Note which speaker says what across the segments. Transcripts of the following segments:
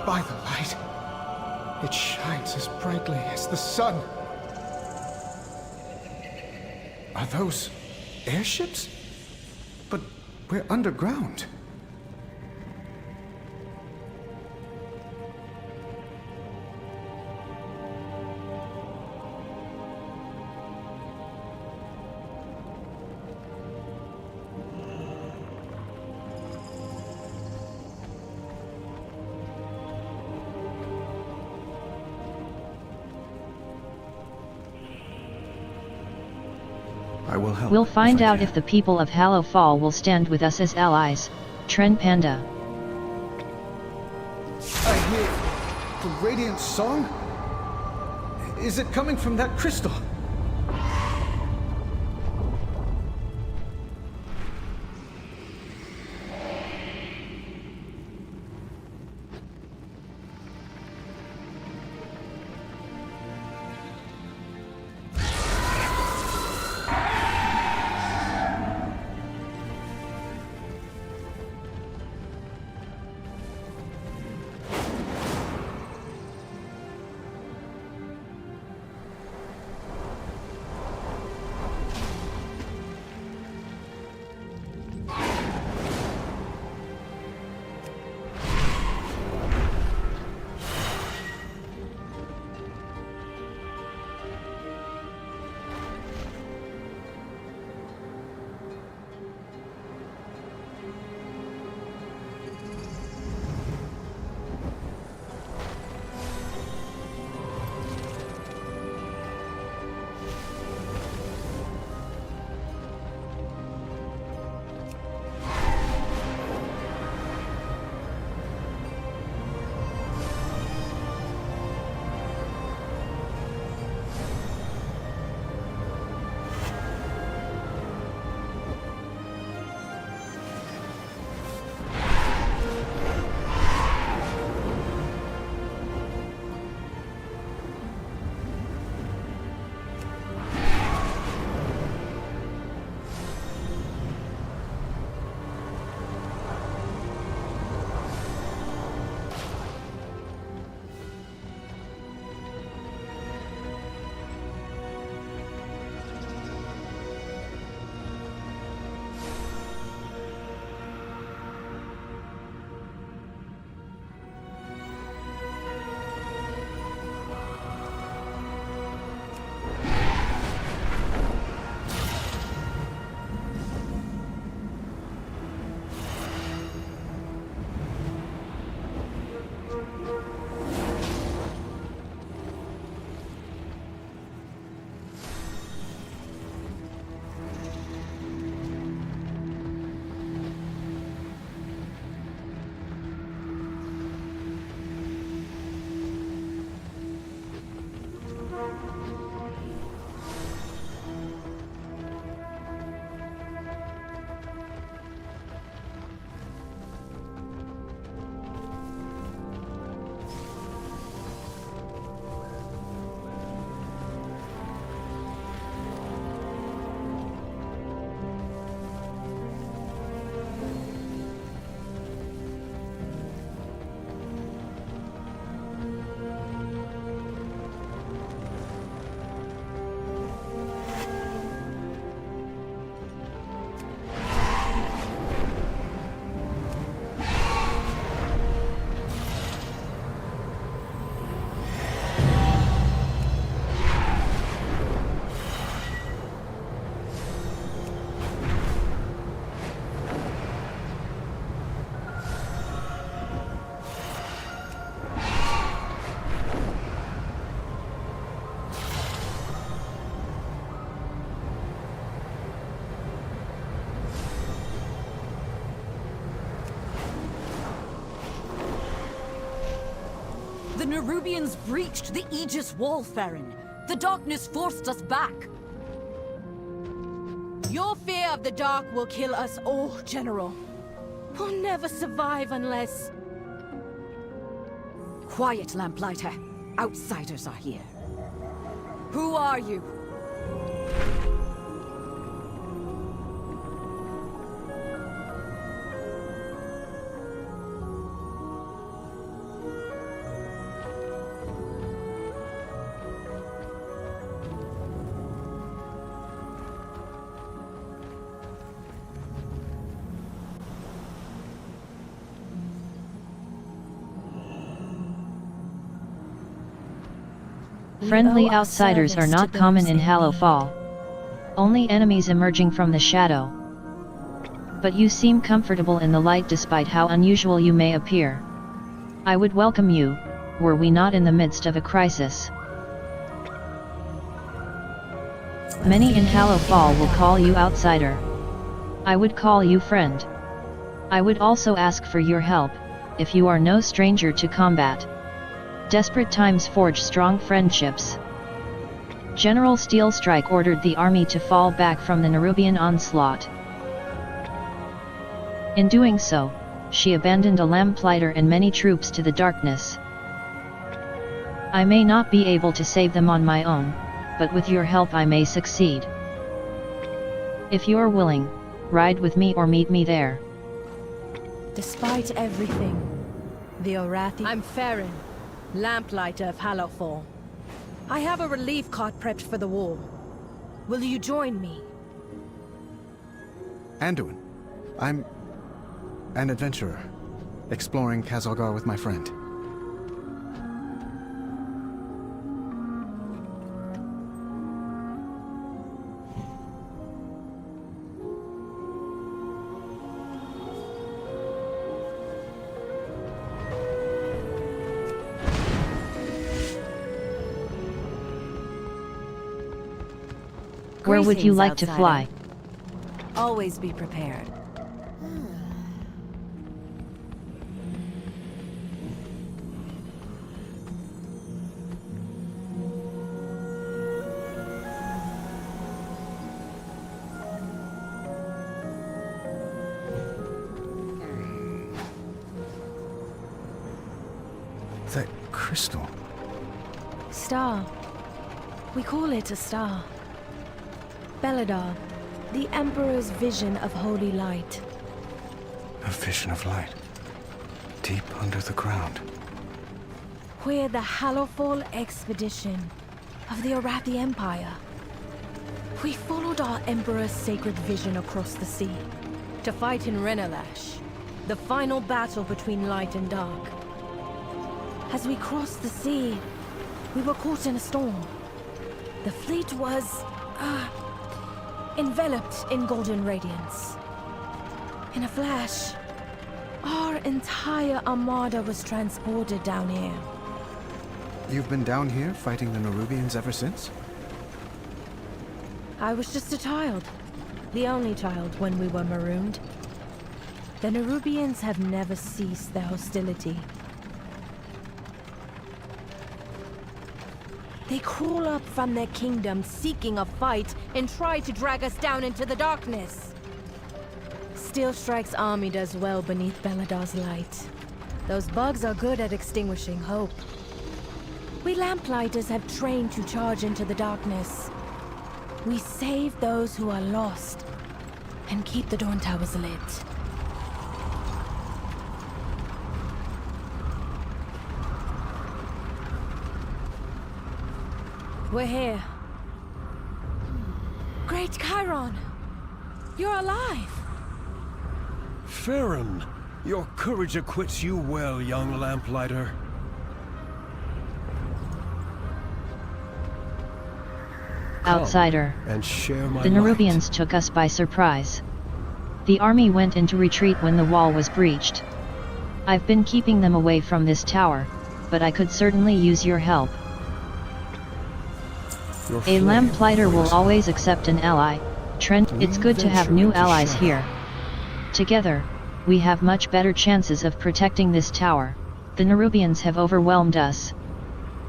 Speaker 1: by the light. It shines as brightly as the sun. Are those airships? But we're underground.
Speaker 2: We'll find out if the people of Hallowfall will stand with us as allies. Trenpanda.
Speaker 1: I hear the radiant song? Is it coming from that crystal?
Speaker 3: The Nerubians breached the Aegis Wall, Farron. The darkness forced us back.
Speaker 4: Your fear of the dark will kill us all, General. We'll never survive unless...
Speaker 3: Quiet, Lamplighter. Outsiders are here. Who are you?
Speaker 2: Friendly
Speaker 4: owe our
Speaker 2: outsiders are
Speaker 4: service
Speaker 2: not
Speaker 4: to
Speaker 2: common
Speaker 4: those
Speaker 2: in
Speaker 4: in
Speaker 2: Hallowfall. Only enemies emerging from the shadow. But you seem comfortable in the light despite how unusual you may appear. I would welcome you, were we not in the midst of a crisis. Many in Hallowfall will call you outsider. I would call you friend. I would also ask for your help, if you are no stranger to combat. Desperate times forge strong friendships. General Steelstrike ordered the army to fall back from the Nerubian onslaught. In doing so, she abandoned a lamplighter and many troops to the darkness. I may not be able to save them on my own, but with your help I may succeed. If you are willing, ride with me or meet me there.
Speaker 4: Despite everything, the Orathi... I'm Farron, lamplighter of Hallowfall. I have a relief cart prepped for the war. Will you join me?
Speaker 1: Anduin. I'm an adventurer, exploring Algar with my friend.
Speaker 2: Where would you like to fly?
Speaker 3: Always be prepared.
Speaker 1: That crystal.
Speaker 4: Star. We call it a star. Beladar, the Emperor's vision of holy light.
Speaker 1: A vision of light. Deep under the ground.
Speaker 4: We're the Hallowfall expedition of the Arathi Empire. We followed our Emperor's sacred vision across the sea to fight in Renalash, the final battle between light and dark. As we crossed the sea, we were caught in a storm. The fleet was, enveloped in golden radiance. In a flash, our entire armada was transported down here.
Speaker 1: You've been down here fighting the Nerubians ever since?
Speaker 4: I was just a child. The only child when we were marooned. The Nerubians have never ceased their hostility. They crawl up from their kingdom seeking a fight and try to drag us down into the darkness. Steelstrike's army does well beneath Beladar's light. Those bugs are good at extinguishing hope. We lamplighters have trained to charge into the darkness. We save those who are lost and keep the Dawn Towers lit. We're here. Great Chiron! You're alive!
Speaker 5: Farron, your courage acquits you well, young lamplighter.
Speaker 2: Outsider.
Speaker 5: And share my
Speaker 2: The
Speaker 5: light.
Speaker 2: Nerubians took us by surprise. The army went into retreat when the wall was breached. I've been keeping them away from this tower, but I could certainly use your help.
Speaker 5: Your
Speaker 2: A
Speaker 5: flame
Speaker 2: lamplighter will
Speaker 5: poison.
Speaker 2: always accept an ally. Trent, it's good to have new allies here. Together, we have much better chances of protecting this tower. The Nerubians have overwhelmed us.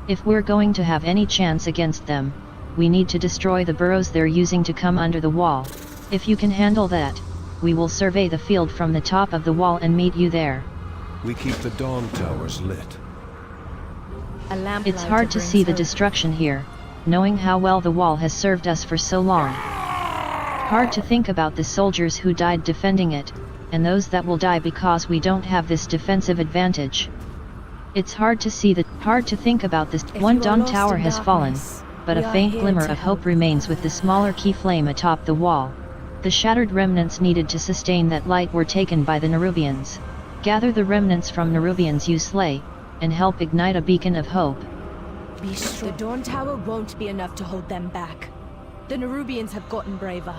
Speaker 2: If we're going to have any chance against them, we need to destroy the burrows they're using to come under the wall. If you can handle that, we will survey the field from the top of the wall and meet you there.
Speaker 5: We keep the Dawn Towers lit.
Speaker 2: It's hard to see the destruction here, knowing how well the wall has served us for so long. Hard to think about the soldiers who died defending it, and those that will die because we don't have this defensive advantage. It's hard to think about this. One Dawn Tower has fallen, but a faint glimmer of hope remains with the smaller key flame atop the wall. The shattered remnants needed to sustain that light were taken by the Nerubians. Gather the remnants from Nerubians you slay, and help ignite a beacon of hope.
Speaker 4: Be strong. The Dawn Tower won't be enough to hold them back. The Nerubians have gotten braver.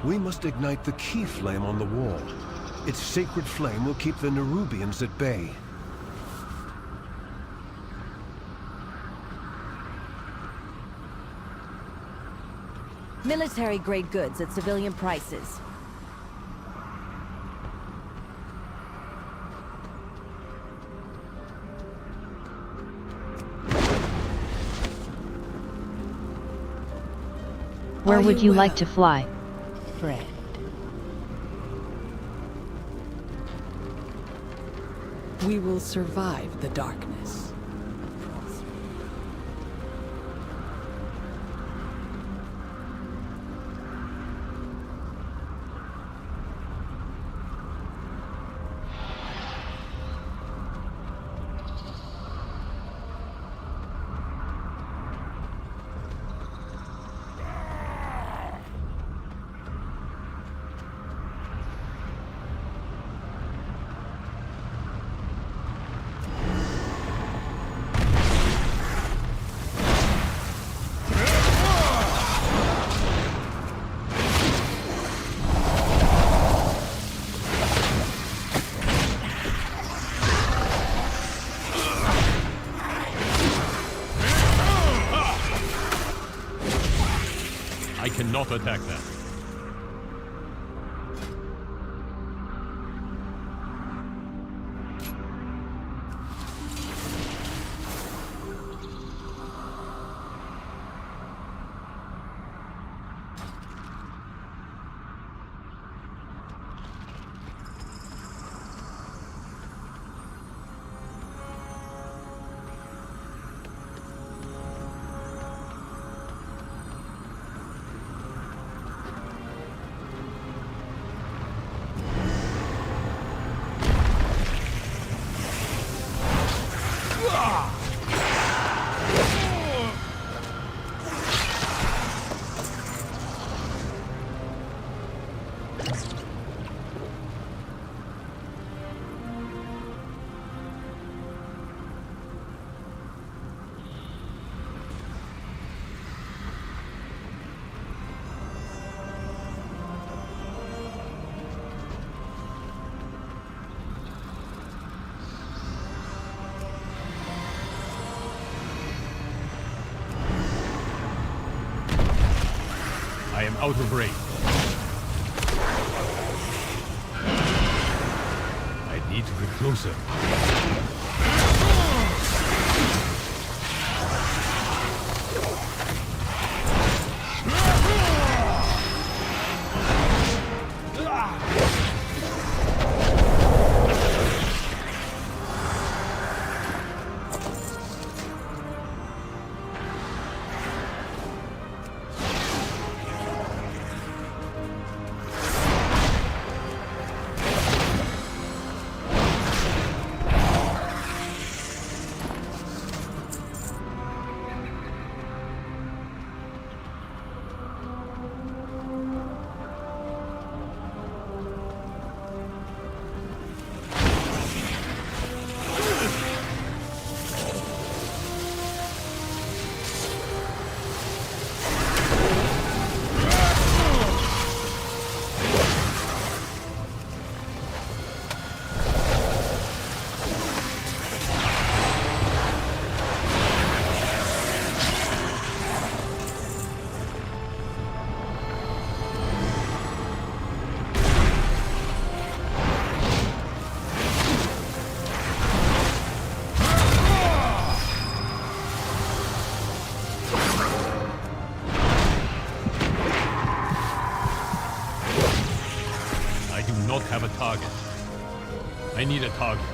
Speaker 5: We must ignite the key flame on the wall. Its sacred flame will keep the Nerubians at bay.
Speaker 6: Military-grade goods at civilian prices.
Speaker 2: Where would you like to fly?
Speaker 6: Friend.
Speaker 7: We will survive the darkness.
Speaker 8: I cannot attack that. I am out of range. I need to get closer. Have a target. I need a target.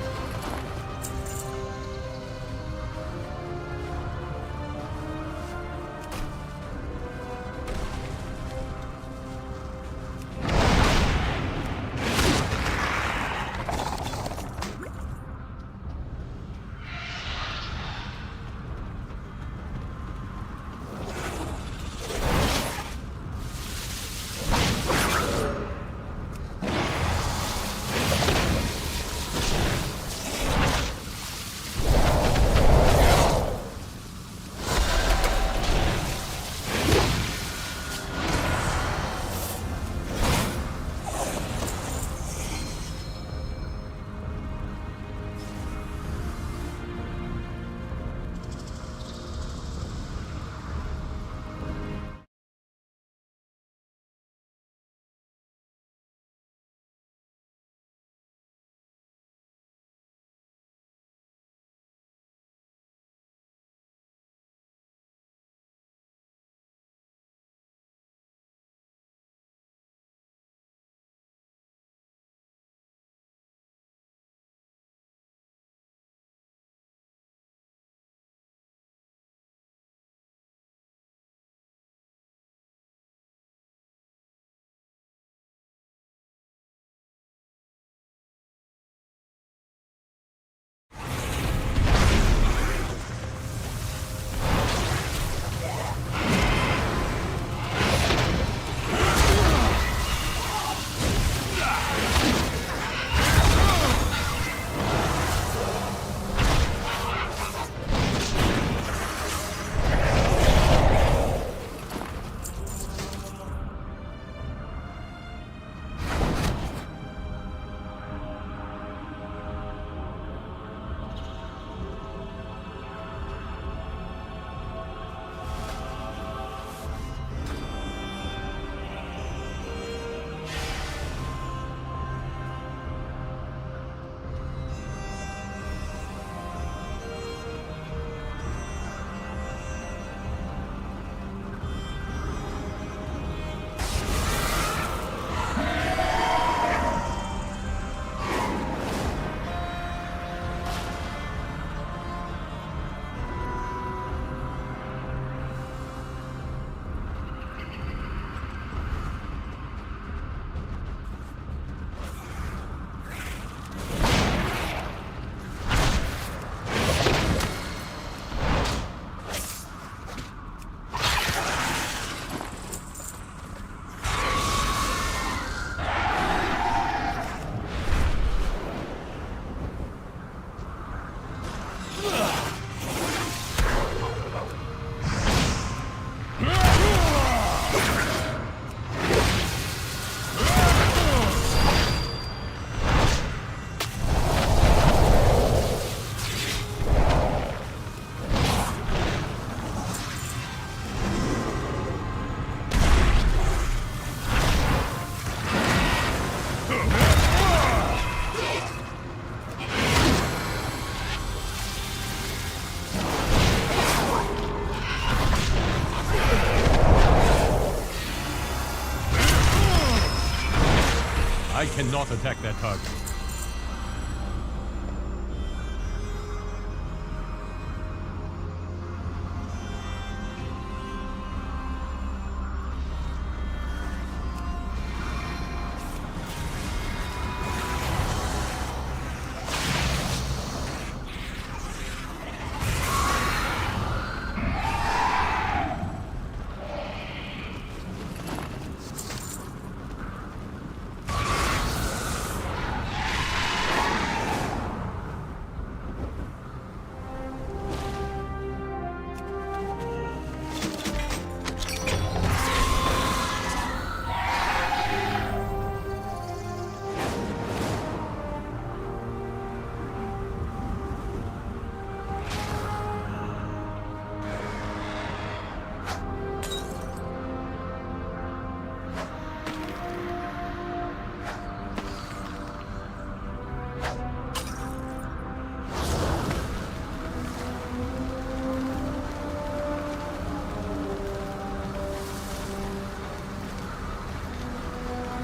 Speaker 8: Sloth attack that target.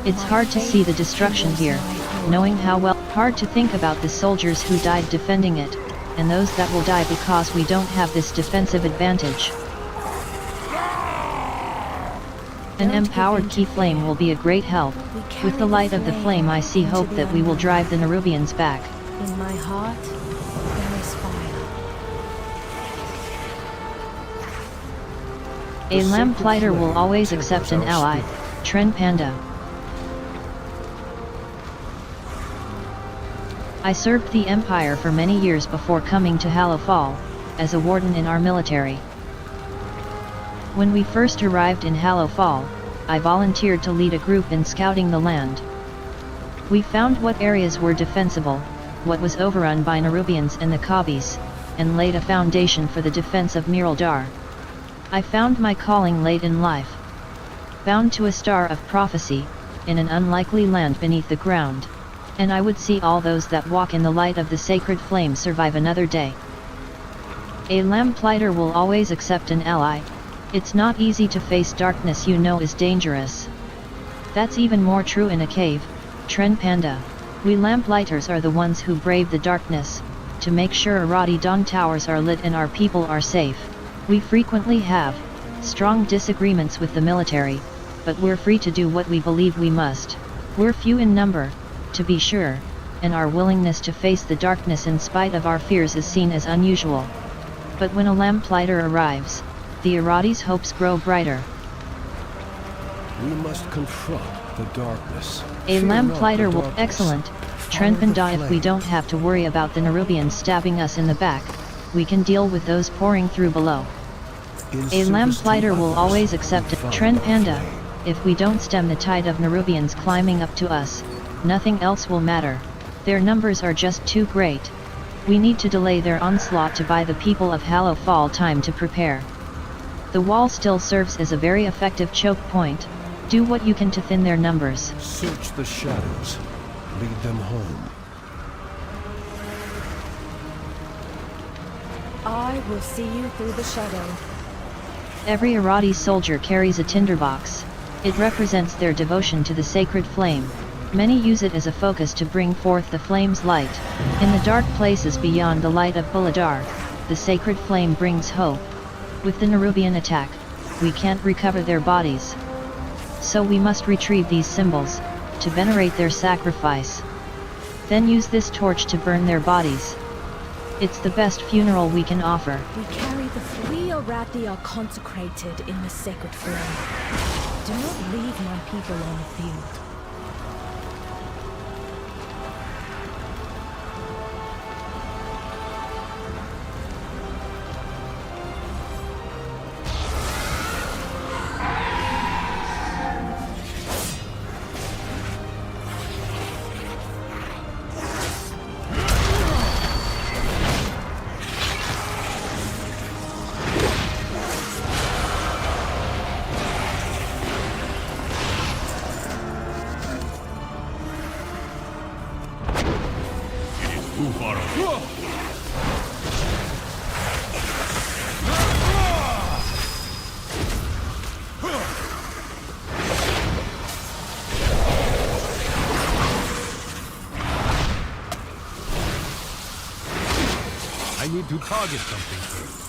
Speaker 2: It's hard to see the destruction here, knowing how well. Hard to think about the soldiers who died defending it, and those that will die because we don't have this defensive advantage. An empowered key flame will be a great help. With the light of the flame I see hope that we will drive the Nerubians back.
Speaker 4: In my heart, there is fire.
Speaker 2: A lamplighter will always accept an ally. Trenpanda. I served the Empire for many years before coming to Hallowfall, as a warden in our military. When we first arrived in Hallowfall, I volunteered to lead a group in scouting the land. We found what areas were defensible, what was overrun by Nerubians and the Kabis, and laid a foundation for the defense of Miraldar. I found my calling late in life. Bound to a star of prophecy, in an unlikely land beneath the ground. And I would see all those that walk in the light of the sacred flame survive another day. A lamplighter will always accept an ally. It's not easy to face darkness you know is dangerous. That's even more true in a cave. Trenpanda. We lamplighters are the ones who brave the darkness, to make sure Arati Dawn towers are lit and our people are safe. We frequently have strong disagreements with the military, but we're free to do what we believe we must. We're few in number, to be sure, and our willingness to face the darkness in spite of our fears is seen as unusual. But when a lamplighter arrives, the Arati's hopes grow brighter.
Speaker 5: We must confront the darkness.
Speaker 2: A
Speaker 5: Fear
Speaker 2: lamplighter
Speaker 5: not the
Speaker 2: will.
Speaker 5: darkness.
Speaker 2: Excellent.
Speaker 5: Follow the
Speaker 2: Trenpanda. If we
Speaker 5: flame.
Speaker 2: don't have to worry about the Nerubians stabbing us in the back, we can deal with those pouring through below.
Speaker 5: In
Speaker 2: A
Speaker 5: service
Speaker 2: lamplighter
Speaker 5: to
Speaker 2: will
Speaker 5: others,
Speaker 2: always accept it.
Speaker 5: follow the
Speaker 2: Trenpanda.
Speaker 5: flame.
Speaker 2: If we don't stem the tide of Nerubians climbing up to us, nothing else will matter. Their numbers are just too great. We need to delay their onslaught to buy the people of Hallowfall time to prepare. The wall still serves as a very effective choke point. Do what you can to thin their numbers.
Speaker 5: Search the shadows. Lead them home.
Speaker 4: I will see you through the shadow.
Speaker 2: Every Arati soldier carries a tinderbox. It represents their devotion to the sacred flame. Many use it as a focus to bring forth the flame's light. In the dark places beyond the light of Buladar, the sacred flame brings hope. With the Nerubian attack, we can't recover their bodies. So we must retrieve these symbols, to venerate their sacrifice. Then use this torch to burn their bodies. It's the best funeral we can offer.
Speaker 4: We Arati are consecrated in the sacred flame. Do not leave my people on the field.
Speaker 8: Too far away. need to target something first.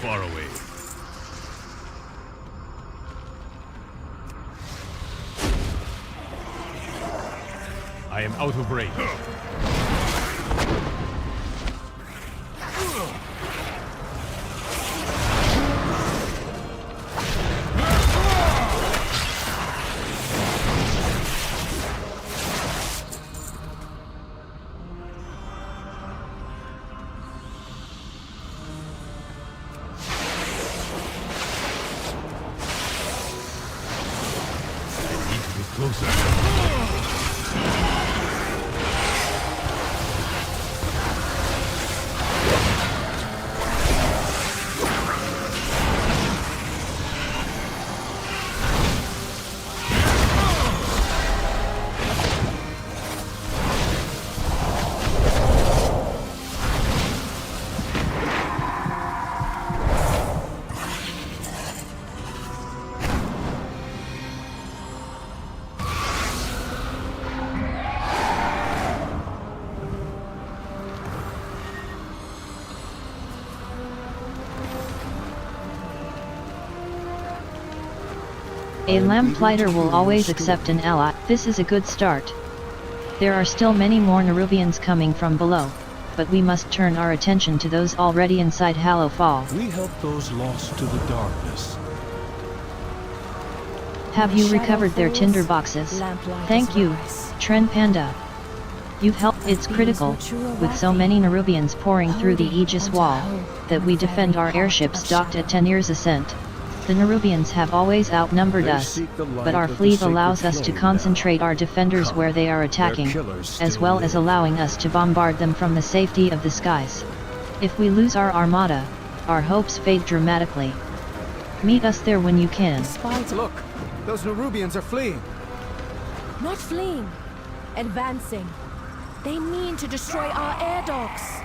Speaker 8: Far away. I am out of range. Closer.
Speaker 2: A lamplighter will always accept an ally. This is a good start. There are still many more Nerubians coming from below, but we must turn our attention to those already inside Hallowfall.
Speaker 5: We help those lost to the darkness.
Speaker 2: Have you recovered their tinder boxes? Thank you, Trenpanda. You've helped. It's critical, with so many Nerubians pouring through the Aegis Wall, that we defend our airships docked at Tenir's ascent. The Nerubians have always outnumbered us, but our fleet allows us to concentrate our defenders where they are attacking, as well as allowing us to bombard them from the safety of the skies. If we lose our armada, our hopes fade dramatically. Meet us there when you can.
Speaker 1: Look, those Nerubians are fleeing.
Speaker 4: Not fleeing, advancing. They mean to destroy our air docks.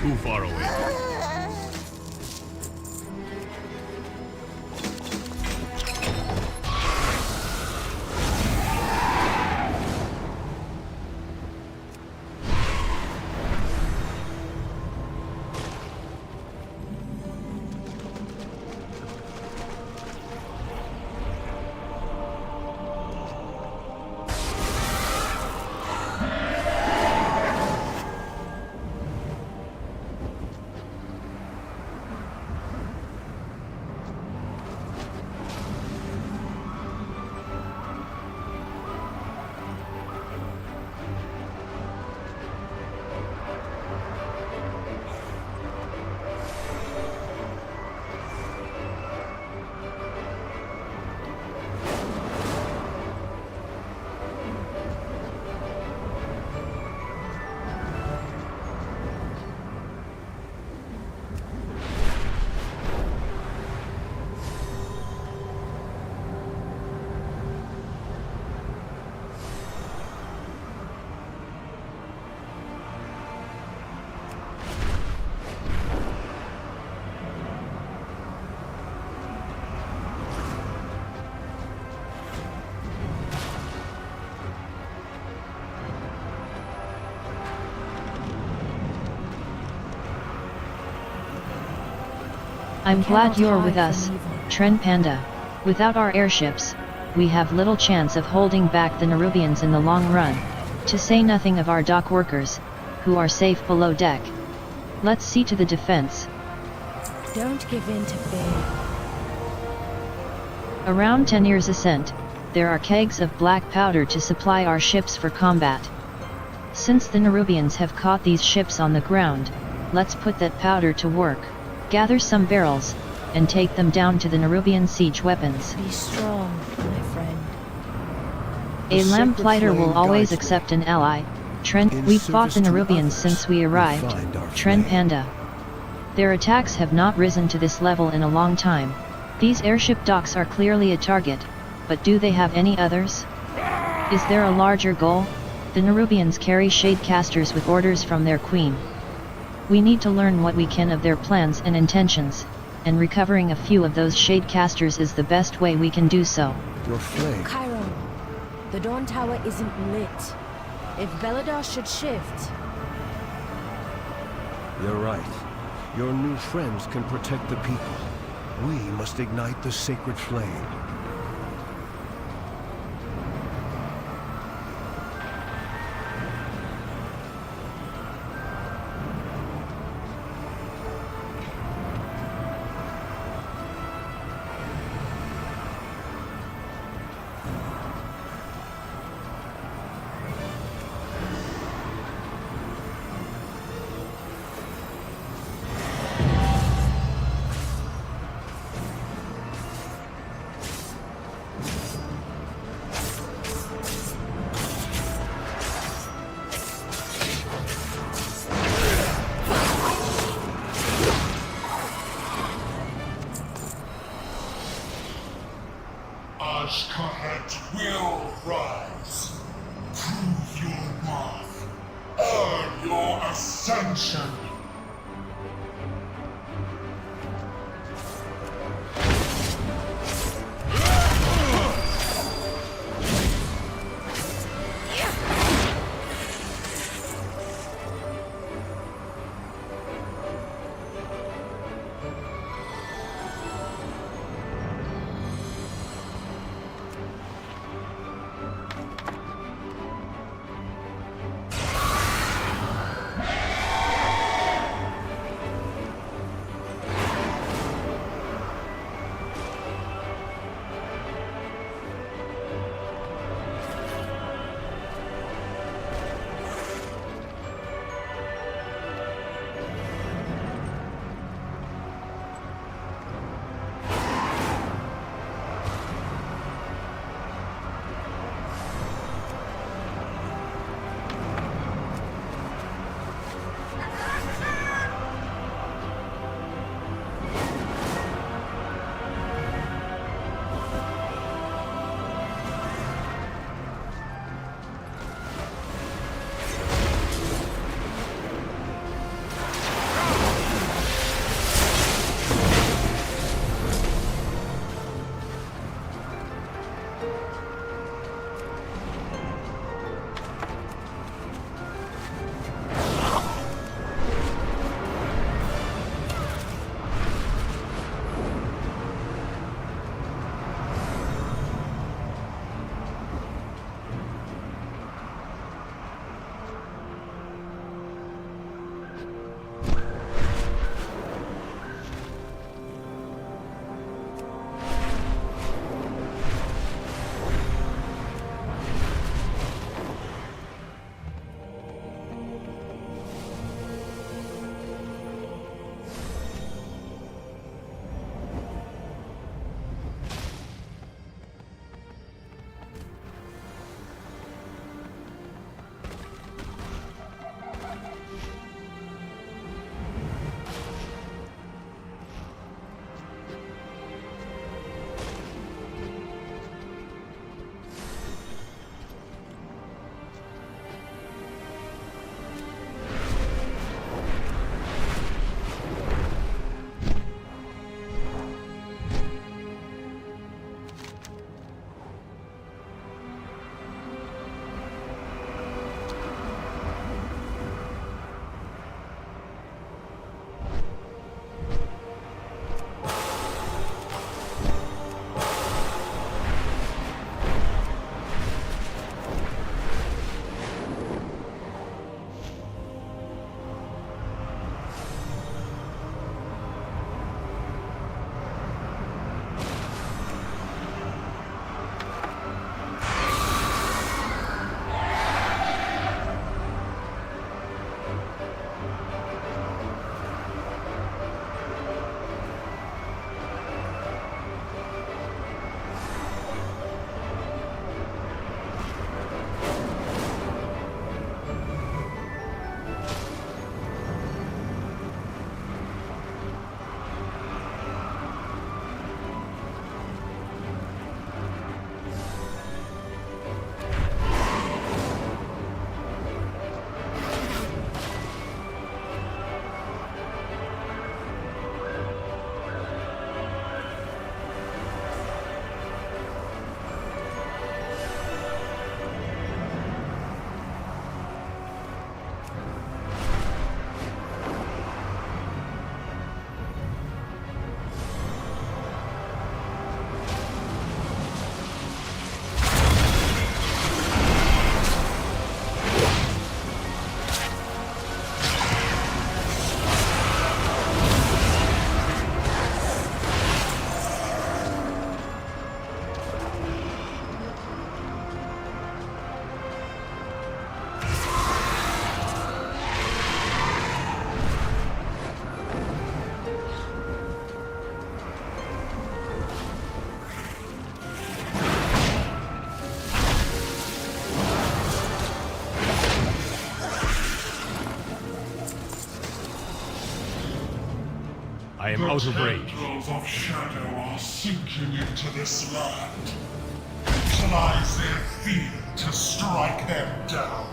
Speaker 8: Too far away.
Speaker 2: I'm glad
Speaker 4: cannot
Speaker 2: you're
Speaker 4: hide
Speaker 2: with
Speaker 4: from
Speaker 2: us,
Speaker 4: evil.
Speaker 2: Trenpanda. Without our airships, we have little chance of holding back the Nerubians in the long run, to say nothing of our dock workers, who are safe below deck. Let's see to the defense.
Speaker 4: Don't give in to fear.
Speaker 2: Around 10 years ascent, there are kegs of black powder to supply our ships for combat. Since the Nerubians have caught these ships on the ground, let's put that powder to work, gather some barrels, and take them down to the Nerubian siege weapons.
Speaker 4: Be strong, my friend.
Speaker 2: A
Speaker 5: The
Speaker 2: lamplighter
Speaker 5: sacred
Speaker 2: will
Speaker 5: flame
Speaker 2: always
Speaker 5: guides me.
Speaker 2: accept an ally.
Speaker 5: In
Speaker 2: We've fought the
Speaker 5: service to
Speaker 2: Nerubians
Speaker 5: others,
Speaker 2: since we arrived,
Speaker 5: we find our flame.
Speaker 2: Trenpanda. Their attacks have not risen to this level in a long time. These airship docks are clearly a target, but do they have any others? Is there a larger goal? The Nerubians carry shadecasters with orders from their queen. We need to learn what we can of their plans and intentions, and recovering a few of those shadecasters is the best way we can do so.
Speaker 5: Your flame.
Speaker 4: Chiron, the Dawn Tower isn't lit. If Beladar should shift,
Speaker 5: You're right. Your new friends can protect the people. We must ignite the sacred flame.
Speaker 8: I am out of range.
Speaker 9: Tendrils of shadow are sinking into this land. Utilize their fear to strike them down.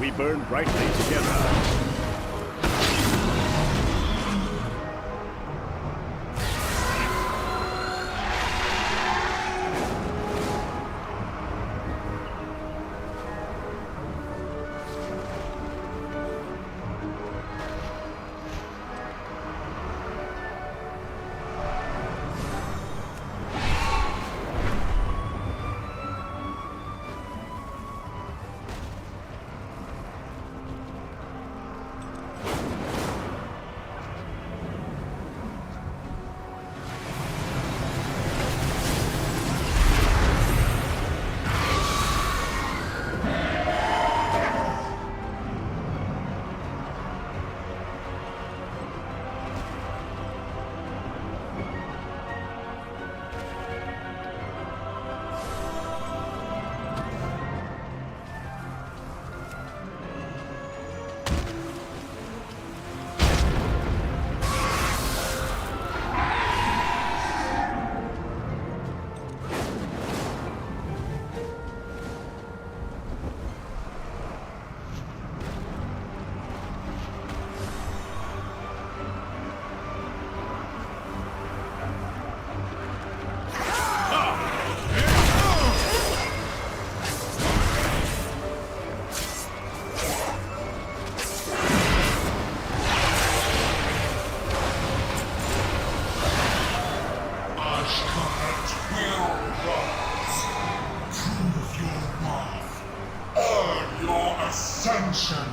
Speaker 10: We burn brightly together. Ascension!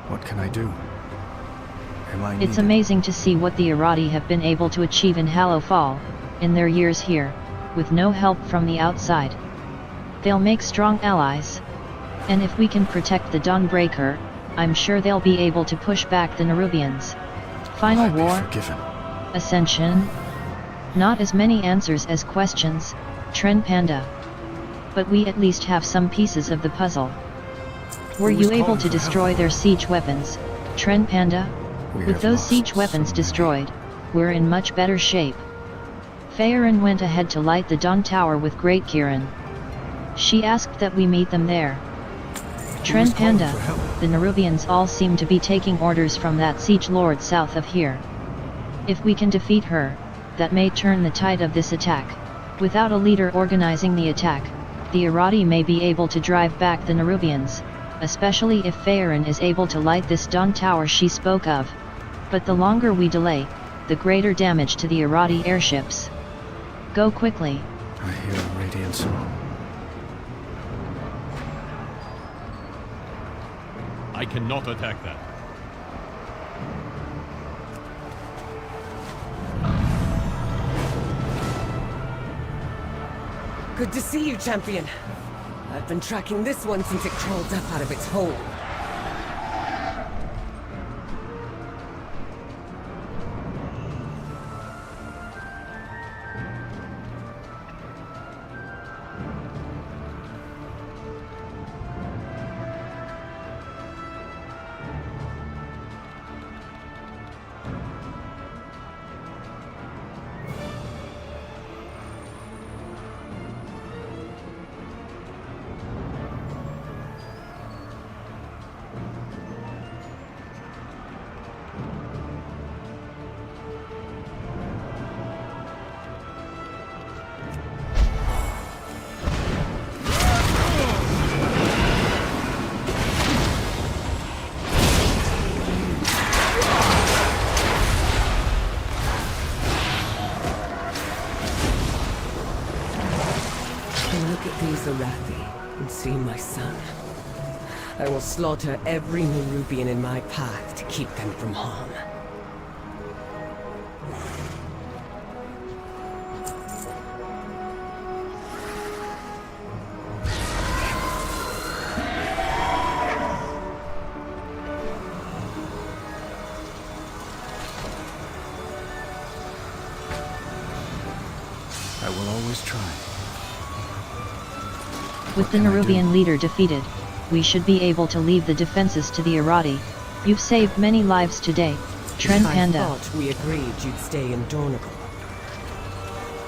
Speaker 1: What can I do? Am I
Speaker 2: It's
Speaker 1: needed?
Speaker 2: amazing to see what the Irati have been able to achieve in Hallowfall, in their years here, with no help from the outside. They'll make strong allies. And if we can protect the Dawnbreaker, I'm sure they'll be able to push back the Nerubians. Final
Speaker 1: I'll be
Speaker 2: war?
Speaker 1: forgiven.
Speaker 2: Ascension? Not as many answers as questions, Trenpanda. But we at least have some pieces of the puzzle. Were
Speaker 1: Who was
Speaker 2: you able
Speaker 1: calling
Speaker 2: to
Speaker 1: for
Speaker 2: destroy
Speaker 1: help?
Speaker 2: their siege weapons, Trenpanda? With those siege weapons destroyed, we're in much better shape. Faerun went ahead to light the Dawn Tower with Great Kirin. She asked that we meet them there. Trenpanda, the Nerubians all seem to be taking orders from that siege lord south of here. If we can defeat her, that may turn the tide of this attack. Without a leader organizing the attack, the Irati may be able to drive back the Nerubians, especially if Faerun is able to light this Dawn Tower she spoke of. But the longer we delay, the greater damage to the Irati airships. Go quickly.
Speaker 1: I hear a radiant song.
Speaker 8: I cannot attack that.
Speaker 7: Good to see you, champion. I've been tracking this one since it crawled up out of its hole. Look at these Arathi and see my son. I will slaughter every Nerubian in my path to keep them from harm.
Speaker 1: I will always try.
Speaker 2: With the Nerubian leader defeated, we should be able to leave the defenses to the Irati. You've saved many lives today, Trenpanda.
Speaker 7: I thought we agreed you'd stay in Dornigal.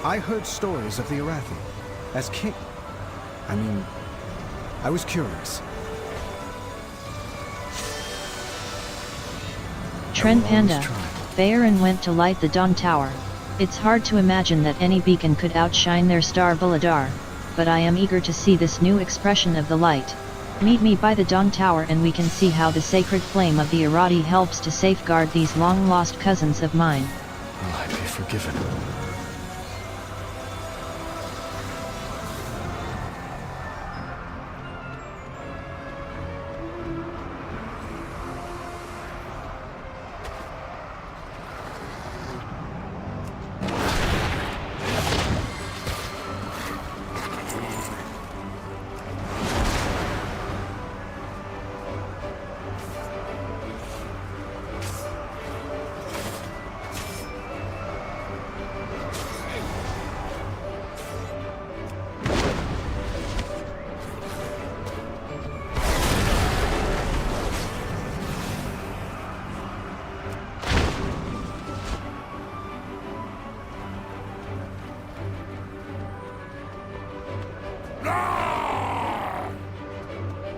Speaker 1: I heard stories of the Arathi. As king. I was curious.
Speaker 2: Trenpanda, Faerun went to light the Dawn Tower. It's hard to imagine that any beacon could outshine their star Villadar, but I am eager to see this new expression of the light. Meet me by the Dawn Tower and we can see how the sacred flame of the Irati helps to safeguard these long-lost cousins of mine.
Speaker 1: Will I be forgiven?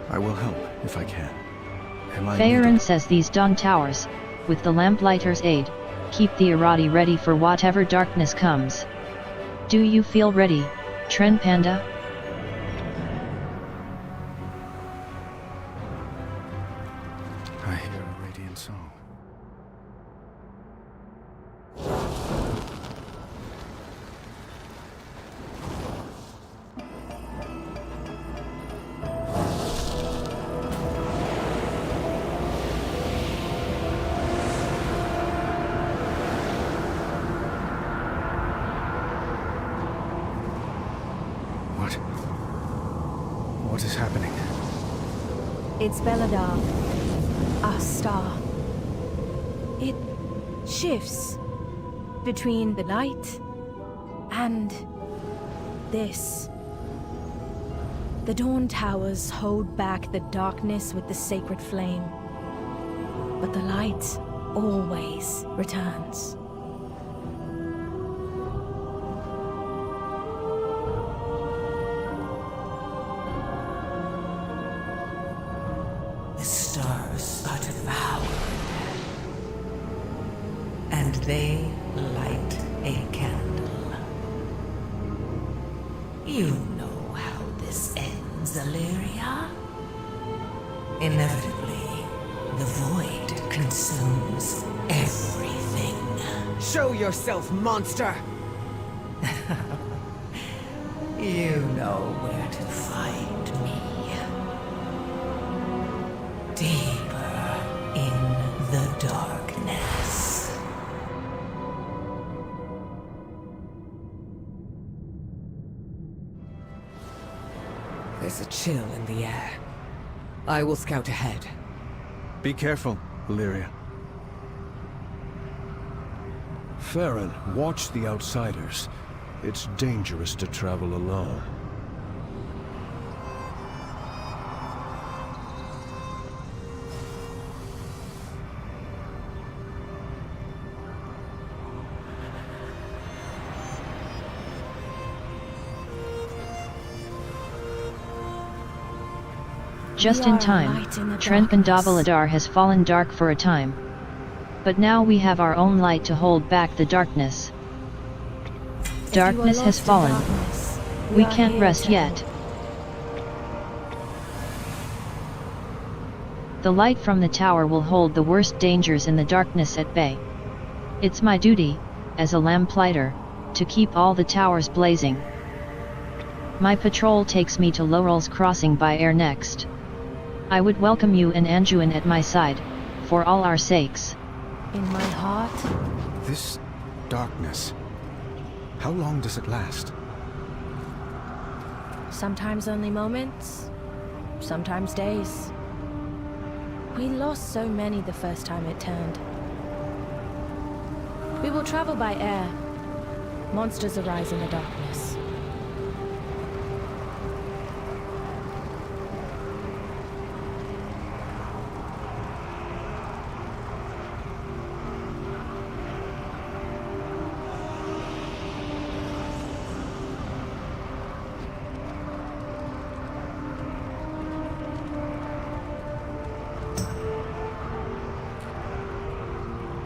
Speaker 1: I will help, if I can.
Speaker 2: Faerun says these Dawn Towers, with the Lamplighters' aid, keep the Irati ready for whatever darkness comes. Do you feel ready, Trenpanda?
Speaker 1: I hear a radiant song. What is happening?
Speaker 4: It's Belladar, our star. It shifts between the light and this. The Dawn Towers hold back the darkness with the sacred flame, but the light always returns.
Speaker 11: The stars are devoured, and they light a candle. You know how this ends, Illyria? Inevitably, the void consumes everything.
Speaker 7: Show yourself, monster!
Speaker 11: You know where to find me. Deeper in the darkness.
Speaker 7: There's a chill in the air. I will scout ahead.
Speaker 1: Be careful, Illyria.
Speaker 5: Farron, watch the outsiders. It's dangerous to travel alone.
Speaker 2: Just in time, Trenpanda has fallen dark for a time. But now we have our own light to hold back the darkness. Darkness has fallen. We can't rest yet. The light from the tower will hold the worst dangers in the darkness at bay. It's my duty, as a lamplighter, to keep all the towers blazing. My patrol takes me to Laurel's Crossing by air next. I would welcome you and Anjuin at my side, for all our sakes.
Speaker 4: In my heart,
Speaker 1: This darkness, how long does it last?
Speaker 4: sometimes only moments, sometimes days. We lost so many the first time it turned. We will travel by air. Monsters arise in the darkness.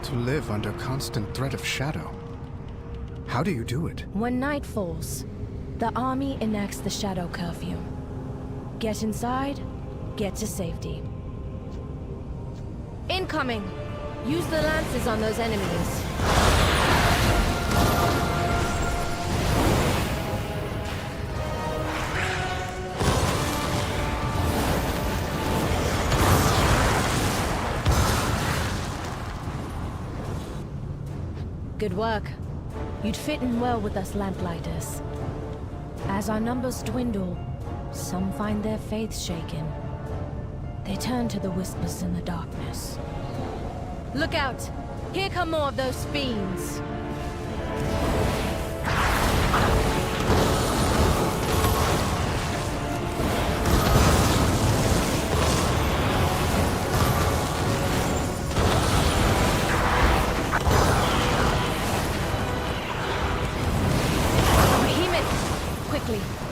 Speaker 1: To live under constant threat of shadow. How do you do it?
Speaker 4: When night falls, the army enacts the shadow curfew. Get inside, get to safety. Incoming! Use the lances on those enemies. Good work. You'd fit in well with us lamplighters. As our numbers dwindle, some find their faith shaken. They turn to the whispers in the darkness. Look out! Here come more of those fiends!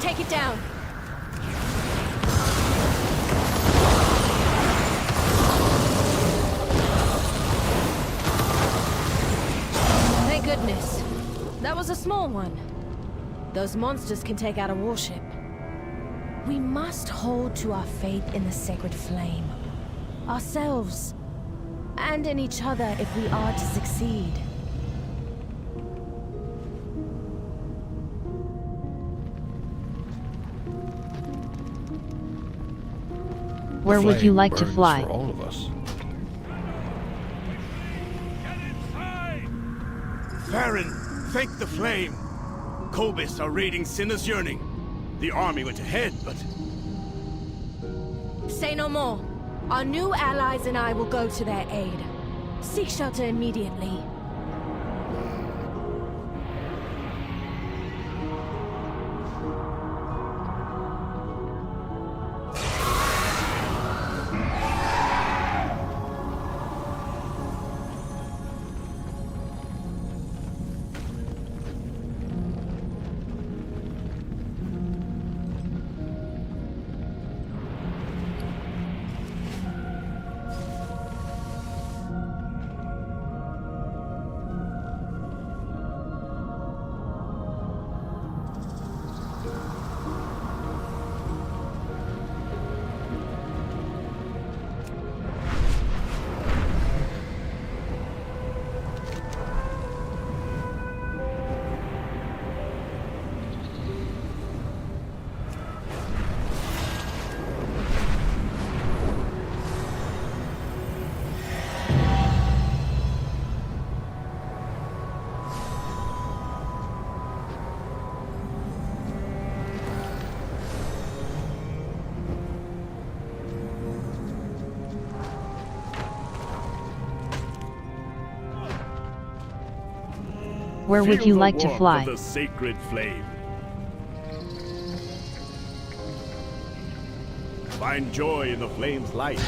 Speaker 4: Take it down! Thank goodness. That was a small one. Those monsters can take out a warship. We must hold to our faith in the sacred flame. Ourselves. And in each other if we are to succeed.
Speaker 2: Where would you like to fly?
Speaker 5: For all of us.
Speaker 10: Farron, thank the flame. Kobis are raiding Sinner's Yearning. The army went ahead, but...
Speaker 4: Say no more. Our new allies and I will go to their aid. Seek shelter immediately.
Speaker 2: Where would
Speaker 10: Feel
Speaker 2: you
Speaker 10: the
Speaker 2: like to
Speaker 10: warmth
Speaker 2: fly?
Speaker 10: of the sacred flame. Find joy in the flame's light.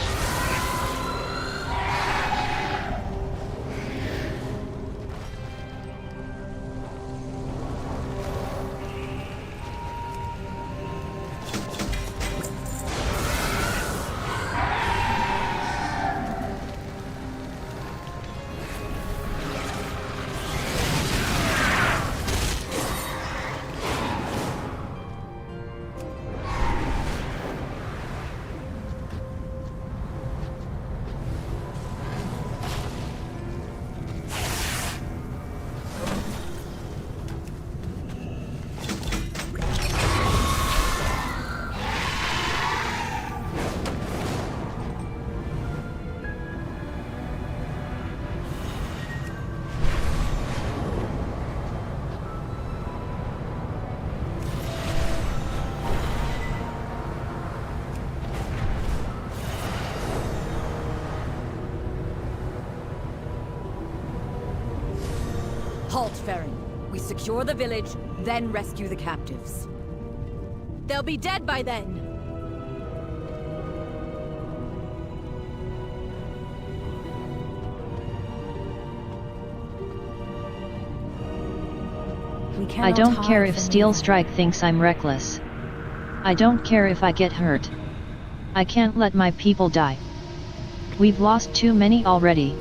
Speaker 3: Halt, Farron. We secure the village, then rescue the captives.
Speaker 4: They'll be dead by then.
Speaker 2: I don't care if Steel Strike thinks I'm reckless. I don't care if I get hurt. I can't let my people die. We've lost too many already.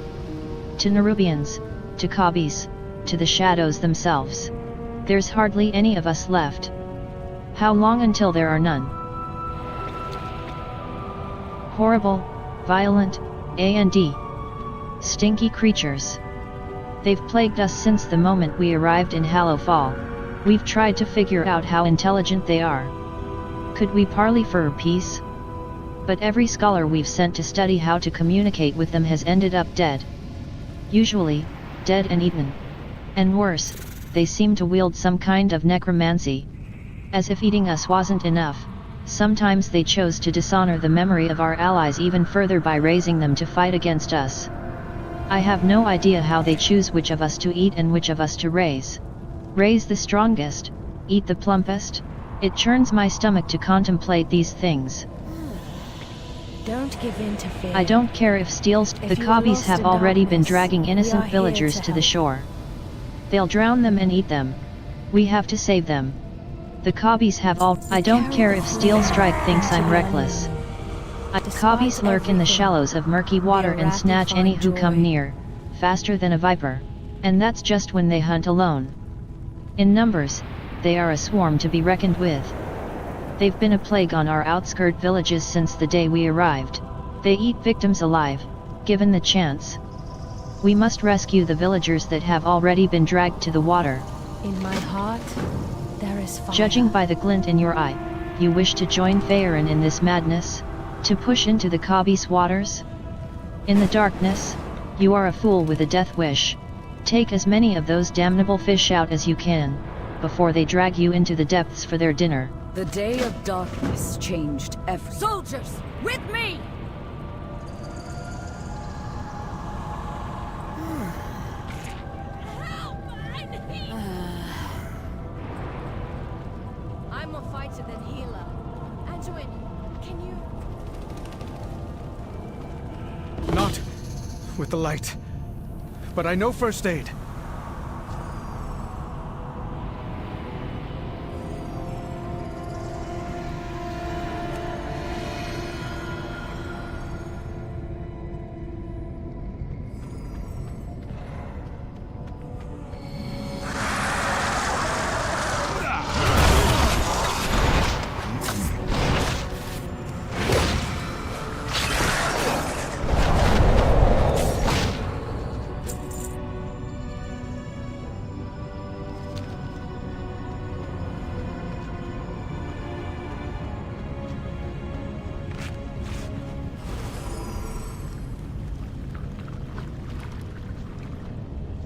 Speaker 2: To Nerubians, to Khazis, to the shadows themselves. There's hardly any of us left. How long until there are none? Horrible, violent, and stinky creatures. They've plagued us since the moment we arrived in Hallowfall. We've tried to figure out how intelligent they are. Could we parley for peace? But every scholar we've sent to study how to communicate with them has ended up dead. Usually, dead and eaten. And worse, they seem to wield some kind of necromancy. As if eating us wasn't enough, sometimes they chose to dishonor the memory of our allies even further by raising them to fight against us. I have no idea how they choose which of us to eat and which of us to raise. Raise the strongest, eat the plumpest? It churns my stomach to contemplate these things.
Speaker 4: Don't give in to fear.
Speaker 2: I don't care if the Khazis have already been dragging innocent villagers to the shore. They'll drown them and eat them. We have to save them. The Khazis have all. I don't care if Steel Strike thinks I'm reckless. Khazis lurk in the shallows of murky water and snatch any who come near, faster than a viper. And that's just when they hunt alone. In numbers, they are a swarm to be reckoned with. They've been a plague on our outskirt villages since the day we arrived. They eat victims alive, given the chance. We must rescue the villagers that have already been dragged to the water.
Speaker 4: In my heart, there is fire.
Speaker 2: Judging by the glint in your eye, you wish to join Farron in this madness? To push into the Khazis waters? In the darkness, you are a fool with a death wish. Take as many of those damnable fish out as you can, before they drag you into the depths for their dinner.
Speaker 3: The day of darkness changed everything. Soldiers, with me!
Speaker 4: I'm more fighter than healer. Antoine, can you...
Speaker 1: Not with the light. But I know first aid.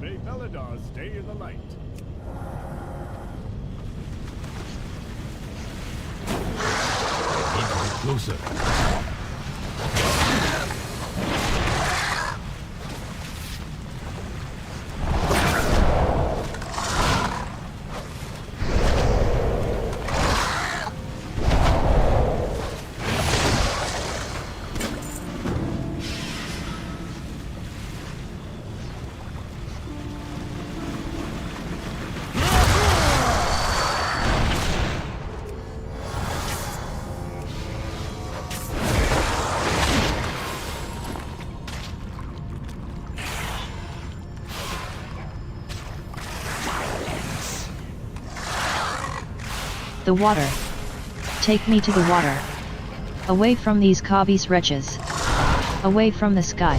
Speaker 10: May Beladar stay in the light.
Speaker 8: Closer.
Speaker 2: The water. Take me to the water. Away from these Khabis wretches. Away from the sky.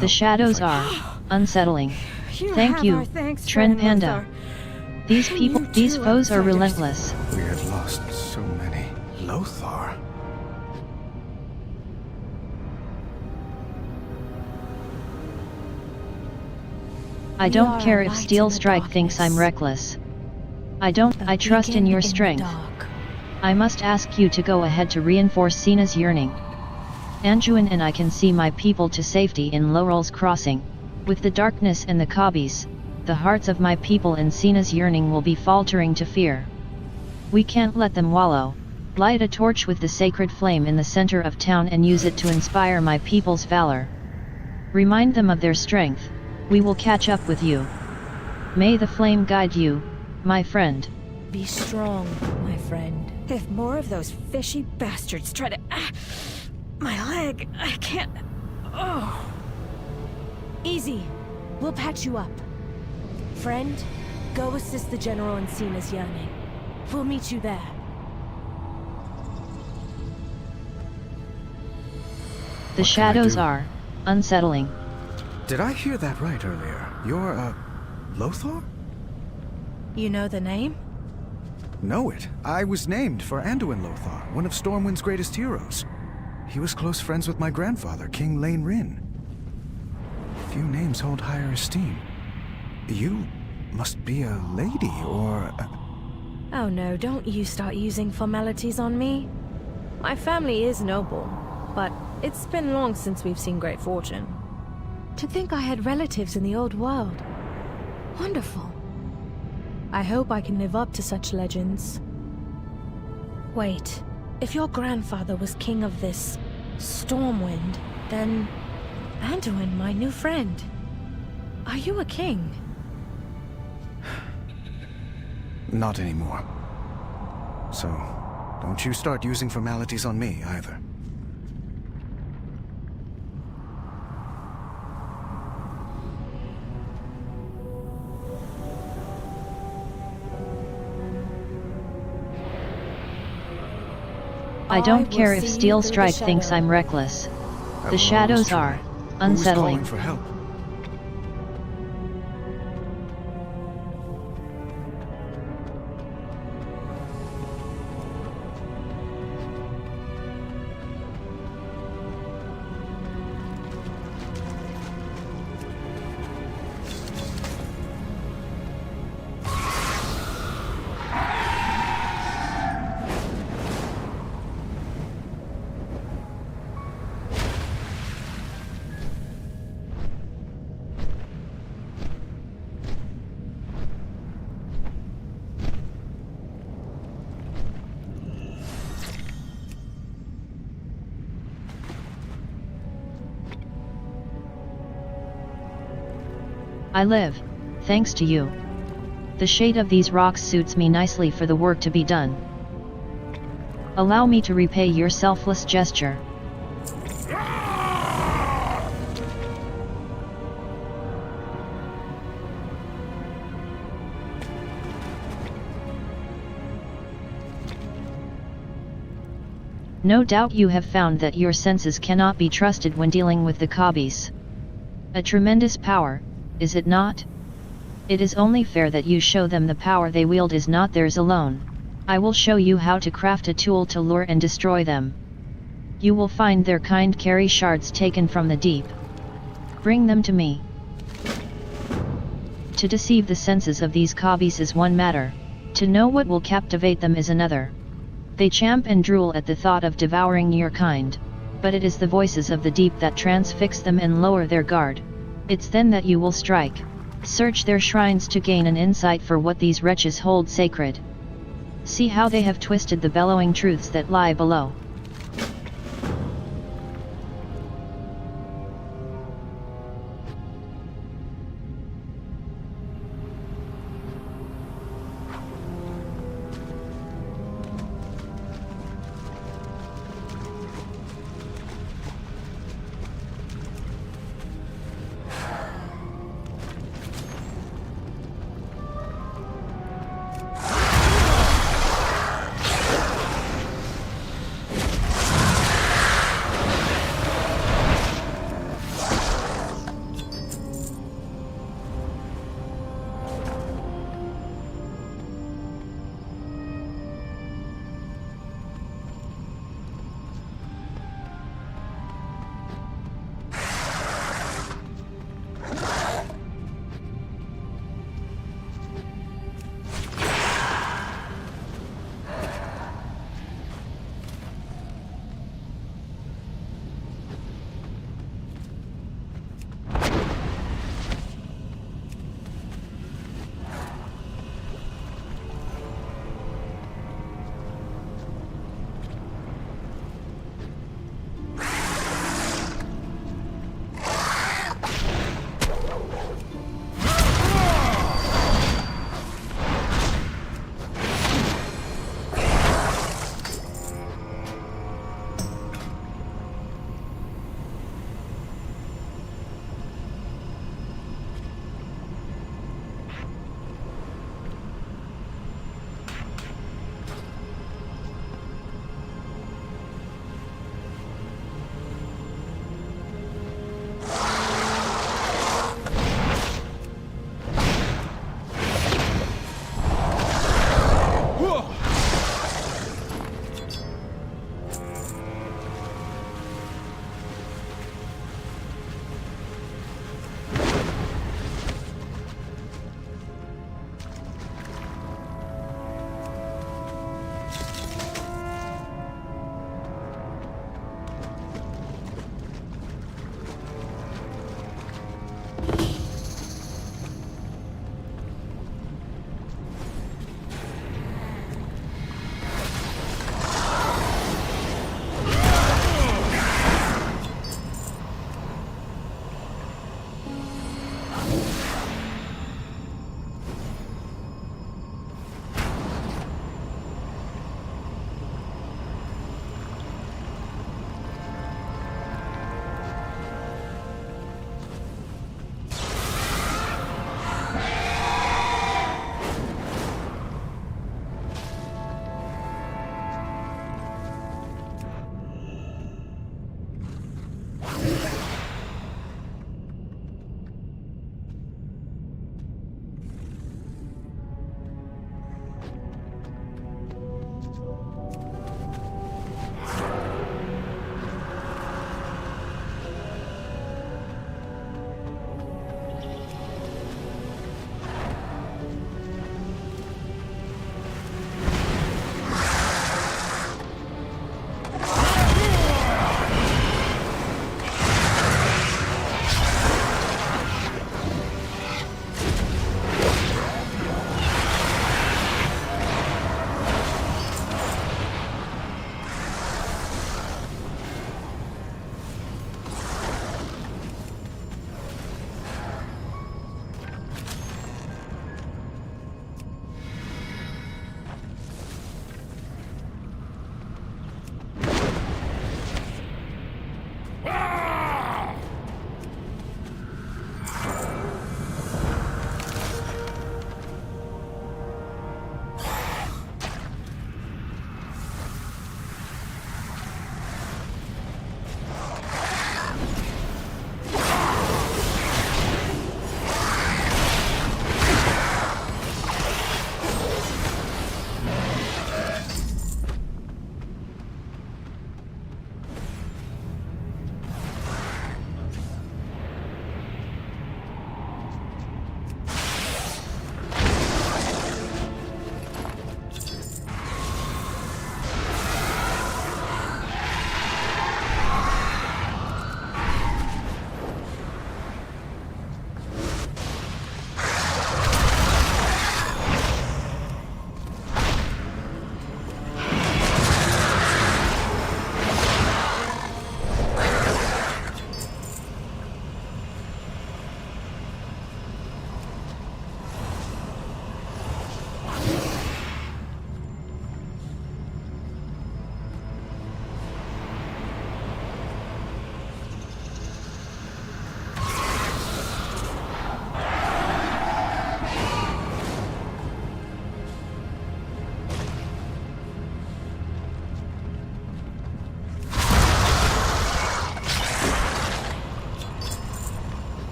Speaker 2: The shadows are unsettling. Thank you, Trenpanda. These people, these foes are relentless.
Speaker 1: We had lost so many. Lothar.
Speaker 2: I don't care if Steel Strike thinks I'm reckless. I trust in your strength. I must ask you to go ahead to reinforce Sina's yearning. Anjuin and I can see my people to safety in Laurel's Crossing. With the darkness and the Khabis, the hearts of my people in Sina's yearning will be faltering to fear. We can't let them wallow. Light a torch with the sacred flame in the center of town and use it to inspire my people's valor. Remind them of their strength. We will catch up with you. May the flame guide you, my friend.
Speaker 4: Be strong, my friend.
Speaker 6: If more of those fishy bastards try to... my leg, I can't... Oh.
Speaker 4: Easy. We'll patch you up. Friend, go assist the general in Sina's yearning. We'll meet you there.
Speaker 2: The shadows are unsettling.
Speaker 1: Did I hear that right earlier? You're, Lothar?
Speaker 4: You know the name?
Speaker 1: Know it. I was named for Anduin Lothar, one of Stormwind's greatest heroes. He was close friends with my grandfather, King Lane Rin. Few names hold higher esteem. You must be a lady, or...
Speaker 4: Oh no, don't you start using formalities on me. My family is noble, but it's been long since we've seen great fortune. To think I had relatives in the old world. Wonderful. I hope I can live up to such legends. Wait, if your grandfather was king of this Stormwind, then Anduin, my new friend, are you a king?
Speaker 1: Not anymore. So, don't you start using formalities on me, either.
Speaker 2: I don't care if Steel Strike thinks I'm reckless. The shadows are unsettling.
Speaker 1: Who's calling for help?
Speaker 2: I live, thanks to you. The shade of these rocks suits me nicely for the work to be done. Allow me to repay your selfless gesture. No doubt you have found that your senses cannot be trusted when dealing with the Kabis. A tremendous power, is it not? It is only fair that you show them the power they wield is not theirs alone. I will show you how to craft a tool to lure and destroy them. You will find their kind carry shards taken from the deep. Bring them to me. To deceive the senses of these Kabis is one matter, to know what will captivate them is another. They champ and drool at the thought of devouring your kind, but it is the voices of the deep that transfix them and lower their guard. It's then that you will strike. Search their shrines to gain an insight for what these wretches hold sacred. See how they have twisted the bellowing truths that lie below.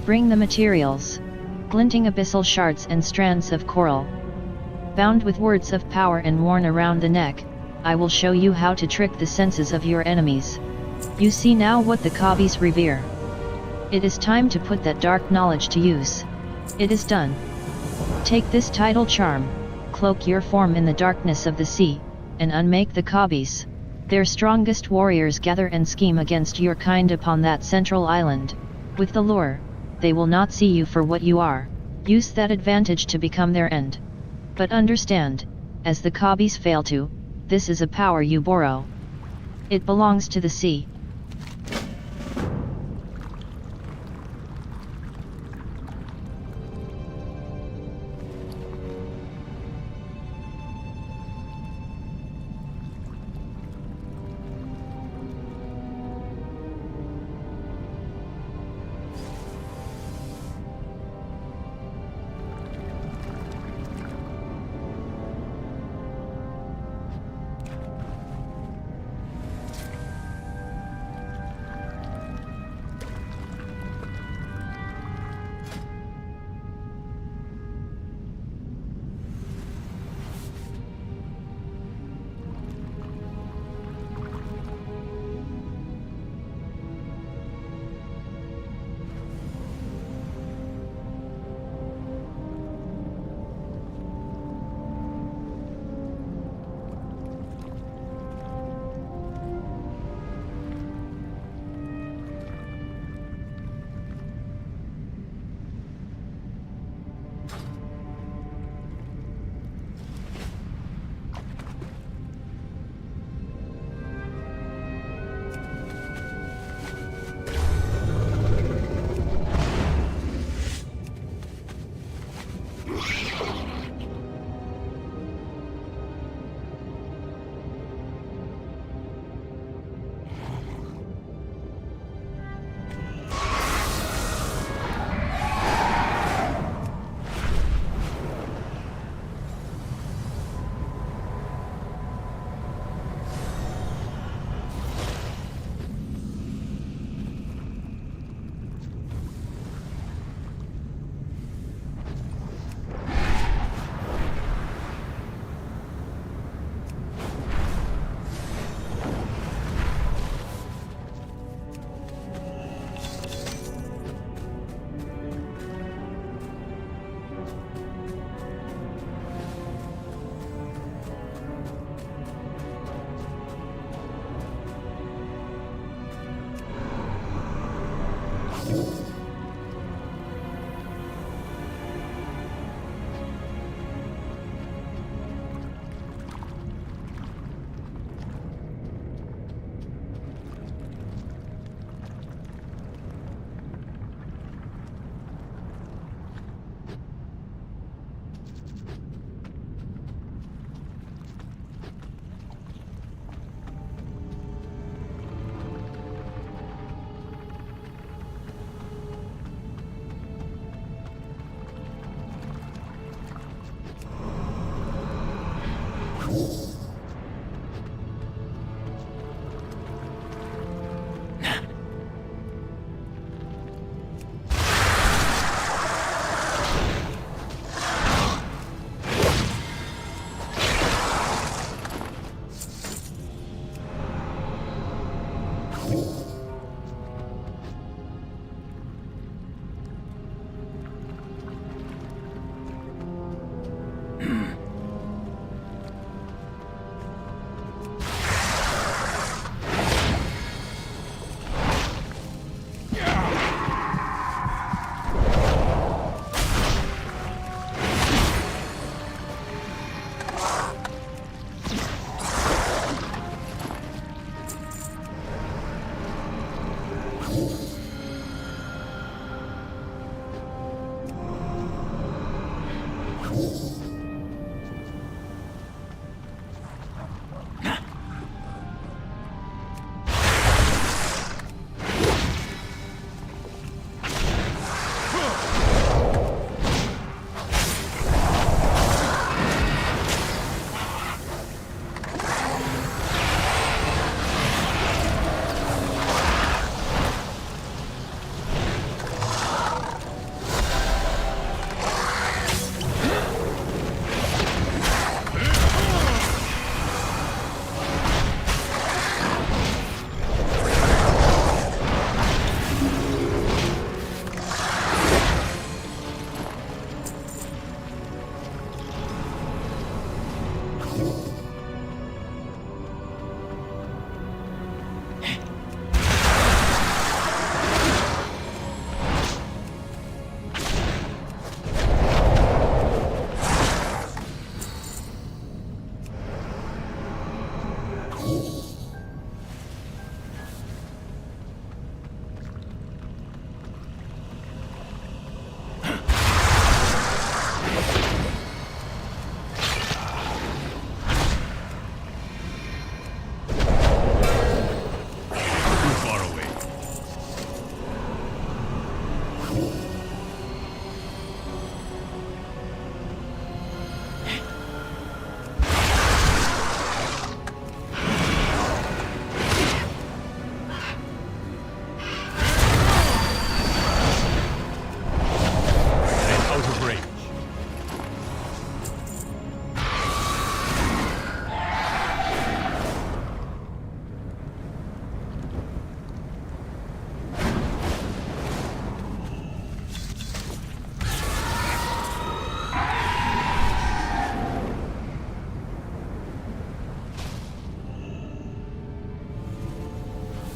Speaker 2: Bring the materials. Glinting abyssal shards and strands of coral. Bound with words of power and worn around the neck, I will show you how to trick the senses of your enemies. You see now what the Khabis revere. It is time to put that dark knowledge to use. It is done. Take this tidal charm, cloak your form in the darkness of the sea, and unmake the Khabis. Their strongest warriors gather and scheme against your kind upon that central island. With the lure, they will not see you for what you are. Use that advantage to become their end. But understand, as the Khabis fail to, this is a power you borrow. It belongs to the sea.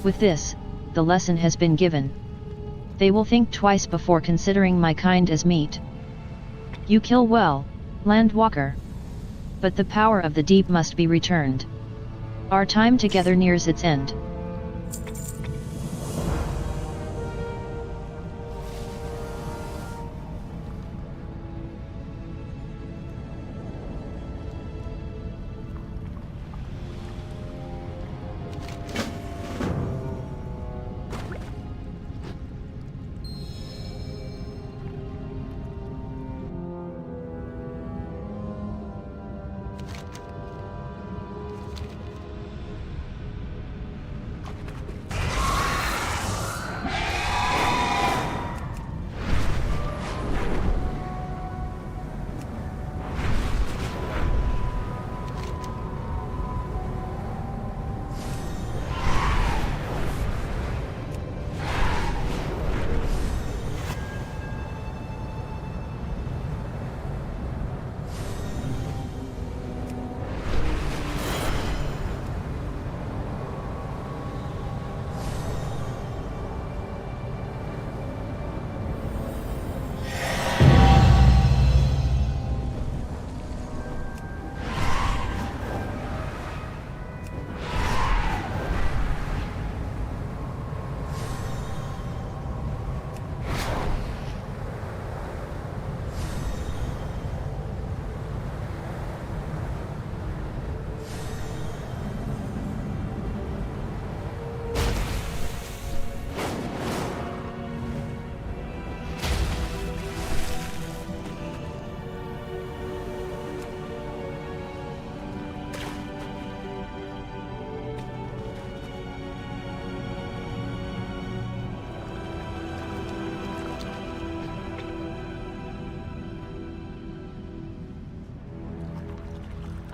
Speaker 2: With this, the lesson has been given. They will think twice before considering my kind as meat. You kill well, Landwalker. But the power of the deep must be returned. Our time together nears its end.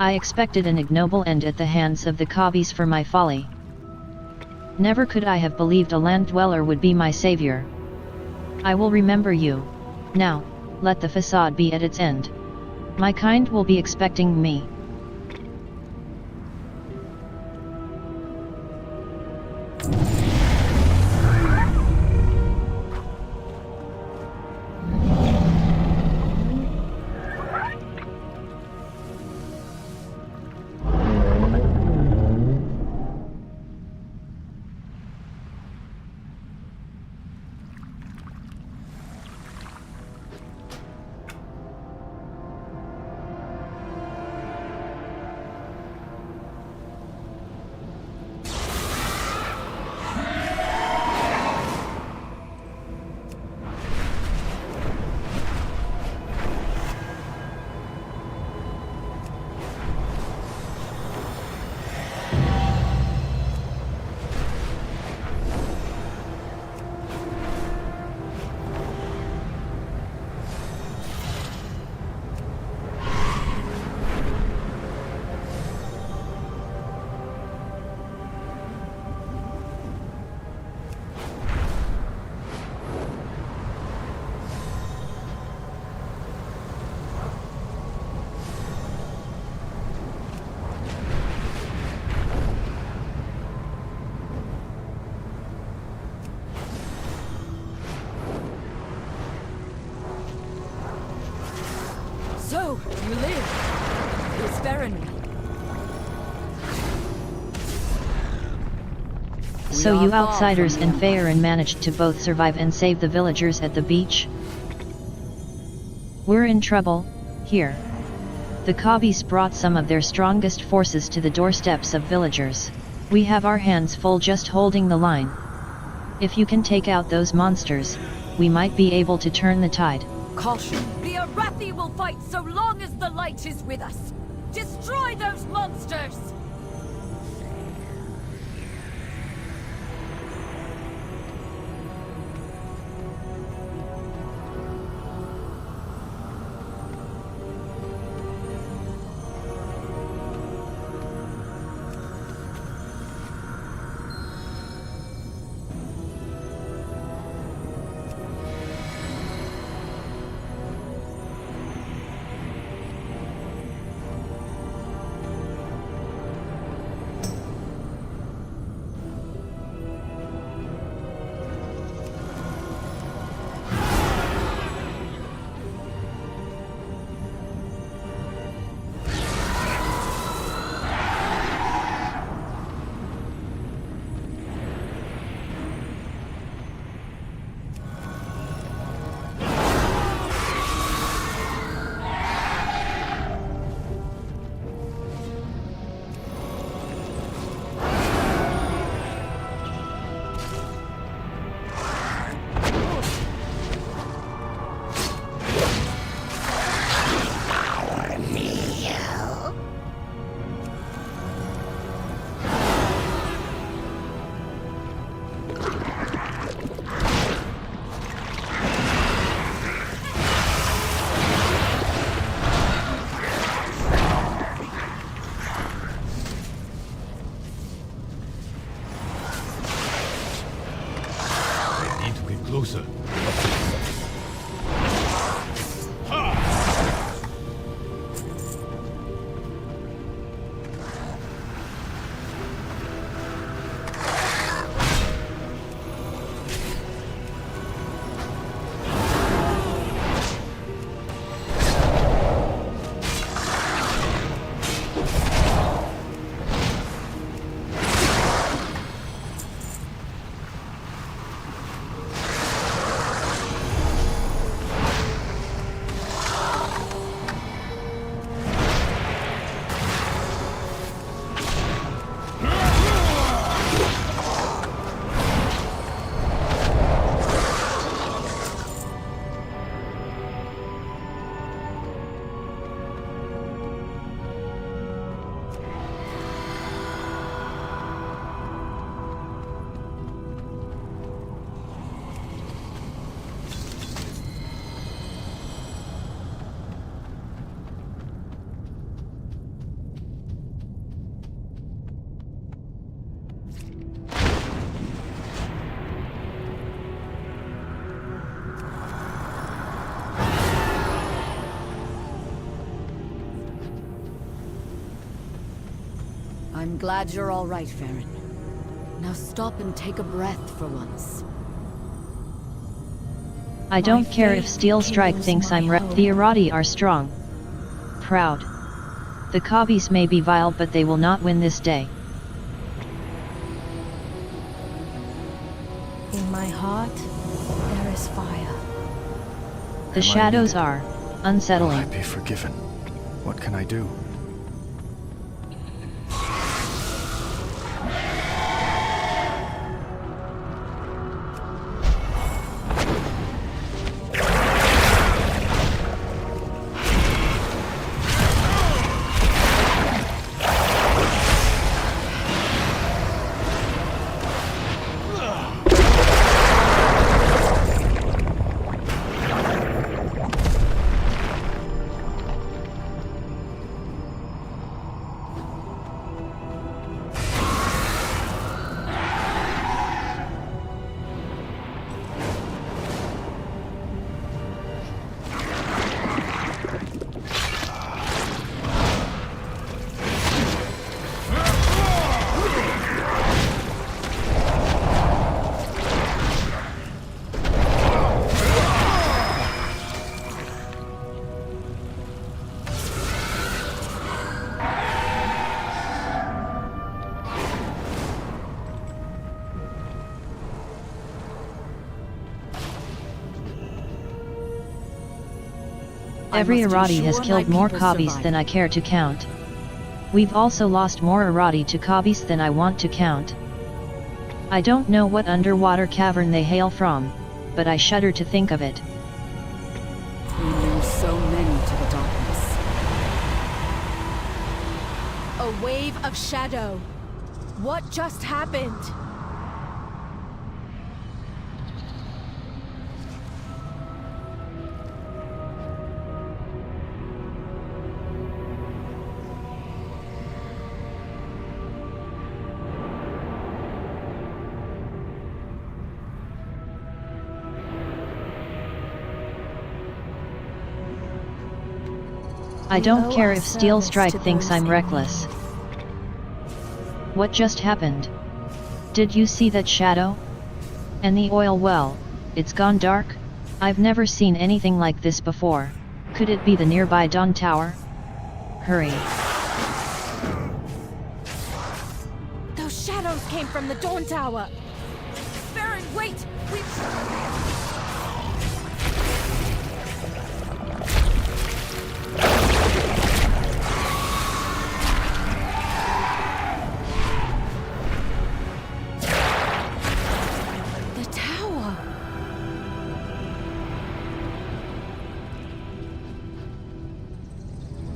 Speaker 2: I expected an ignoble end at the hands of the Kavis for my folly. Never could I have believed a land dweller would be my savior. I will remember you. Now, let the facade be at its end. My kind will be expecting me.
Speaker 3: So, you live. It's Farron.
Speaker 2: So you outsiders and Faerun managed to both survive and save the villagers at the beach? We're in trouble, here. The Kavis brought some of their strongest forces to the doorsteps of villagers. We have our hands full just holding the line. If you can take out those monsters, we might be able to turn the tide.
Speaker 3: Caution! The Arathi will fight so long as the light is with us! Destroy those monsters! I'm glad you're all right, Farron. Now stop and take a breath for once.
Speaker 2: I don't care if Steel Strike thinks I'm the Irati are strong. Proud. The Kabis may be vile but they will not win this day.
Speaker 4: In my heart, there is fire.
Speaker 2: The shadows are unsettling.
Speaker 1: Will I be forgiven? What can I do?
Speaker 2: Every Irati has killed more Kabis than I care to count. We've also lost more Irati to Kabis than I want to count. I don't know what underwater cavern they hail from, but I shudder to think of it.
Speaker 3: We lose so many to the darkness.
Speaker 4: A wave of shadow. What just happened?
Speaker 2: I don't care if Steel Strike thinks I'm reckless. What just happened? Did you see that shadow? And the oil well, it's gone dark? I've never seen anything like this before. Could it be the nearby Dawn Tower? Hurry.
Speaker 4: Those shadows came from the Dawn Tower!
Speaker 3: Farron, wait!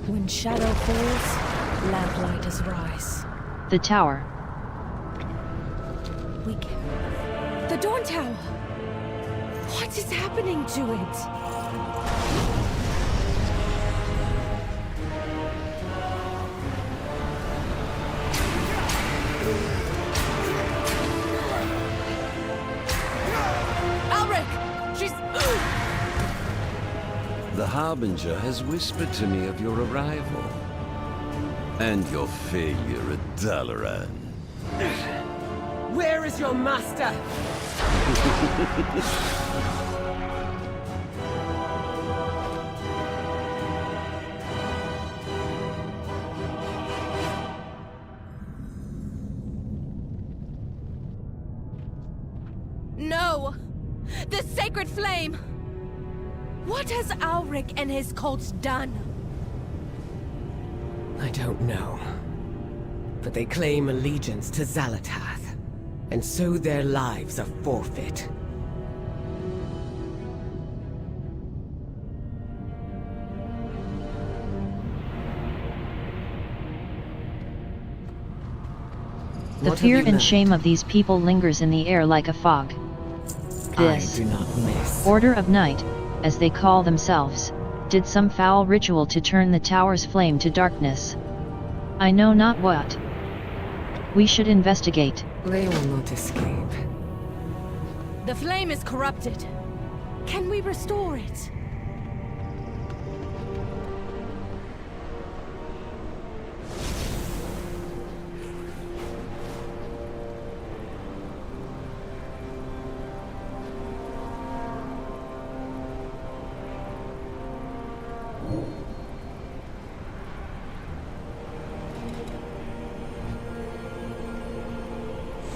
Speaker 4: When shadow falls, lamplighters rise.
Speaker 2: The tower.
Speaker 4: We can... The Dawn Tower! What is happening to it?
Speaker 3: Alric! She's...
Speaker 12: The Harbinger has whispered to me of your arrival. And your failure at Dalaran.
Speaker 7: Where is your master?
Speaker 4: No! The sacred flame! What has Alric and his cults done?
Speaker 7: I don't know. But they claim allegiance to Xalatath, and so their lives are forfeit.
Speaker 2: The fear and shame of these people lingers in the air like a fog. This
Speaker 7: I do not miss.
Speaker 2: Order of Night, as they call themselves, did some foul ritual to turn the tower's flame to darkness. I know not what. We should investigate.
Speaker 7: They will not escape.
Speaker 4: The flame is corrupted. Can we restore it?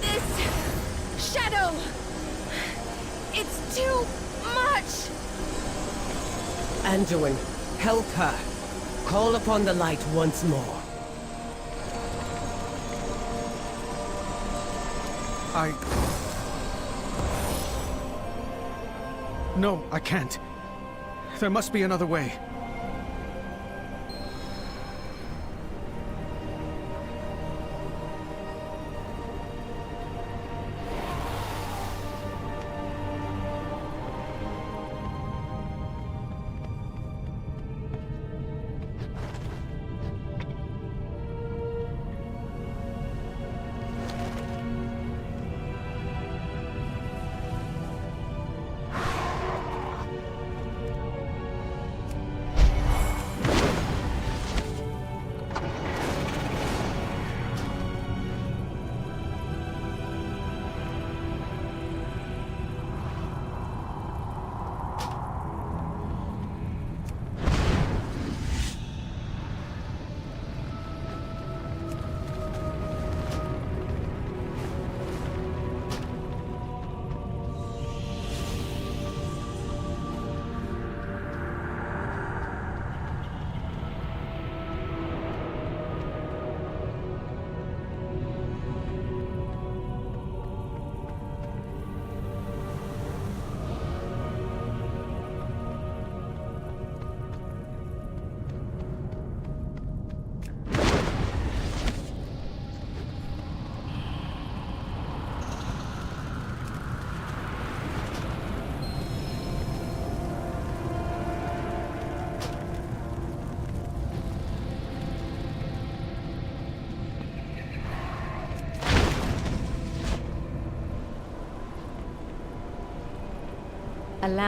Speaker 4: This shadow! It's too much!
Speaker 7: Anduin, help her. Call upon the light once more.
Speaker 1: No, I can't. There must be another way.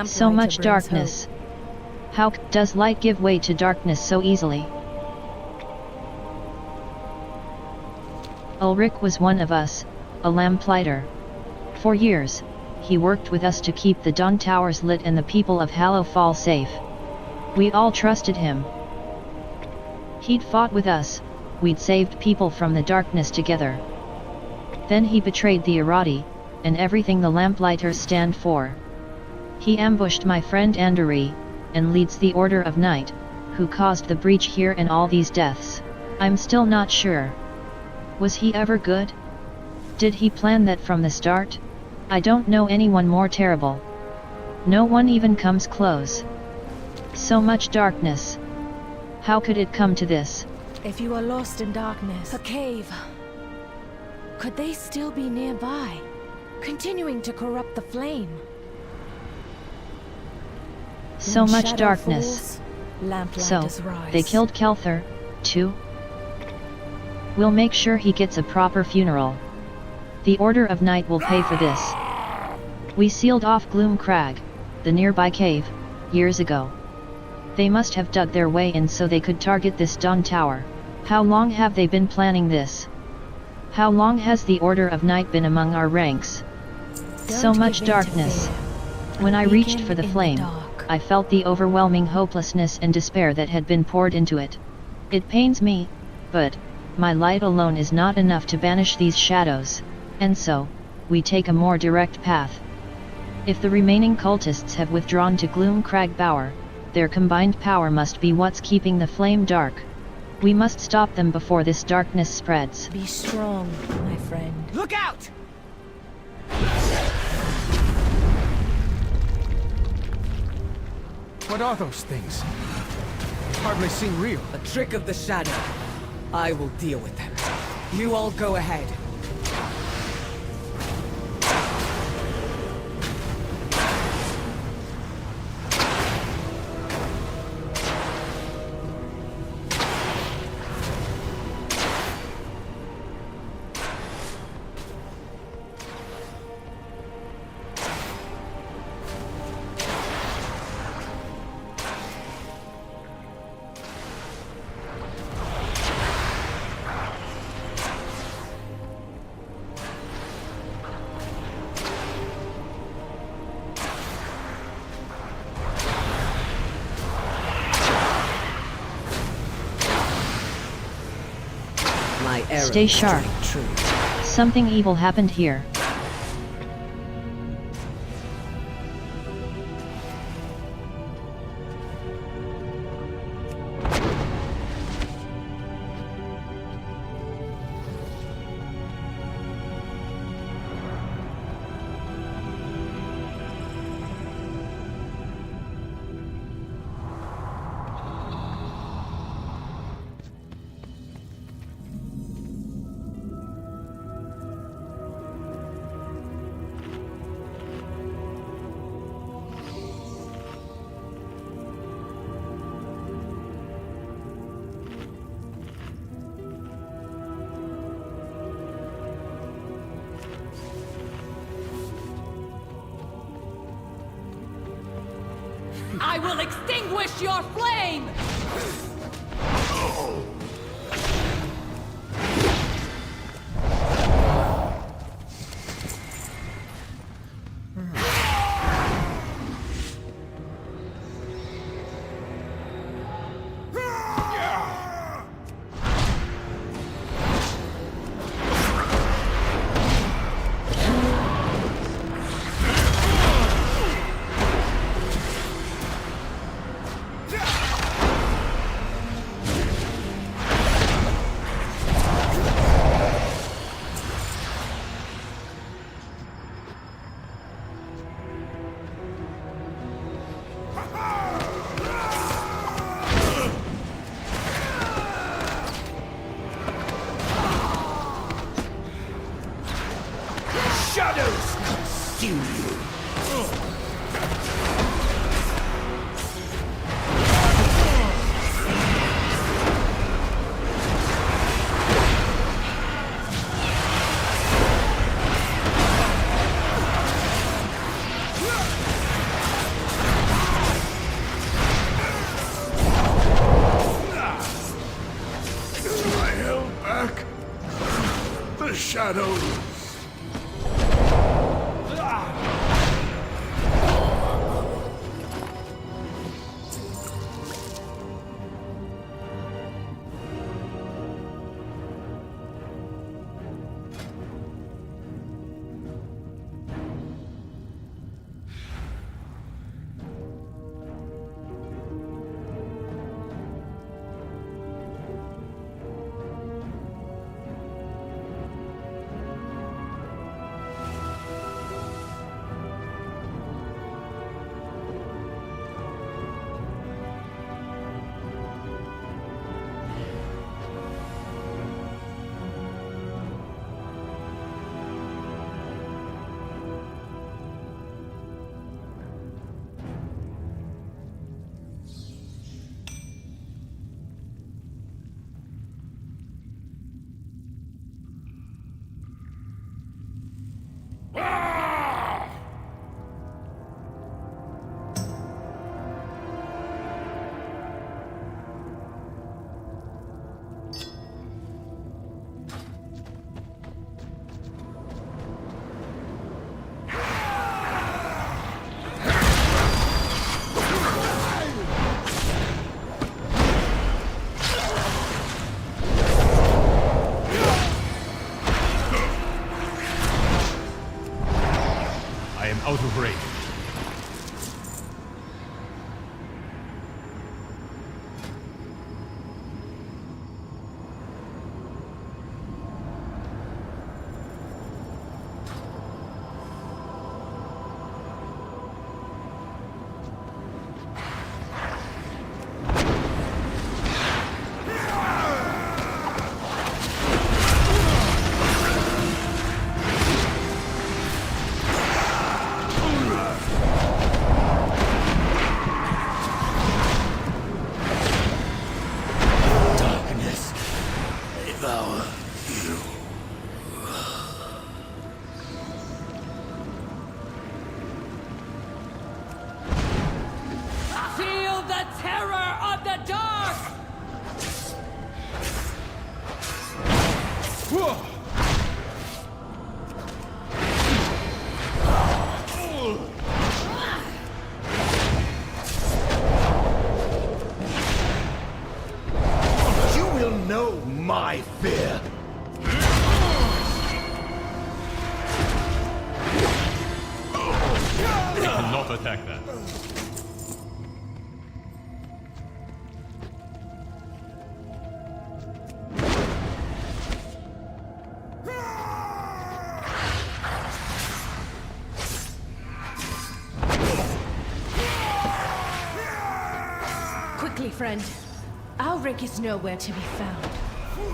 Speaker 2: So much darkness. How does light give way to darkness so easily? Ulrich was one of us, a lamplighter. For years, he worked with us to keep the dawn towers lit and the people of Hallowfall safe. We all trusted him. He'd fought with us, we'd saved people from the darkness together. Then he betrayed the Irati, and everything the Lamplighters stand for. He ambushed my friend Anduri, and leads the Order of Night, who caused the breach here and all these deaths. I'm still not sure. Was he ever good? Did he plan that from the start? I don't know anyone more terrible. No one even comes close. So much darkness. How could it come to this?
Speaker 4: If you are lost in darkness, a cave, could they still be nearby, continuing to corrupt the flame?
Speaker 2: So much darkness. So, they killed Kelthar, too? We'll make sure he gets a proper funeral. The Order of Night will pay for this. We sealed off Gloom Crag, the nearby cave, years ago. They must have dug their way in so they could target this dawn tower. How long have they been planning this? How long has the Order of Night been among our ranks? So much darkness. When I reached for the flame, I felt the overwhelming hopelessness and despair that had been poured into it. It pains me, but my light alone is not enough to banish these shadows, and so, we take a more direct path. If the remaining cultists have withdrawn to Gloom Crag Bower, their combined power must be what's keeping the flame dark. We must stop them before this darkness spreads.
Speaker 4: Be strong, my friend.
Speaker 10: Look out!
Speaker 1: What are those things? Hardly seem real.
Speaker 7: A trick of the shadow. I will deal with them. You all go ahead. my errand
Speaker 2: Stay
Speaker 7: is to
Speaker 2: sharp.
Speaker 7: make truth.
Speaker 2: Something evil happened here.
Speaker 3: I will extinguish your flame!
Speaker 10: Shadows consume you! I held back the shadows.
Speaker 8: Out of range.
Speaker 10: You will know my fear.
Speaker 8: cannot attack that.
Speaker 4: Quickly, friend. Alric is nowhere to be found.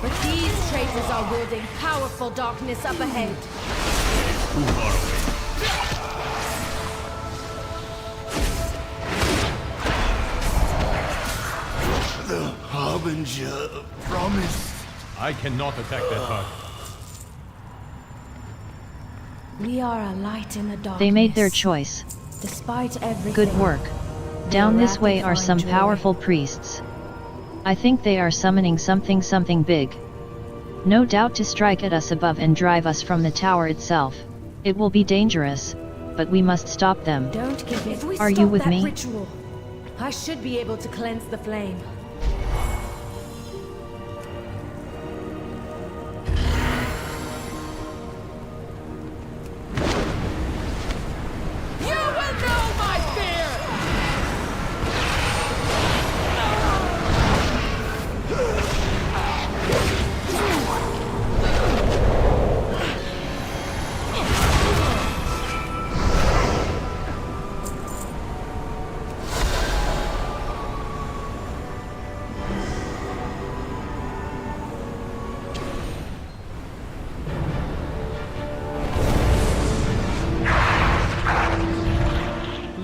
Speaker 4: But these traitors are wielding powerful darkness up ahead.
Speaker 8: Too far away.
Speaker 10: The Harbinger promised.
Speaker 8: I cannot attack that target.
Speaker 4: We are a light in the darkness.
Speaker 2: They made their choice.
Speaker 4: Despite everything.
Speaker 2: Good work. Down this way are some powerful priests. I think they are summoning something big. No doubt to strike at us above and drive us from the tower itself. It will be dangerous, but we must stop them.
Speaker 4: Don't give in. If we
Speaker 2: Are
Speaker 4: stop
Speaker 2: you with
Speaker 4: that
Speaker 2: me?
Speaker 4: Ritual, I should be able to cleanse the flame.
Speaker 3: You will know my fear!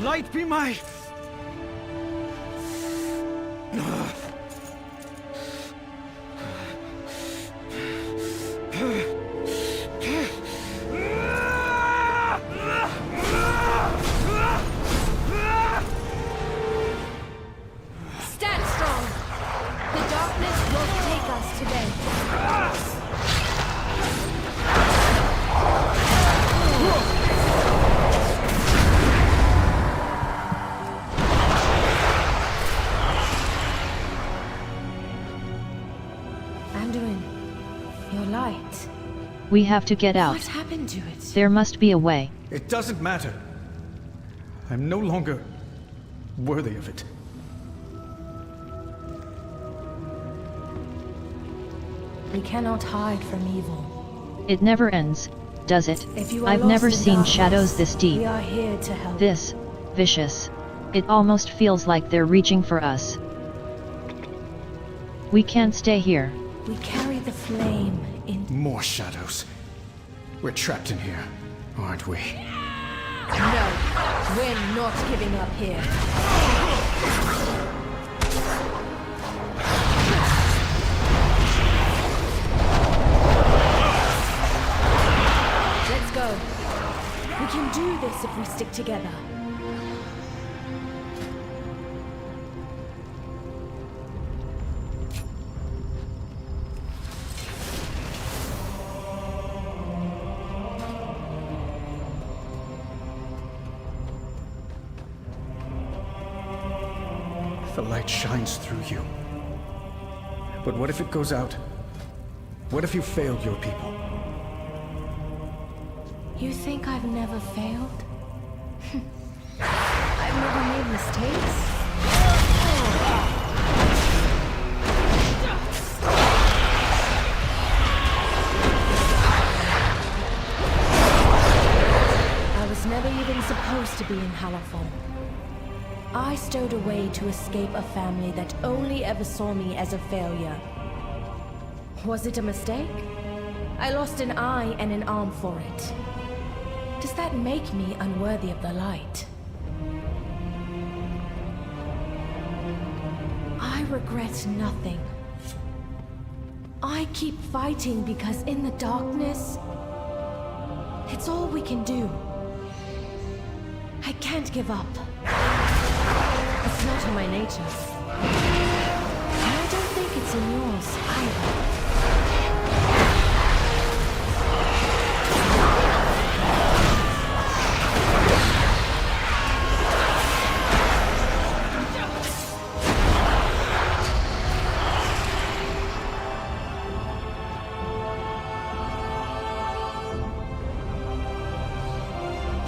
Speaker 1: Light be my...
Speaker 4: Stand strong. The darkness will take us today. Anduin, your light.
Speaker 2: We have to get out.
Speaker 4: What happened to it?
Speaker 2: There must be a way.
Speaker 1: It doesn't matter. I'm no longer worthy of it.
Speaker 4: We cannot hide from evil.
Speaker 2: It never ends, does it?
Speaker 4: If you are
Speaker 2: I've
Speaker 4: lost
Speaker 2: never
Speaker 4: in
Speaker 2: seen
Speaker 4: darkness,
Speaker 2: shadows this deep.
Speaker 4: We are here to help.
Speaker 2: This, vicious. It almost feels like they're reaching for us. We can't stay here.
Speaker 4: We carry the flame in.
Speaker 1: More shadows. We're trapped in here, aren't we?
Speaker 4: No, we're not giving up here. Let's go. We can do this if we stick together.
Speaker 1: The light shines through you. But what if it goes out? What if you failed your people?
Speaker 4: You think I've never failed? I've never made mistakes. I was never even supposed to be in Hallowfall. I stowed away to escape a family that only ever saw me as a failure. Was it a mistake? I lost an eye and an arm for it. Does that make me unworthy of the light? I regret nothing. I keep fighting because in the darkness, it's all we can do. I can't give up. It's not in my nature. And I don't think it's in yours either.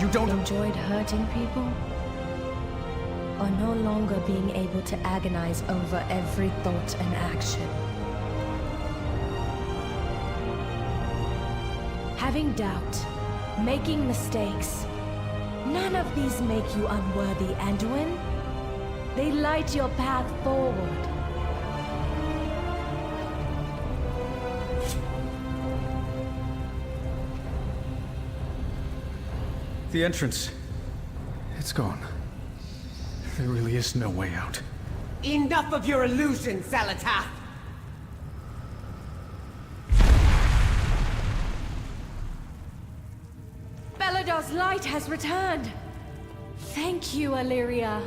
Speaker 1: You don't
Speaker 4: enjoyed hurting people? or no longer being able to agonize over every thought and action. Having doubt, making mistakes, none of these make you unworthy, Anduin. They light your path forward.
Speaker 1: The entrance. It's gone. There really is no way out.
Speaker 7: Enough of your illusions, Salatath!
Speaker 4: Belador's light has returned. Thank you, Illyria.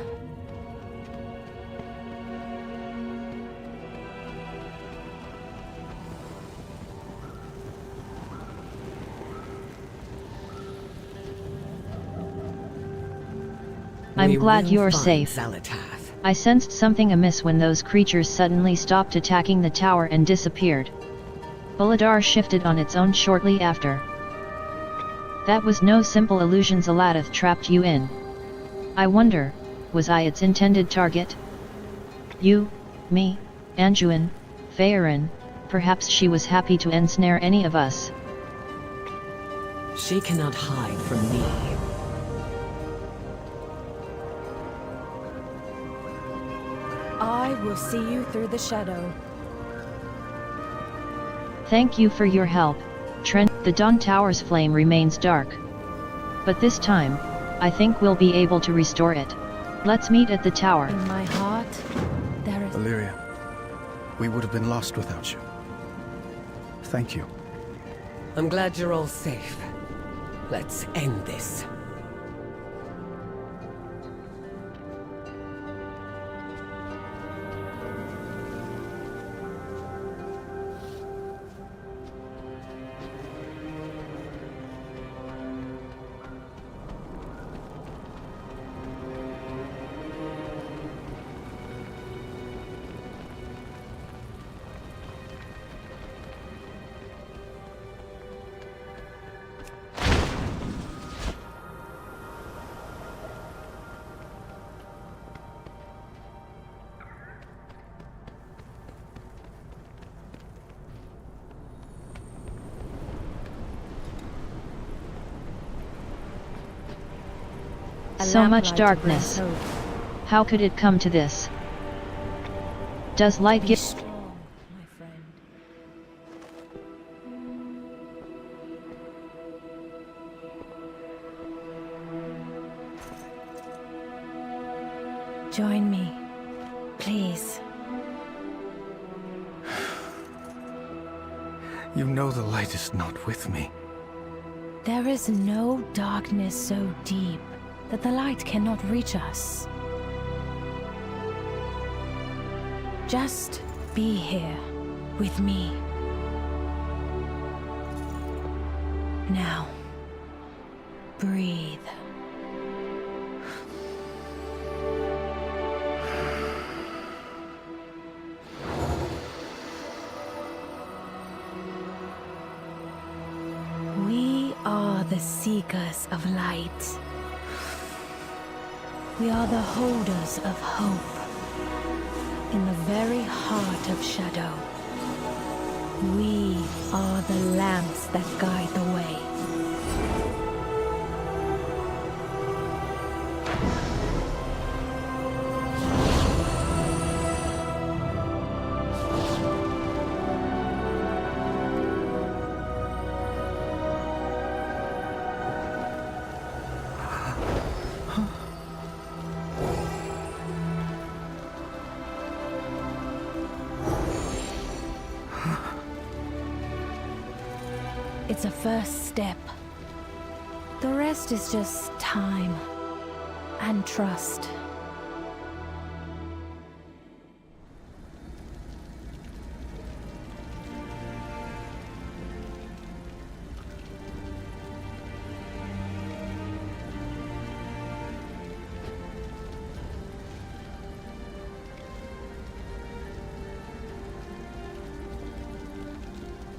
Speaker 2: I'm glad you're
Speaker 7: find
Speaker 2: safe.
Speaker 7: Salatath.
Speaker 2: I sensed something amiss when those creatures suddenly stopped attacking the tower and disappeared. Belador shifted on its own shortly after. That was no simple illusion Salatath trapped you in. I wonder, was I its intended target? You, me, Anduin, Faerin, perhaps she was happy to ensnare any of us.
Speaker 7: She cannot hide from me.
Speaker 4: I will see you through the shadow.
Speaker 2: Thank you for your help, Trent. The Dawn Tower's flame remains dark. But this time, I think we'll be able to restore it. Let's meet at the tower.
Speaker 4: In my heart, there is...
Speaker 1: Illyria, we would have been lost without you. Thank you.
Speaker 7: I'm glad you're all safe. Let's end this.
Speaker 2: So much darkness. How could it come to this? Does light give...
Speaker 4: strong, my friend. Join me, please.
Speaker 1: You know the light is not with me.
Speaker 4: There is no darkness so deep that the light cannot reach us. Just be here with me. Now, breathe. We are the seekers of light. We are the holders of hope. In the very heart of shadow, we are the lamps that guide the way. It's a first step. The rest is just time and trust.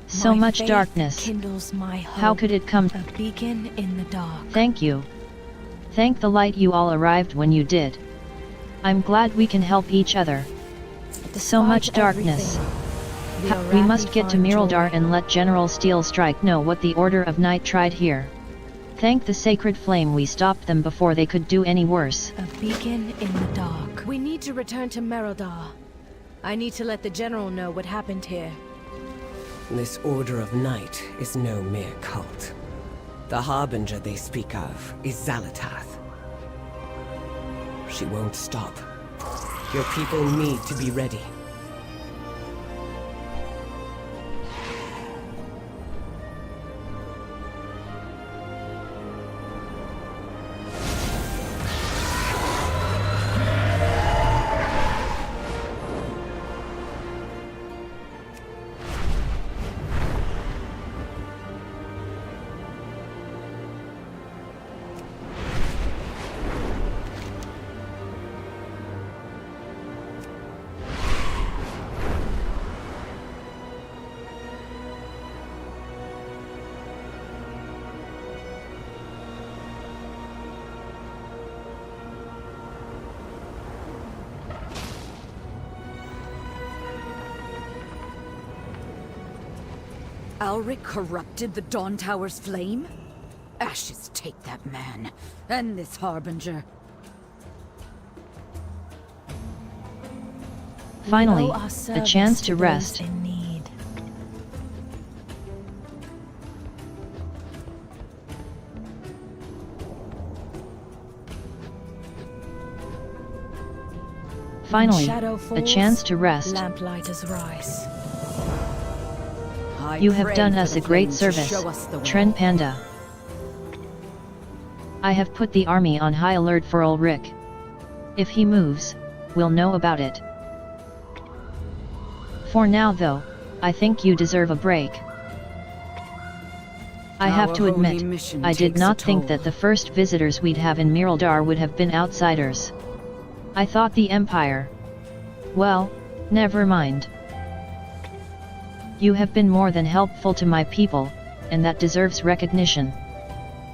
Speaker 2: So
Speaker 4: My
Speaker 2: much
Speaker 4: faith
Speaker 2: darkness.
Speaker 4: kindles my hope,
Speaker 2: How could it come?
Speaker 4: a beacon in the dark.
Speaker 2: Thank you. Thank the light you all arrived when you did. I'm glad we can help each other. So much darkness. We must get to Miraldar and let General Steelstrike know what the Order of Night tried here. Thank the Sacred Flame we stopped them before they could do any worse.
Speaker 4: A beacon in the dark. We need to return to Miraldar. I need to let the General know what happened here.
Speaker 7: This Order of Night is no mere cult. The Harbinger they speak of is Xalatath. She won't stop. Your people need to be ready.
Speaker 3: Alric corrupted the Dawn Tower's flame? Ashes take that man, and this Harbinger.
Speaker 2: Finally, a chance to rest. Finally, a chance to rest.
Speaker 4: Lamplighters rise.
Speaker 2: You have done us a great service, Trenpanda. I have put the army on high alert for Ulrich. If he moves, we'll know about it. For now though, I think you deserve a break. I have to admit, I did not think that the first visitors we'd have in Miraldar would have been outsiders. I thought the Empire. Well, never mind. You have been more than helpful to my people, and that deserves recognition.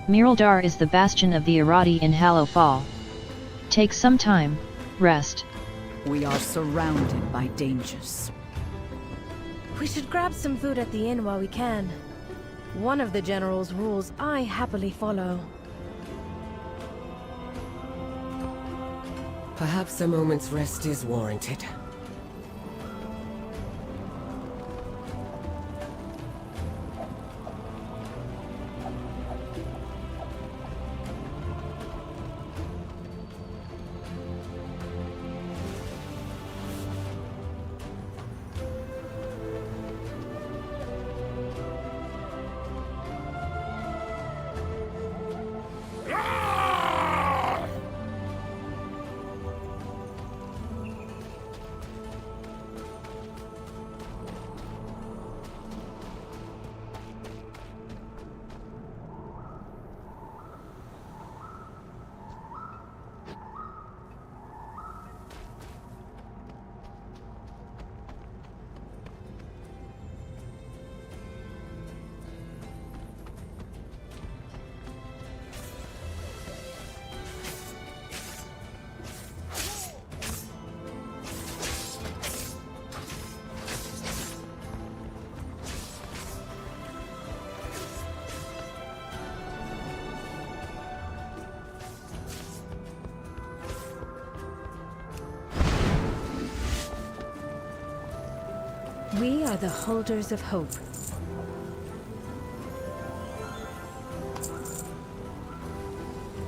Speaker 2: Miraldar is the bastion of the Irati in Hallowfall. Take some time, rest.
Speaker 3: We are surrounded by dangers.
Speaker 4: We should grab some food at the inn while we can. One of the General's rules I happily follow.
Speaker 7: Perhaps a moment's rest is warranted.
Speaker 4: We are the holders of hope.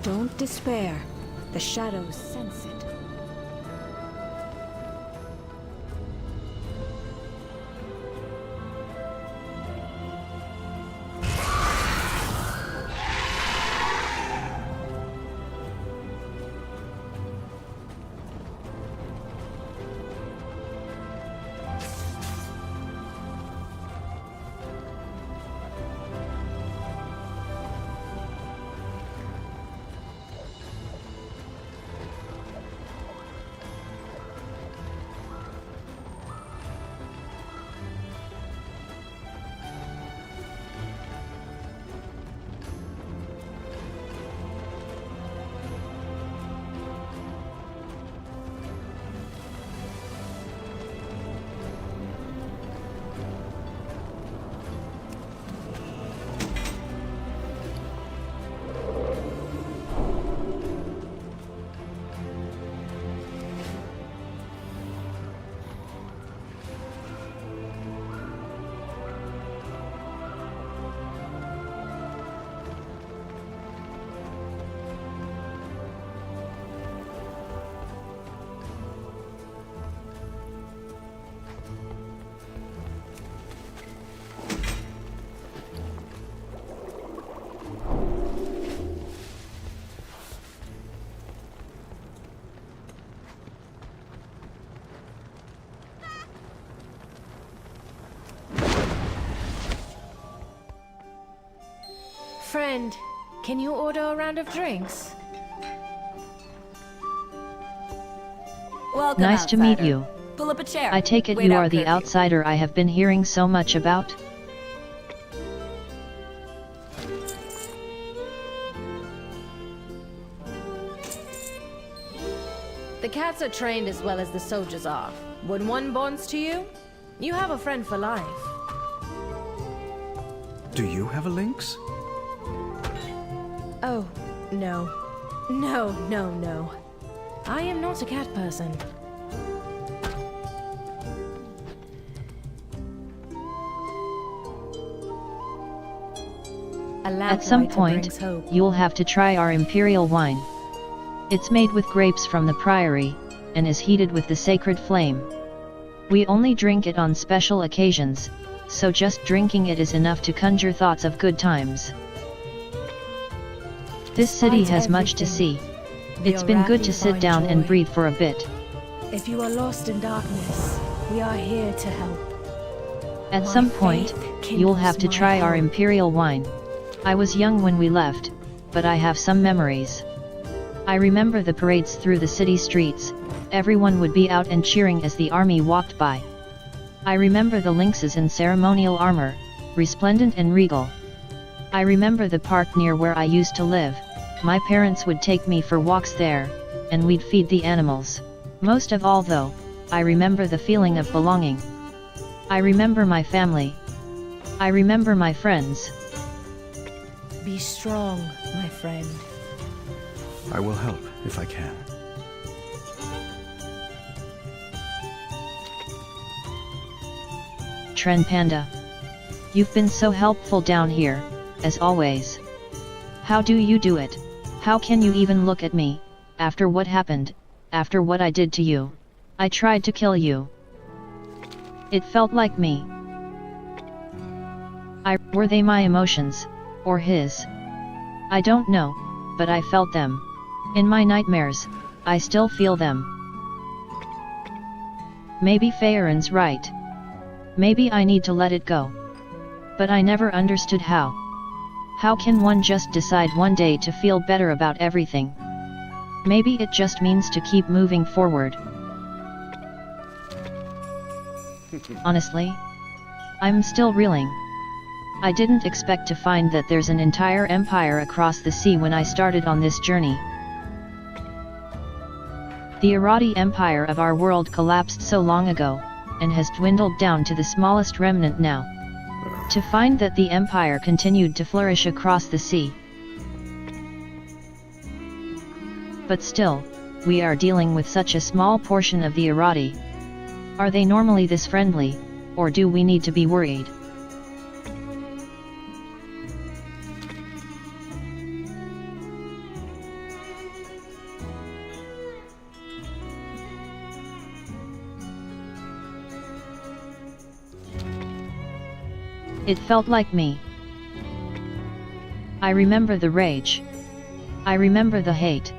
Speaker 4: Don't despair. The shadows sense it. Friend, can you order a round of drinks?
Speaker 3: Welcome,
Speaker 2: Nice to meet
Speaker 3: outsider.
Speaker 2: you.
Speaker 3: Pull up a chair.
Speaker 2: I take it
Speaker 3: Wait
Speaker 2: you
Speaker 3: out
Speaker 2: are the
Speaker 3: curfew.
Speaker 2: outsider I have been hearing so much about?
Speaker 4: The cats are trained as well as the soldiers are. When one bonds to you, you have a friend for life.
Speaker 1: Do you have a lynx?
Speaker 4: Oh, no. No. I am not a cat person.
Speaker 2: At some point, you'll have to try our imperial wine. It's made with grapes from the priory, and is heated with the sacred flame. We only drink it on special occasions, so just drinking it is enough to conjure thoughts of good times. This city has much to see. It's been good to sit down and breathe for a bit.
Speaker 4: If you are lost in darkness, we are here to help.
Speaker 2: At some point, you'll have to try our imperial wine. I was young when we left, but I have some memories. I remember the parades through the city streets. Everyone would be out and cheering as the army walked by. I remember the lynxes in ceremonial armor, resplendent and regal. I remember the park near where I used to live. My parents would take me for walks there, and we'd feed the animals. Most of all though, I remember the feeling of belonging. I remember my family. I remember my friends.
Speaker 4: Be strong, my friend.
Speaker 1: I will help if I can.
Speaker 2: Trenpanda. You've been so helpful down here, as always. How do you do it? How can you even look at me, after what happened, after what I did to you? I tried to kill you. It felt like me. Were they my emotions, or his? I don't know, but I felt them. In my nightmares, I still feel them. Maybe Faeron's right. Maybe I need to let it go. But I never understood how. How can one just decide one day to feel better about everything? Maybe it just means to keep moving forward. Honestly, I'm still reeling. I didn't expect to find that there's an entire empire across the sea when I started on this journey. The Irati Empire of our world collapsed so long ago, and has dwindled down to the smallest remnant now. To find that the empire continued to flourish across the sea. But still, we are dealing with such a small portion of the Irati. Are they normally this friendly, or do we need to be worried? It felt like me. I remember the rage. I remember the hate.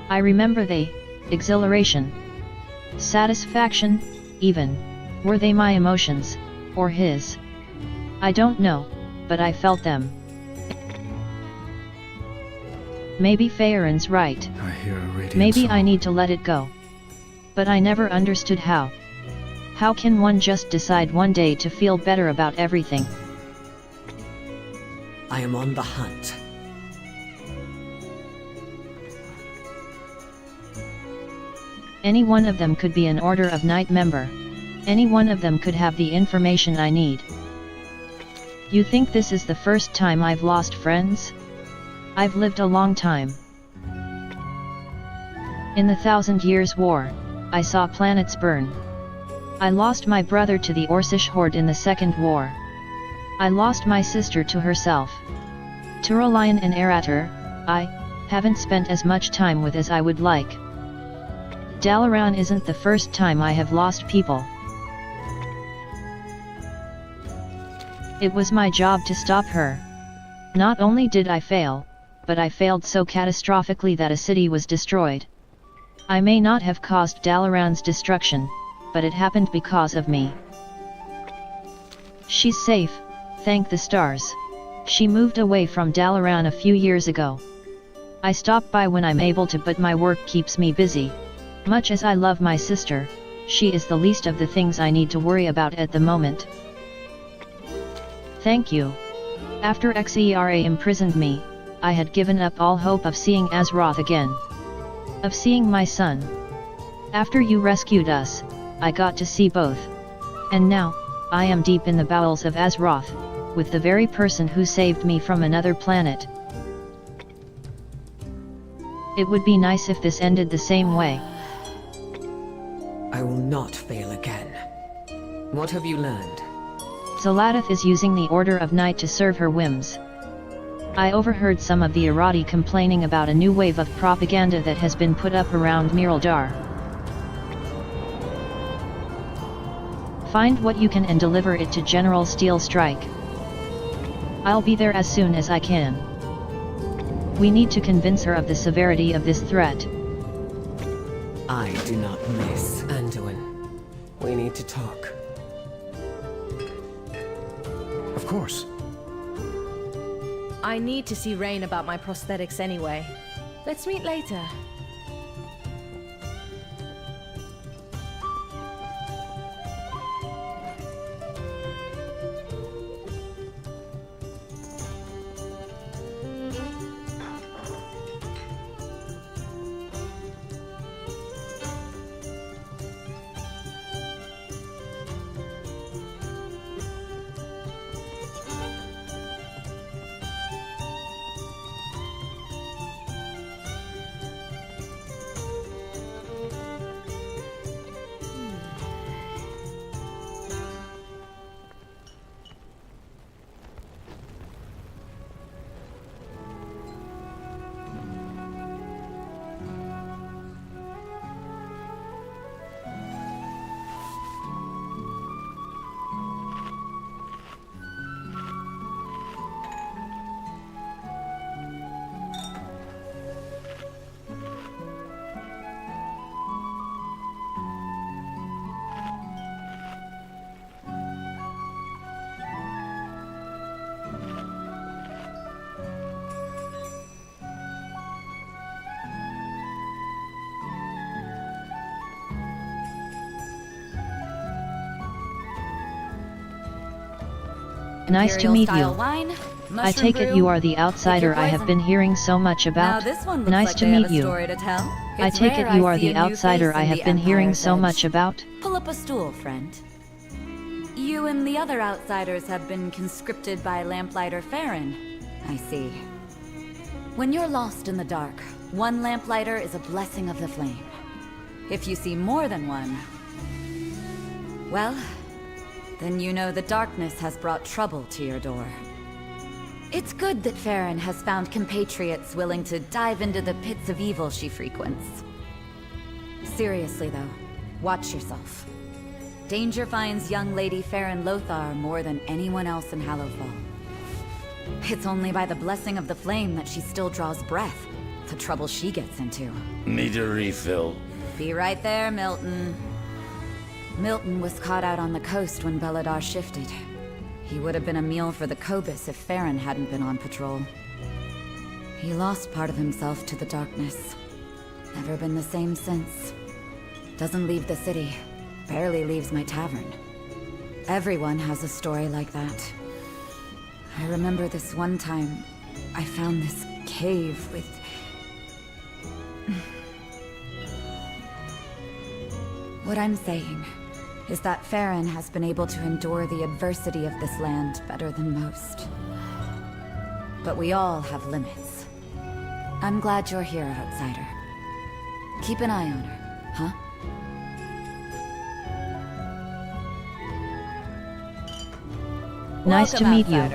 Speaker 2: I remember the exhilaration. Satisfaction, even. Were they my emotions, or his? I don't know, but I felt them. Maybe Faeron's right.
Speaker 1: I hear a radiant
Speaker 2: Maybe
Speaker 1: song.
Speaker 2: I need to let it go. But I never understood how. How can one just decide one day to feel better about everything?
Speaker 7: I am on the hunt.
Speaker 2: Any one of them could be an Order of Night member. Any one of them could have the information I need. You think this is the first time I've lost friends? I've lived a long time. In the 1,000 Years' War, I saw planets burn. I lost my brother to the Orcish horde in the Second War. I lost my sister to herself. Turolion and Erator, I haven't spent as much time with as I would like. Dalaran isn't the first time I have lost people. It was my job to stop her. Not only did I fail, but I failed so catastrophically that a city was destroyed. I may not have caused Dalaran's destruction, but it happened because of me. She's safe, thank the stars. She moved away from Dalaran a few years ago. I stop by when I'm able to, but my work keeps me busy. Much as I love my sister, she is the least of the things I need to worry about at the moment. Thank you. After Xera imprisoned me, I had given up all hope of seeing Azeroth again. Of seeing my son. After you rescued us, I got to see both. And now, I am deep in the bowels of Azeroth, with the very person who saved me from another planet. It would be nice if this ended the same way.
Speaker 7: I will not fail again. What have you learned?
Speaker 2: Zaladath is using the Order of Night to serve her whims. I overheard some of the Irati complaining about a new wave of propaganda that has been put up around Miraldar. Find what you can and deliver it to General Steel Strike. I'll be there as soon as I can. We need to convince her of the severity of this threat.
Speaker 7: I do not miss Anduin. We need to talk.
Speaker 1: Of course.
Speaker 4: I need to see Rain about my prosthetics anyway. Let's meet later.
Speaker 2: Nice to meet you.
Speaker 3: Wine,
Speaker 2: I take it you are the outsider I have been hearing so much about. Nice to meet you. I take it you are the outsider I have been hearing so much about.
Speaker 3: Pull up a stool, friend. You and the other outsiders have been conscripted by Lamplighter Farron. I see. When you're lost in the dark, one Lamplighter is a blessing of the flame. If you see more than one, well, then you know the darkness has brought trouble to your door. It's good that Farron has found compatriots willing to dive into the pits of evil she frequents. Seriously though, watch yourself. Danger finds young Lady Farron Lothar more than anyone else in Hallowfall. It's only by the blessing of the flame that she still draws breath, the trouble she gets into.
Speaker 12: Need a refill?
Speaker 3: Be right there, Milton. Milton was caught out on the coast when Belladar shifted. He would have been a meal for the Kobus if Farron hadn't been on patrol. He lost part of himself to the darkness. Never been the same since. Doesn't leave the city. Barely leaves my tavern. Everyone has a story like that. I remember this one time, I found this cave with... What I'm saying is that Farron has been able to endure the adversity of this land better than most. But we all have limits. I'm glad you're here, outsider. Keep an eye on her, huh?
Speaker 2: Nice to meet you.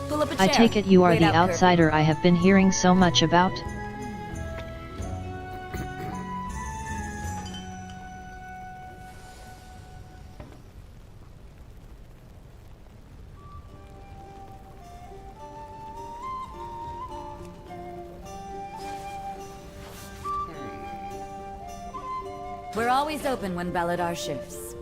Speaker 3: Pull up a
Speaker 2: I
Speaker 3: chair.
Speaker 2: take it you are
Speaker 3: Wait
Speaker 2: the
Speaker 3: out,
Speaker 2: outsider I have been hearing so much about?
Speaker 3: We're always open when Belladar shifts.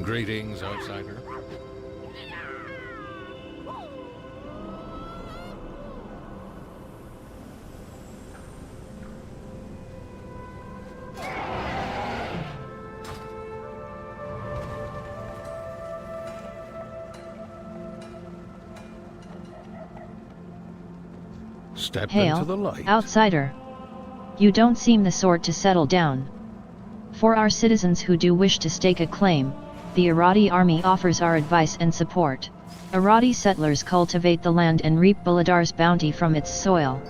Speaker 8: Greetings, outsider. Step into the
Speaker 2: Hail,
Speaker 8: light.
Speaker 2: outsider. You don't seem the sort to settle down. For our citizens who do wish to stake a claim, the Irati army offers our advice and support. Irati settlers cultivate the land and reap Baladar's bounty from its soil.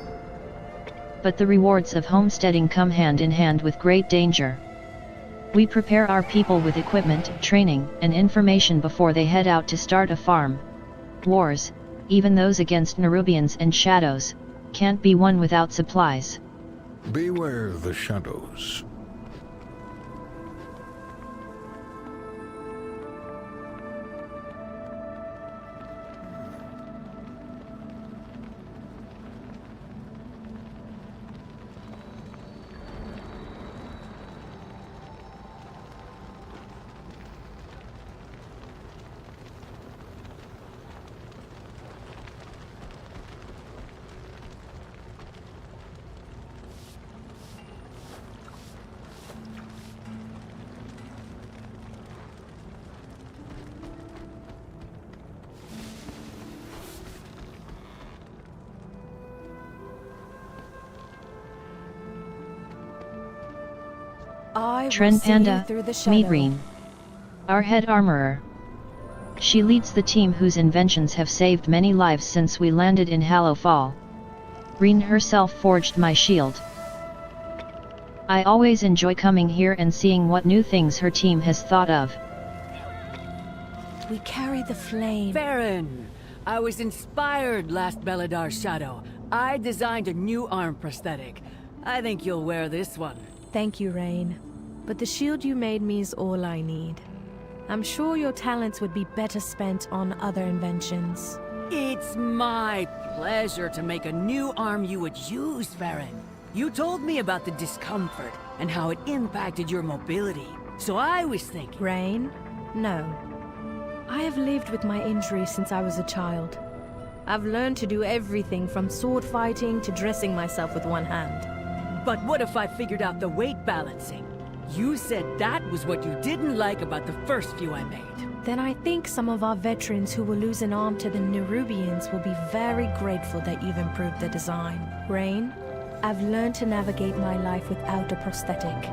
Speaker 2: But the rewards of homesteading come hand in hand with great danger. We prepare our people with equipment, training, and information before they head out to start a farm. Wars, even those against Nerubians and shadows, can't be won without supplies.
Speaker 8: Beware the shadows.
Speaker 2: Trenpanda, Meadreen. Our head armorer. She leads the team whose inventions have saved many lives since we landed in Hallowfall. Reen herself forged my shield. I always enjoy coming here and seeing what new things her team has thought of.
Speaker 4: We carry the flame.
Speaker 13: Farron! I was inspired last Beladar's shadow. I designed a new arm prosthetic. I think you'll wear this one.
Speaker 4: Thank you, Rain. But the shield you made me is all I need. I'm sure your talents would be better spent on other inventions.
Speaker 13: It's my pleasure to make a new arm you would use, Farron. You told me about the discomfort and how it impacted your mobility. So I was thinking...
Speaker 4: Rain? No. I have lived with my injury since I was a child. I've learned to do everything from sword fighting to dressing myself with one hand.
Speaker 13: But what if I figured out the weight balancing? You said that was what you didn't like about the first few I made.
Speaker 4: Then I think some of our veterans who will lose an arm to the Nerubians will be very grateful that you've improved the design. Rain, I've learned to navigate my life without a prosthetic.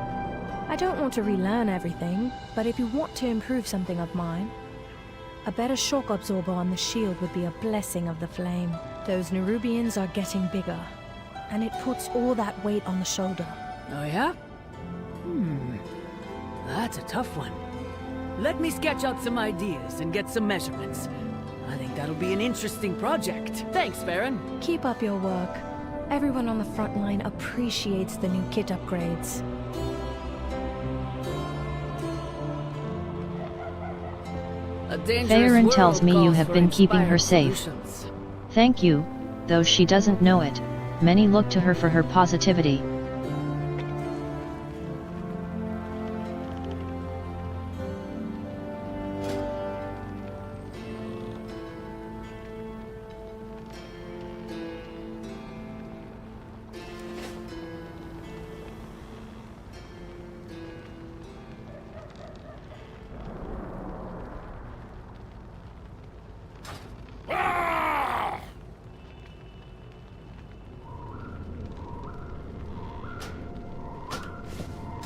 Speaker 4: I don't want to relearn everything, but if you want to improve something of mine, a better shock absorber on the shield would be a blessing of the flame. Those Nerubians are getting bigger, and it puts all that weight on the shoulder.
Speaker 13: Oh yeah? That's a tough one. Let me sketch out some ideas and get some measurements. I think that'll be an interesting project. Thanks, Farron.
Speaker 4: Keep up your work. Everyone on the front line appreciates the new kit upgrades.
Speaker 2: Farron tells me you have been keeping her safe. Thank you, though she doesn't know it. Many look to her for her positivity.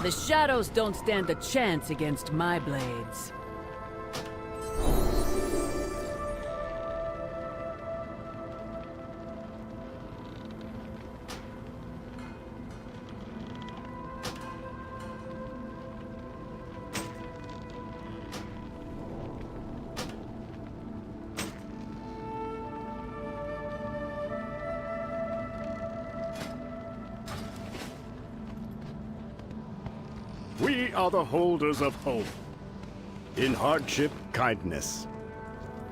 Speaker 13: The shadows don't stand a chance against my blades.
Speaker 10: We are the holders of hope. In hardship, kindness.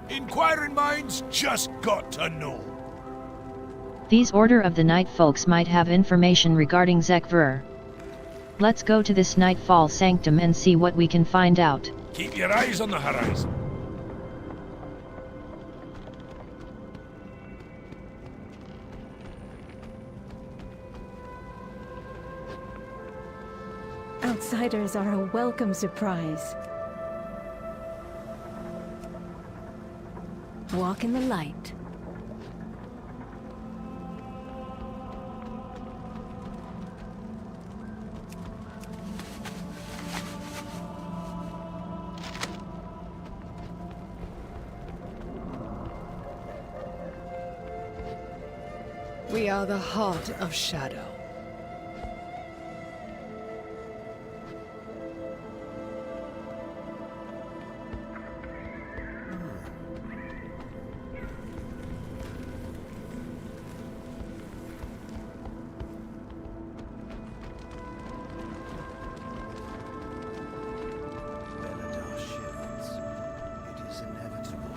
Speaker 9: Inquiring minds just got to know.
Speaker 2: These Order of the Night folks might have information regarding Zekver. Let's go to this Nightfall Sanctum and see what we can find out.
Speaker 8: Keep your eyes on the horizon.
Speaker 6: Outsiders are a welcome surprise. Walk in the light.
Speaker 7: We are the heart of shadow.
Speaker 1: Beledar shifts. It is inevitable.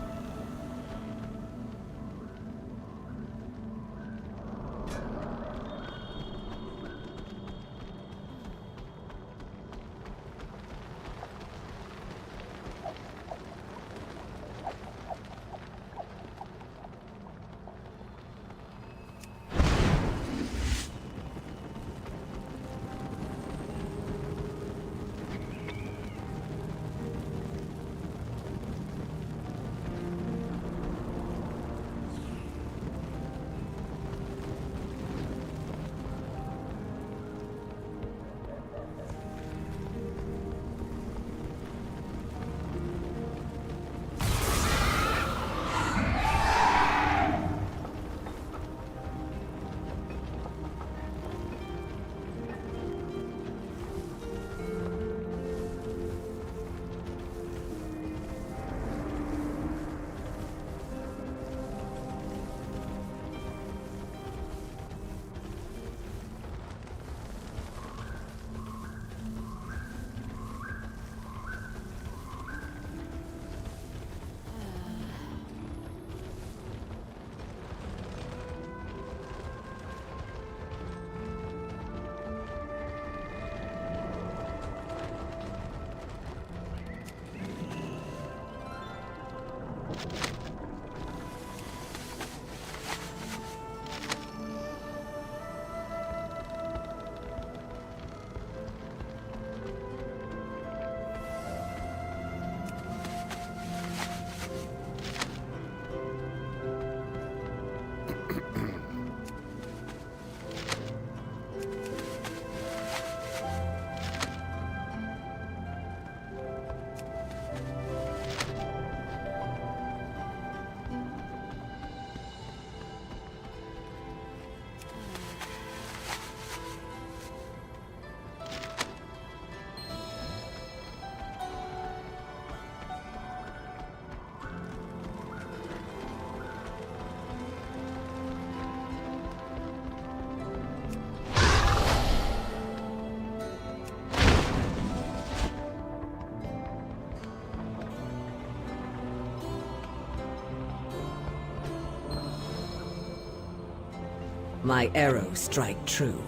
Speaker 7: My arrows strike true.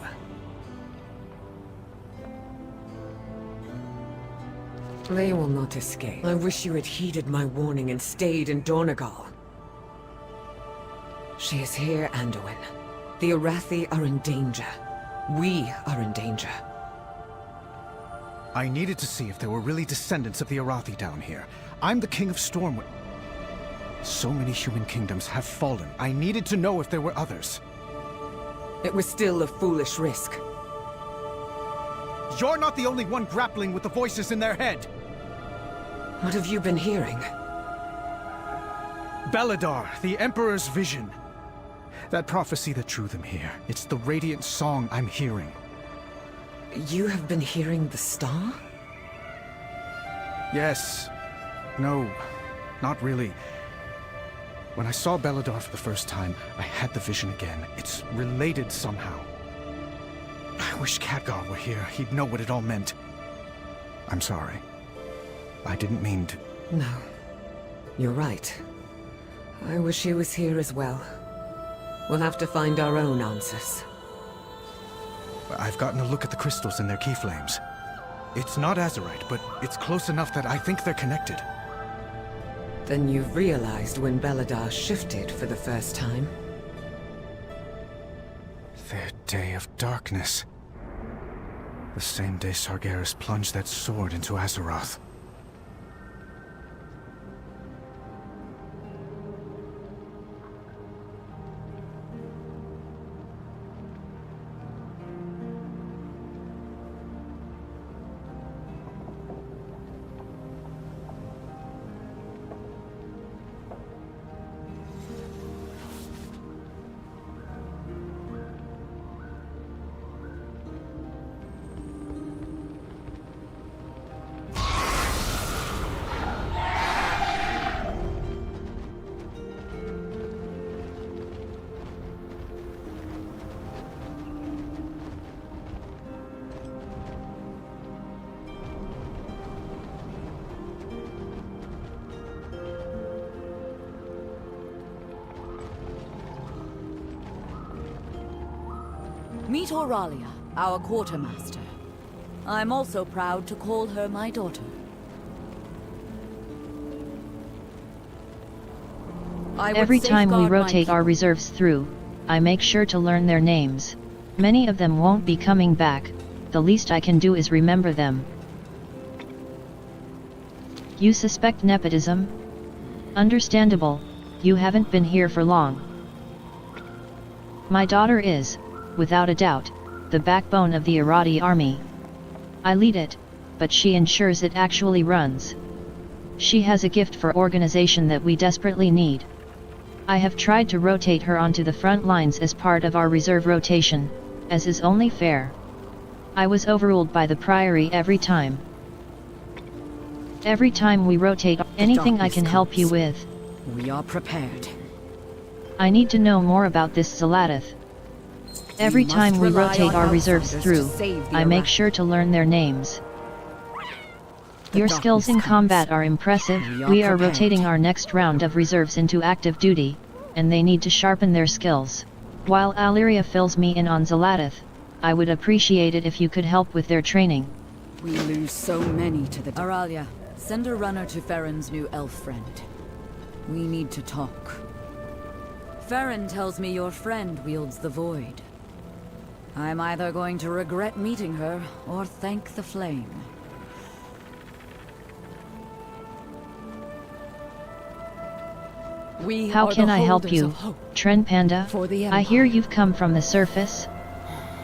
Speaker 7: They will not escape. I wish you had heeded my warning and stayed in Dornegal. She is here, Anduin. The Arathi are in danger. We are in danger.
Speaker 1: I needed to see if there were really descendants of the Arathi down here. I'm the king of Stormwind. So many human kingdoms have fallen. I needed to know if there were others.
Speaker 7: It was still a foolish risk.
Speaker 1: You're not the only one grappling with the voices in their head!
Speaker 7: What have you been hearing?
Speaker 1: Beledar, the Emperor's vision. That prophecy that drew them here. It's the radiant song I'm hearing.
Speaker 7: You have been hearing the star?
Speaker 1: Yes. No, not really. When I saw Beledar for the first time, I had the vision again. It's related somehow. I wish Khadgar were here. He'd know what it all meant. I'm sorry. I didn't mean to...
Speaker 7: No. You're right. I wish he was here as well. We'll have to find our own answers.
Speaker 1: I've gotten a look at the crystals and their key flames. It's not Azerite, but it's close enough that I think they're connected.
Speaker 7: Then you've realized when Beladar shifted for the first time?
Speaker 1: Their day of darkness. The same day Sargeras plunged that sword into Azeroth.
Speaker 3: Meet Auralia, our quartermaster. I'm also proud to call her my daughter.
Speaker 2: Every time we rotate our reserves through, I make sure to learn their names. Many of them won't be coming back, the least I can do is remember them. You suspect nepotism? Understandable, you haven't been here for long. My daughter is, without a doubt, the backbone of the Irati army. I lead it, but she ensures it actually runs. She has a gift for organization that we desperately need. I have tried to rotate her onto the front lines as part of our reserve rotation, as is only fair. I was overruled by the Priory every time. Every time we rotate, anything I can help you with.
Speaker 13: We are prepared.
Speaker 2: I need to know more about this Zaladath. Every time we rotate our reserves through, I make sure to learn their names. Your skills in combat are impressive. We are rotating our next round of reserves into active duty, and they need to sharpen their skills. While Allyria fills me in on Zaladath, I would appreciate it if you could help with their training.
Speaker 13: We lose so many to the...
Speaker 3: Auralia, send a runner to Farron's new elf friend. We need to talk. Farron tells me your friend wields the Void. I'm either going to regret meeting her, or thank the Flame.
Speaker 2: How can I help you, Trenpanda? I hear you've come from the surface.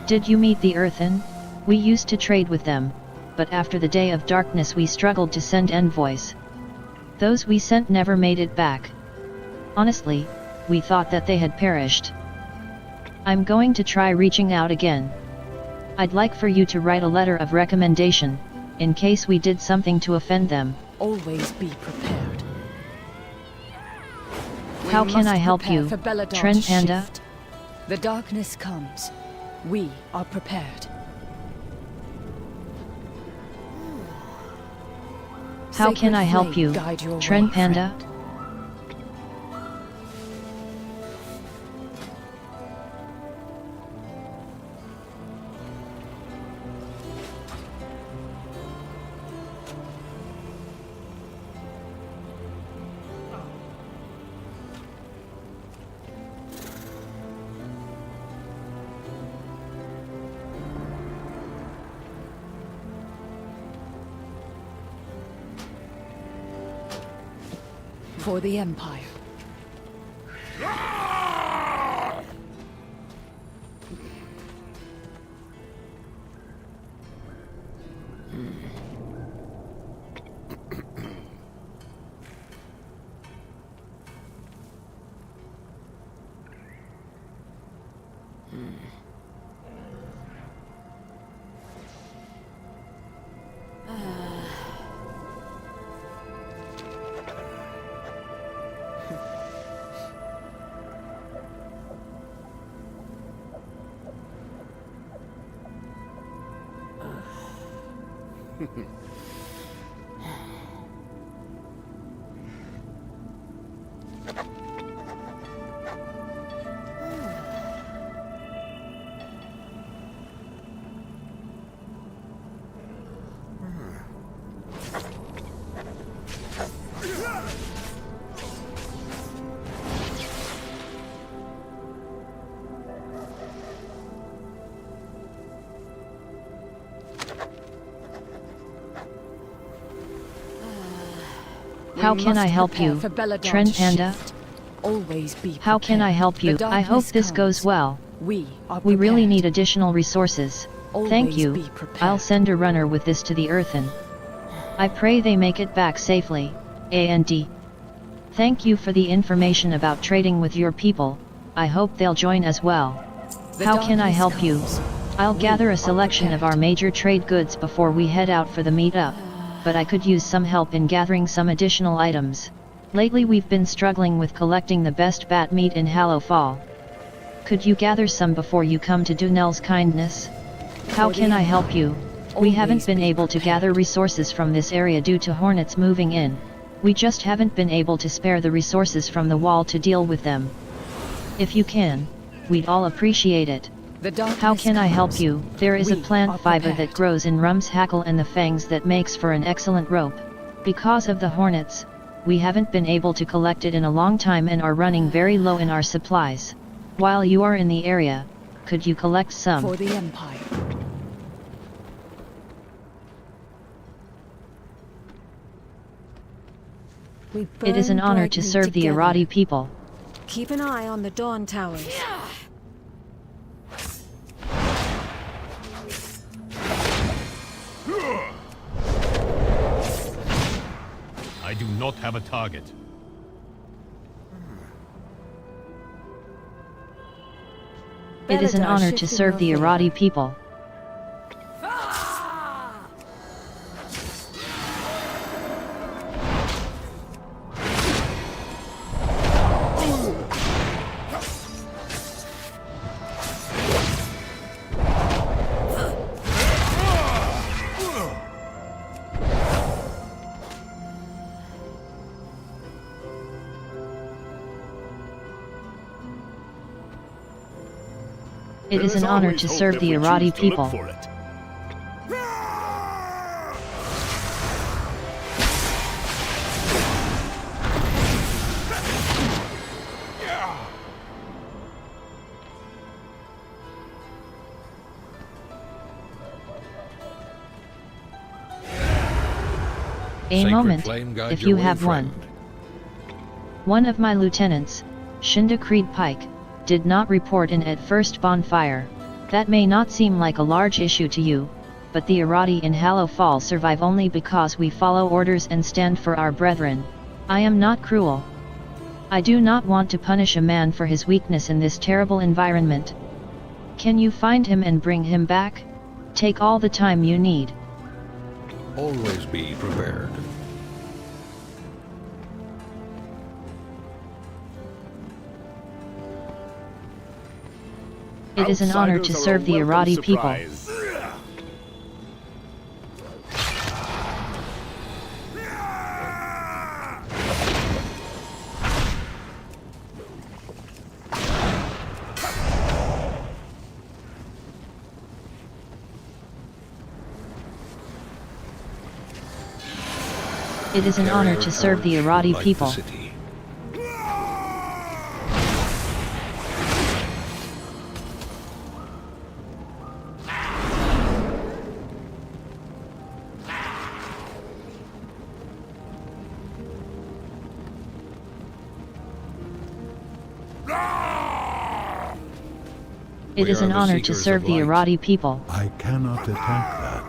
Speaker 2: Did you meet the Earthen? We used to trade with them, but after the Day of Darkness we struggled to send envoys. Those we sent never made it back. Honestly, we thought that they had perished. I'm going to try reaching out again. I'd like for you to write a letter of recommendation, in case we did something to offend them.
Speaker 13: Always be prepared.
Speaker 2: How can I help you, Trenpanda?
Speaker 13: The darkness comes. We are prepared.
Speaker 2: How can I help you, Trenpanda?
Speaker 13: For the Empire.
Speaker 2: How can I help you, Trenpanda?
Speaker 4: Always be
Speaker 2: How can I help you? I hope this goes well. We really need additional resources. Thank you. I'll send a runner with this to the Earthen. I pray they make it back safely. And thank you for the information about trading with your people. I hope they'll join as well. How can I help you? I'll gather a selection of our major trade goods before we head out for the meetup, but I could use some help in gathering some additional items. Lately we've been struggling with collecting the best bat meat in Hallowfall. Could you gather some before you come to Dunel's kindness? How can I help you? We haven't been able to gather resources from this area due to hornets moving in. We just haven't been able to spare the resources from the wall to deal with them. If you can, we'd all appreciate it. How can I help you? There is a plant fiber that grows in Rum's hackle and the fangs that makes for an excellent rope. Because of the hornets, we haven't been able to collect it in a long time and are running very low in our supplies. While you are in the area, could you collect some?
Speaker 4: For the Empire.
Speaker 2: It is an honor to serve the Irati people.
Speaker 4: Keep an eye on the Dawn Towers.
Speaker 8: I do not have a target.
Speaker 2: It is an honor to serve the Irati people. It is an honor to serve the Irati people. A moment, if you have one. One of my lieutenants, Shinda Creed Pike, did not report in at first bonfire. That may not seem like a large issue to you, but the Irati in Hallowfall survive only because we follow orders and stand for our brethren. I am not cruel. I do not want to punish a man for his weakness in this terrible environment. Can you find him and bring him back? Take all the time you need.
Speaker 5: Always be prepared.
Speaker 2: It is an honor to serve the Irati people. It is an honor to serve the Irati people. It is an honor to serve the Irati people.
Speaker 9: I cannot attack that.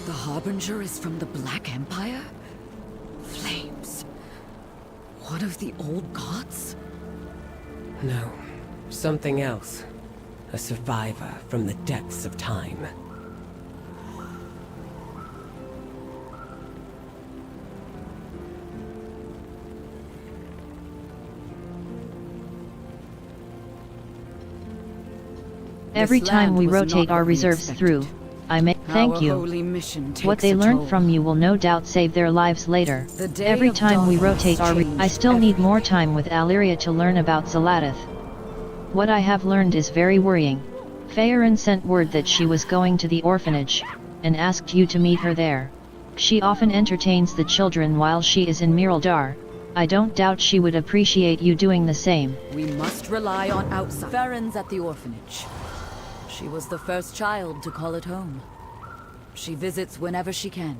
Speaker 3: The Harbinger is from the Black Empire? Flames. One of the old gods?
Speaker 7: No, something else. A survivor from the depths of time.
Speaker 2: Every time we rotate our reserves through, I may thank
Speaker 13: Our
Speaker 2: you.
Speaker 13: holy mission takes
Speaker 2: What they
Speaker 13: a
Speaker 2: learned
Speaker 13: toll.
Speaker 2: from you will no doubt save their lives later.
Speaker 13: The day
Speaker 2: Every
Speaker 13: of
Speaker 2: time we
Speaker 13: darkness
Speaker 2: rotate our
Speaker 13: changed
Speaker 2: I still need more
Speaker 13: everything.
Speaker 2: time with Alyria to learn about Zalatith. What I have learned is very worrying. Faerin sent word that she was going to the orphanage, and asked you to meet her there. She often entertains the children while she is in Miraldar. I don't doubt she would appreciate you doing the same.
Speaker 3: We must rely on outside. Farron's at the orphanage. She was the first child to call it home. She visits whenever she can.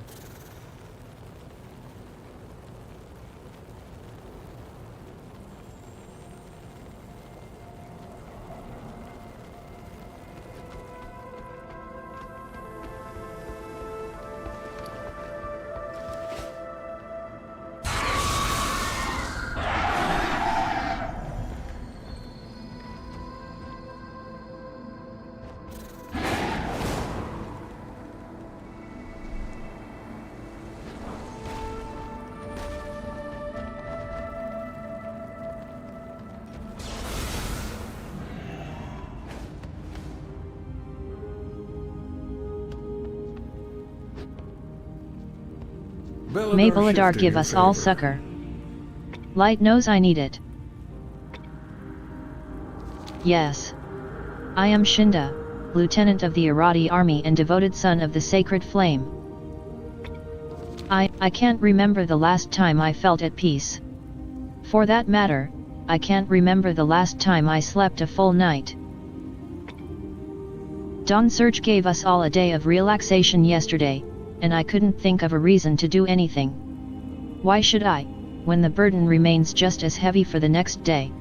Speaker 2: May Beladar give us all succor. Light knows I need it. Yes. I am Shinda, lieutenant of the Irati army and devoted son of the sacred flame. I can't remember the last time I felt at peace. For that matter, I can't remember the last time I slept a full night. Dawn Surge gave us all a day of relaxation yesterday, and I couldn't think of a reason to do anything. Why should I, when the burden remains just as heavy for the next day?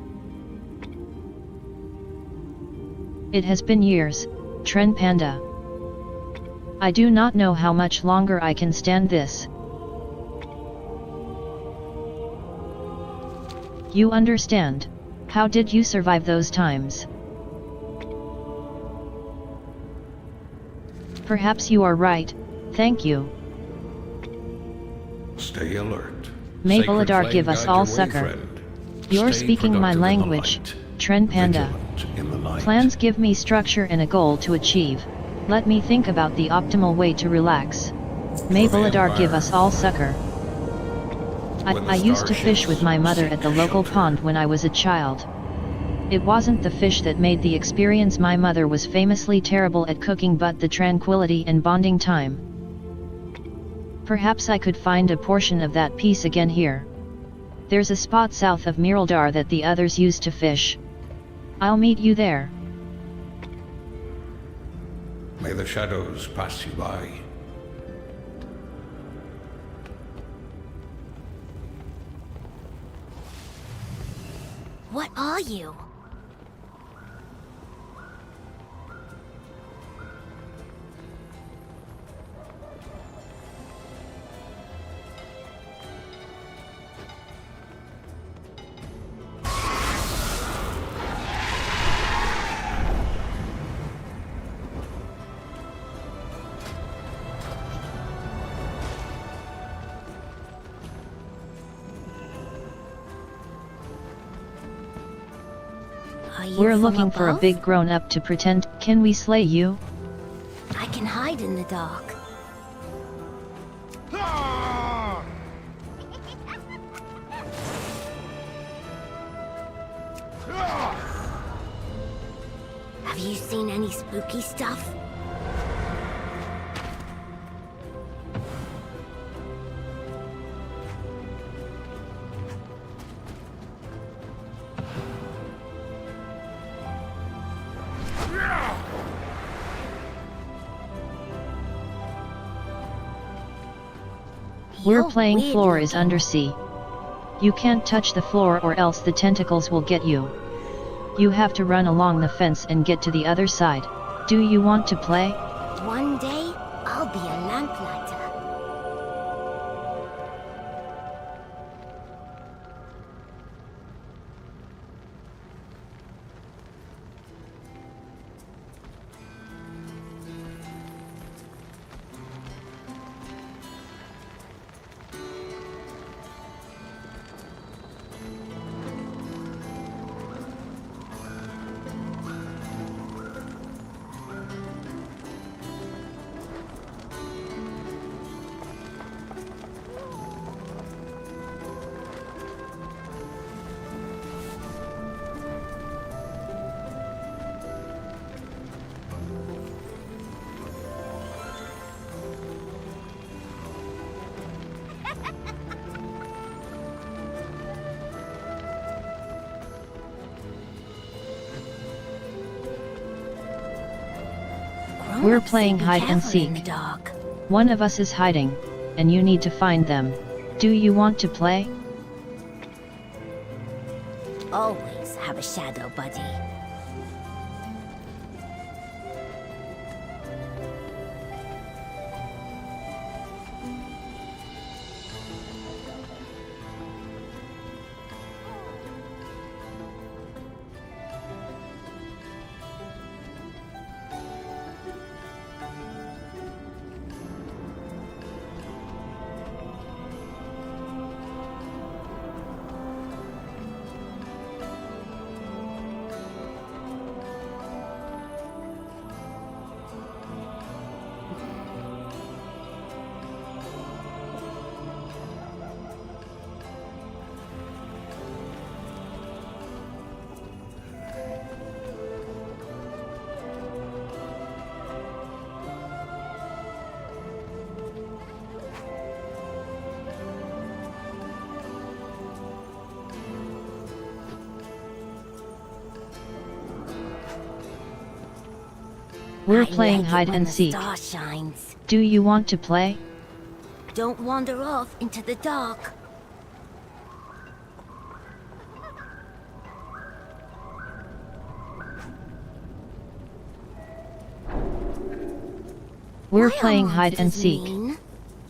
Speaker 2: It has been years, Trenpanda. I do not know how much longer I can stand this. You understand. How did you survive those times? Perhaps you are right. Thank you.
Speaker 5: Stay alert.
Speaker 2: May
Speaker 5: Sacred
Speaker 2: Beladar
Speaker 5: flame
Speaker 2: give us
Speaker 5: guide
Speaker 2: all
Speaker 5: your way,
Speaker 2: succor.
Speaker 5: friend.
Speaker 2: You're
Speaker 5: Stay
Speaker 2: speaking my
Speaker 5: productive in the
Speaker 2: language,
Speaker 5: light.
Speaker 2: Trenpanda.
Speaker 5: Vigilant in the night.
Speaker 2: Plans give me structure and a goal to achieve. Let me think about the optimal way to relax. May
Speaker 5: For the
Speaker 2: Beladar give
Speaker 5: Empire.
Speaker 2: us all succor.
Speaker 5: When the
Speaker 2: I used to
Speaker 5: star
Speaker 2: fish
Speaker 5: shifts,
Speaker 2: with my mother at the
Speaker 5: seek
Speaker 2: local
Speaker 5: shelter.
Speaker 2: pond when I was a child. It wasn't the fish that made the experience. My mother was famously terrible at cooking, but the tranquility and bonding time. Perhaps I could find a portion of that peace again here. There's a spot south of Miraldar that the others used to fish. I'll meet you there.
Speaker 5: May the shadows pass you by.
Speaker 14: What are you?
Speaker 2: We're looking for a big grown-up to pretend. Can we slay you?
Speaker 14: I can hide in the dark. Have you seen any spooky stuff?
Speaker 2: We're playing floor is undersea. You can't touch the floor or else the tentacles will get you. You have to run along the fence and get to the other side. Do you want to play?
Speaker 14: One day, I'll be a lamplighter.
Speaker 2: We're playing hide and seek. One of us is hiding, and you need to find them. Do you want to play?
Speaker 14: Always have a shadow buddy.
Speaker 2: We're playing hide and seek. Do you want to play?
Speaker 14: Don't wander off into the dark.
Speaker 2: We're playing hide and seek.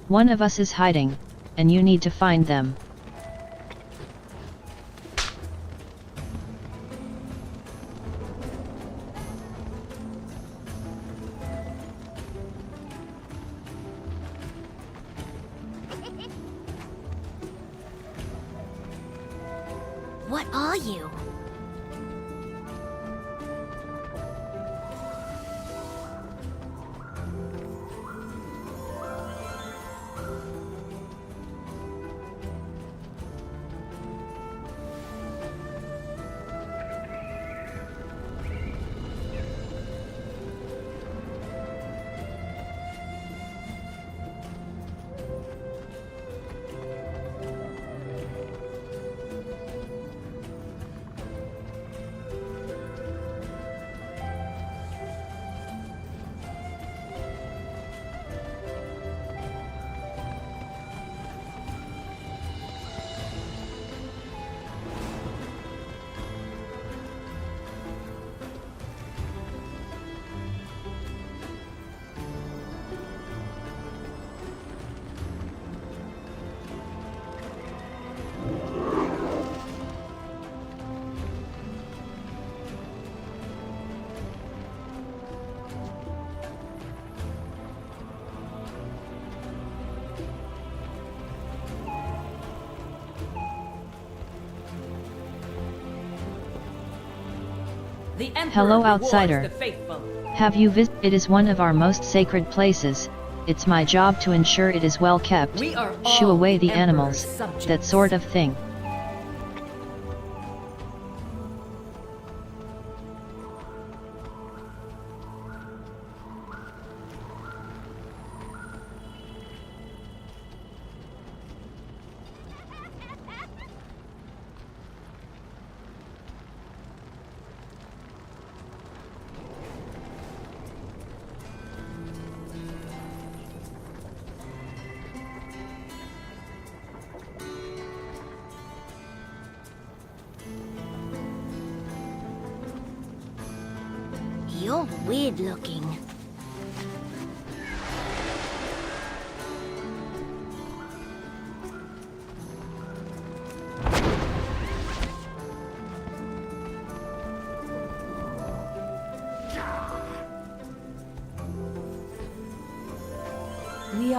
Speaker 2: One of us is hiding, and you need to find them.
Speaker 14: What are you?
Speaker 2: Hello, outsider. Have you visited? It is one of our most sacred places. It's my job to ensure it is well kept. Shoo away the animals, that sort of thing.
Speaker 14: You're weird looking.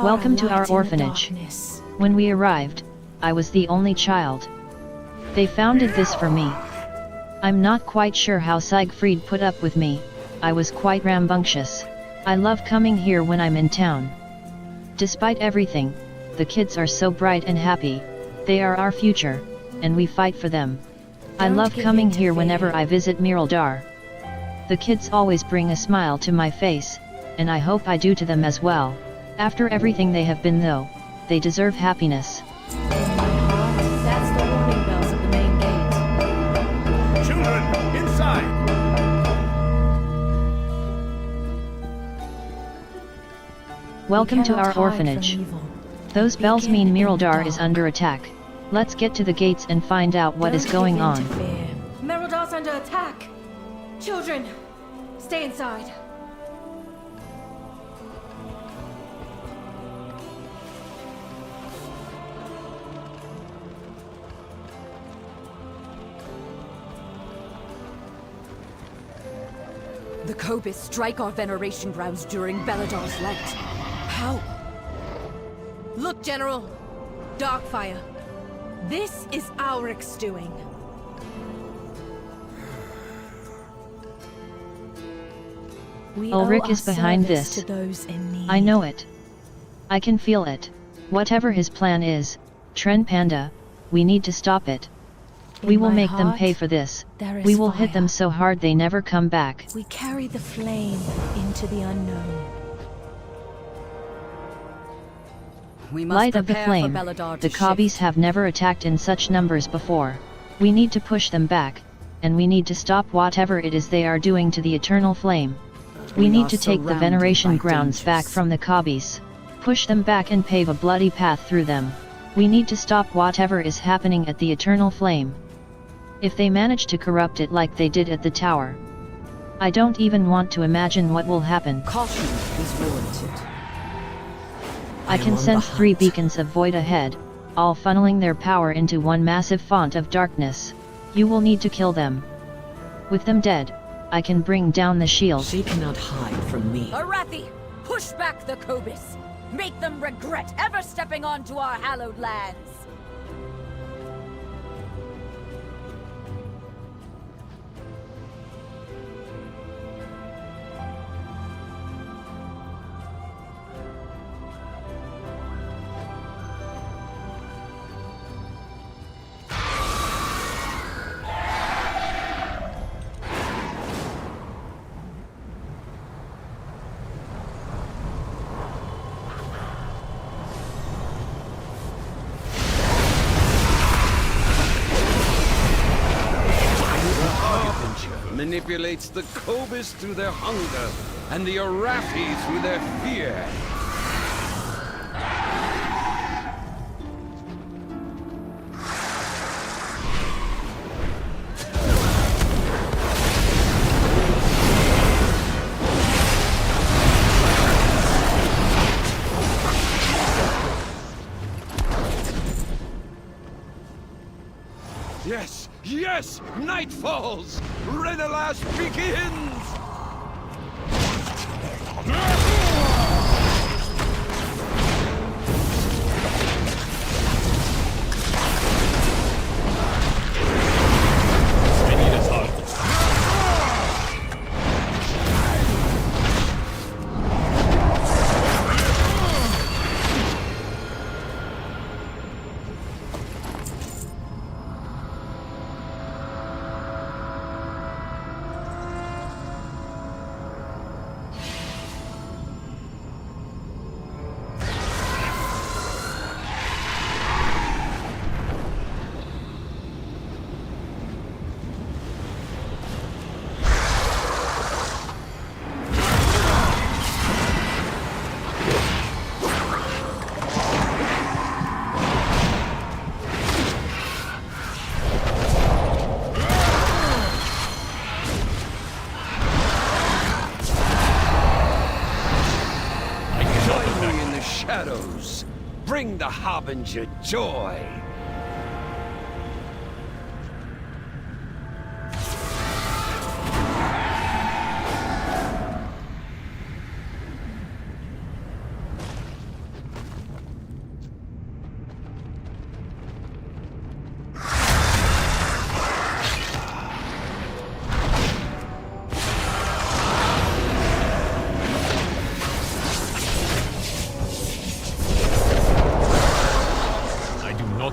Speaker 2: Welcome to our orphanage. When we arrived, I was the only child. They founded this for me. I'm not quite sure how Siegfried put up with me. I was quite rambunctious. I love coming here when I'm in town. Despite everything, the kids are so bright and happy. They are our future, and we fight for them. I love coming here whenever I visit Miraldar. The kids always bring a smile to my face, and I hope I do to them as well. After everything they have been though, they deserve happiness.
Speaker 4: That's the warning bells at the main gate.
Speaker 10: Children, inside!
Speaker 2: Welcome to
Speaker 4: cannot
Speaker 2: our
Speaker 4: hide
Speaker 2: orphanage.
Speaker 4: from evil.
Speaker 2: Those bells
Speaker 4: Begin
Speaker 2: mean
Speaker 4: in the
Speaker 2: Miraldar is
Speaker 4: dark.
Speaker 2: under attack. Let's get to the gates and find out what is
Speaker 4: Don't
Speaker 2: going
Speaker 4: give in
Speaker 2: on.
Speaker 4: to fear. Meryldar's under attack. Children, stay inside.
Speaker 3: The Kobis strike our veneration grounds during Beladar's Lent. How?
Speaker 4: Look, General. Darkfire. This is Auric's doing. We
Speaker 2: Ulrich
Speaker 4: owe
Speaker 2: is
Speaker 4: our
Speaker 2: behind
Speaker 4: service
Speaker 2: this.
Speaker 4: to those in need.
Speaker 2: I know it. I can feel it. Whatever his plan is, Trenpanda, we need to stop it. We
Speaker 4: In
Speaker 2: will
Speaker 4: my
Speaker 2: make them
Speaker 4: heart,
Speaker 2: pay for this.
Speaker 4: there is
Speaker 2: We will hit
Speaker 4: fire.
Speaker 2: them so hard they never come back.
Speaker 4: We carry the flame into the unknown.
Speaker 3: We must
Speaker 2: Light of the
Speaker 3: prepare
Speaker 2: flame,
Speaker 3: for Beladar
Speaker 2: the
Speaker 3: to
Speaker 2: Kobis
Speaker 3: shift.
Speaker 2: have never attacked in such numbers before. We need to push them back, and we need to stop whatever it is they are doing to the eternal flame. We need to take the veneration grounds back from the Kobis. Push them back and pave a bloody path through them. We need to stop whatever is happening at the eternal flame. If they manage to corrupt it like they did at the tower, I don't even want to imagine what will happen.
Speaker 13: Caution is warranted.
Speaker 2: I can
Speaker 7: on
Speaker 2: sense
Speaker 7: the
Speaker 2: 3
Speaker 7: hunt.
Speaker 2: beacons of void ahead, all funneling their power into one massive font of darkness. You will need to kill them. With them dead, I can bring down the shield.
Speaker 7: She cannot hide from me.
Speaker 3: Arathi, push back the Kobis! Make them regret ever stepping onto our hallowed lands!
Speaker 12: Manipulates the Kobis through their hunger, and the Arathi through their fear. Yes! Yes! Night falls! Renelas begins!
Speaker 8: I need a target.
Speaker 12: Shadows, bring the Harbinger joy.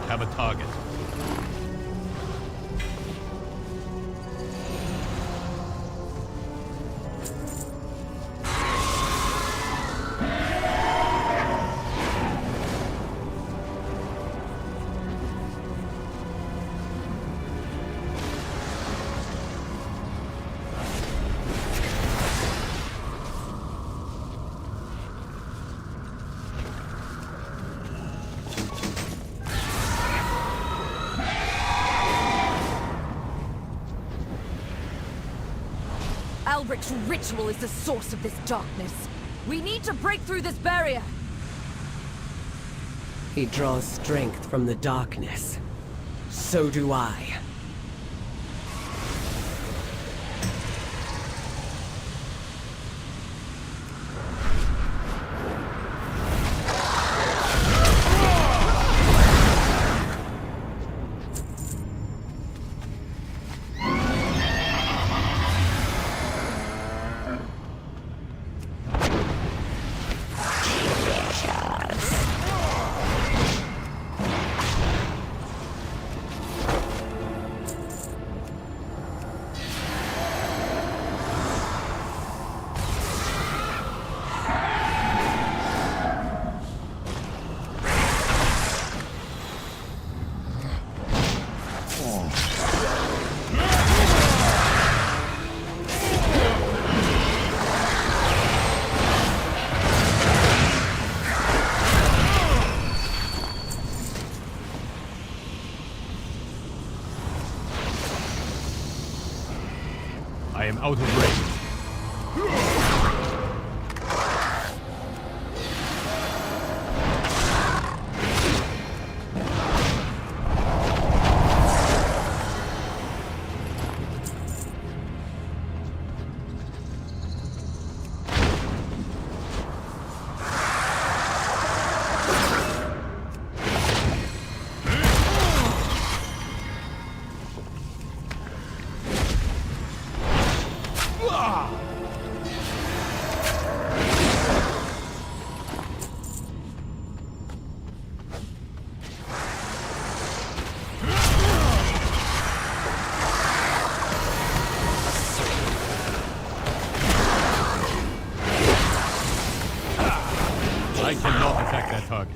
Speaker 8: Have a target.
Speaker 4: Elric's ritual is the source of this darkness. We need to break through this barrier.
Speaker 7: He draws strength from the darkness. So do I.
Speaker 8: I am out of range. I cannot attack that target.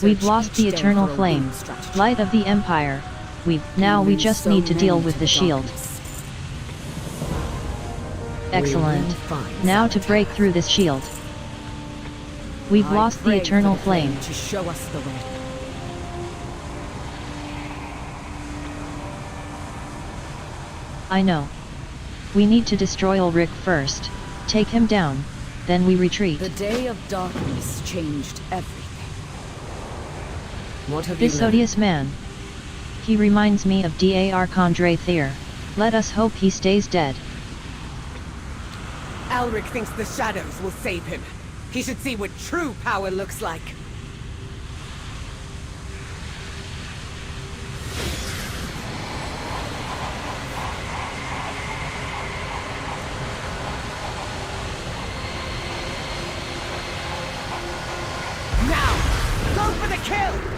Speaker 2: We've lost the eternal flame, light of the Empire. Now we just need to deal with the shield. Excellent. Now to break through this shield. We've lost the eternal flame.
Speaker 13: To show us the way.
Speaker 2: I know. We need to destroy Ulrich first, take him down, then we retreat.
Speaker 13: The day of darkness changed everything.
Speaker 7: What have
Speaker 2: This
Speaker 7: you learned?
Speaker 2: odious man. He reminds me of Dar Condre Thyr. Let us hope he stays dead.
Speaker 7: Alric thinks the shadows will save him. He should see what true power looks like. Now, go for the kill!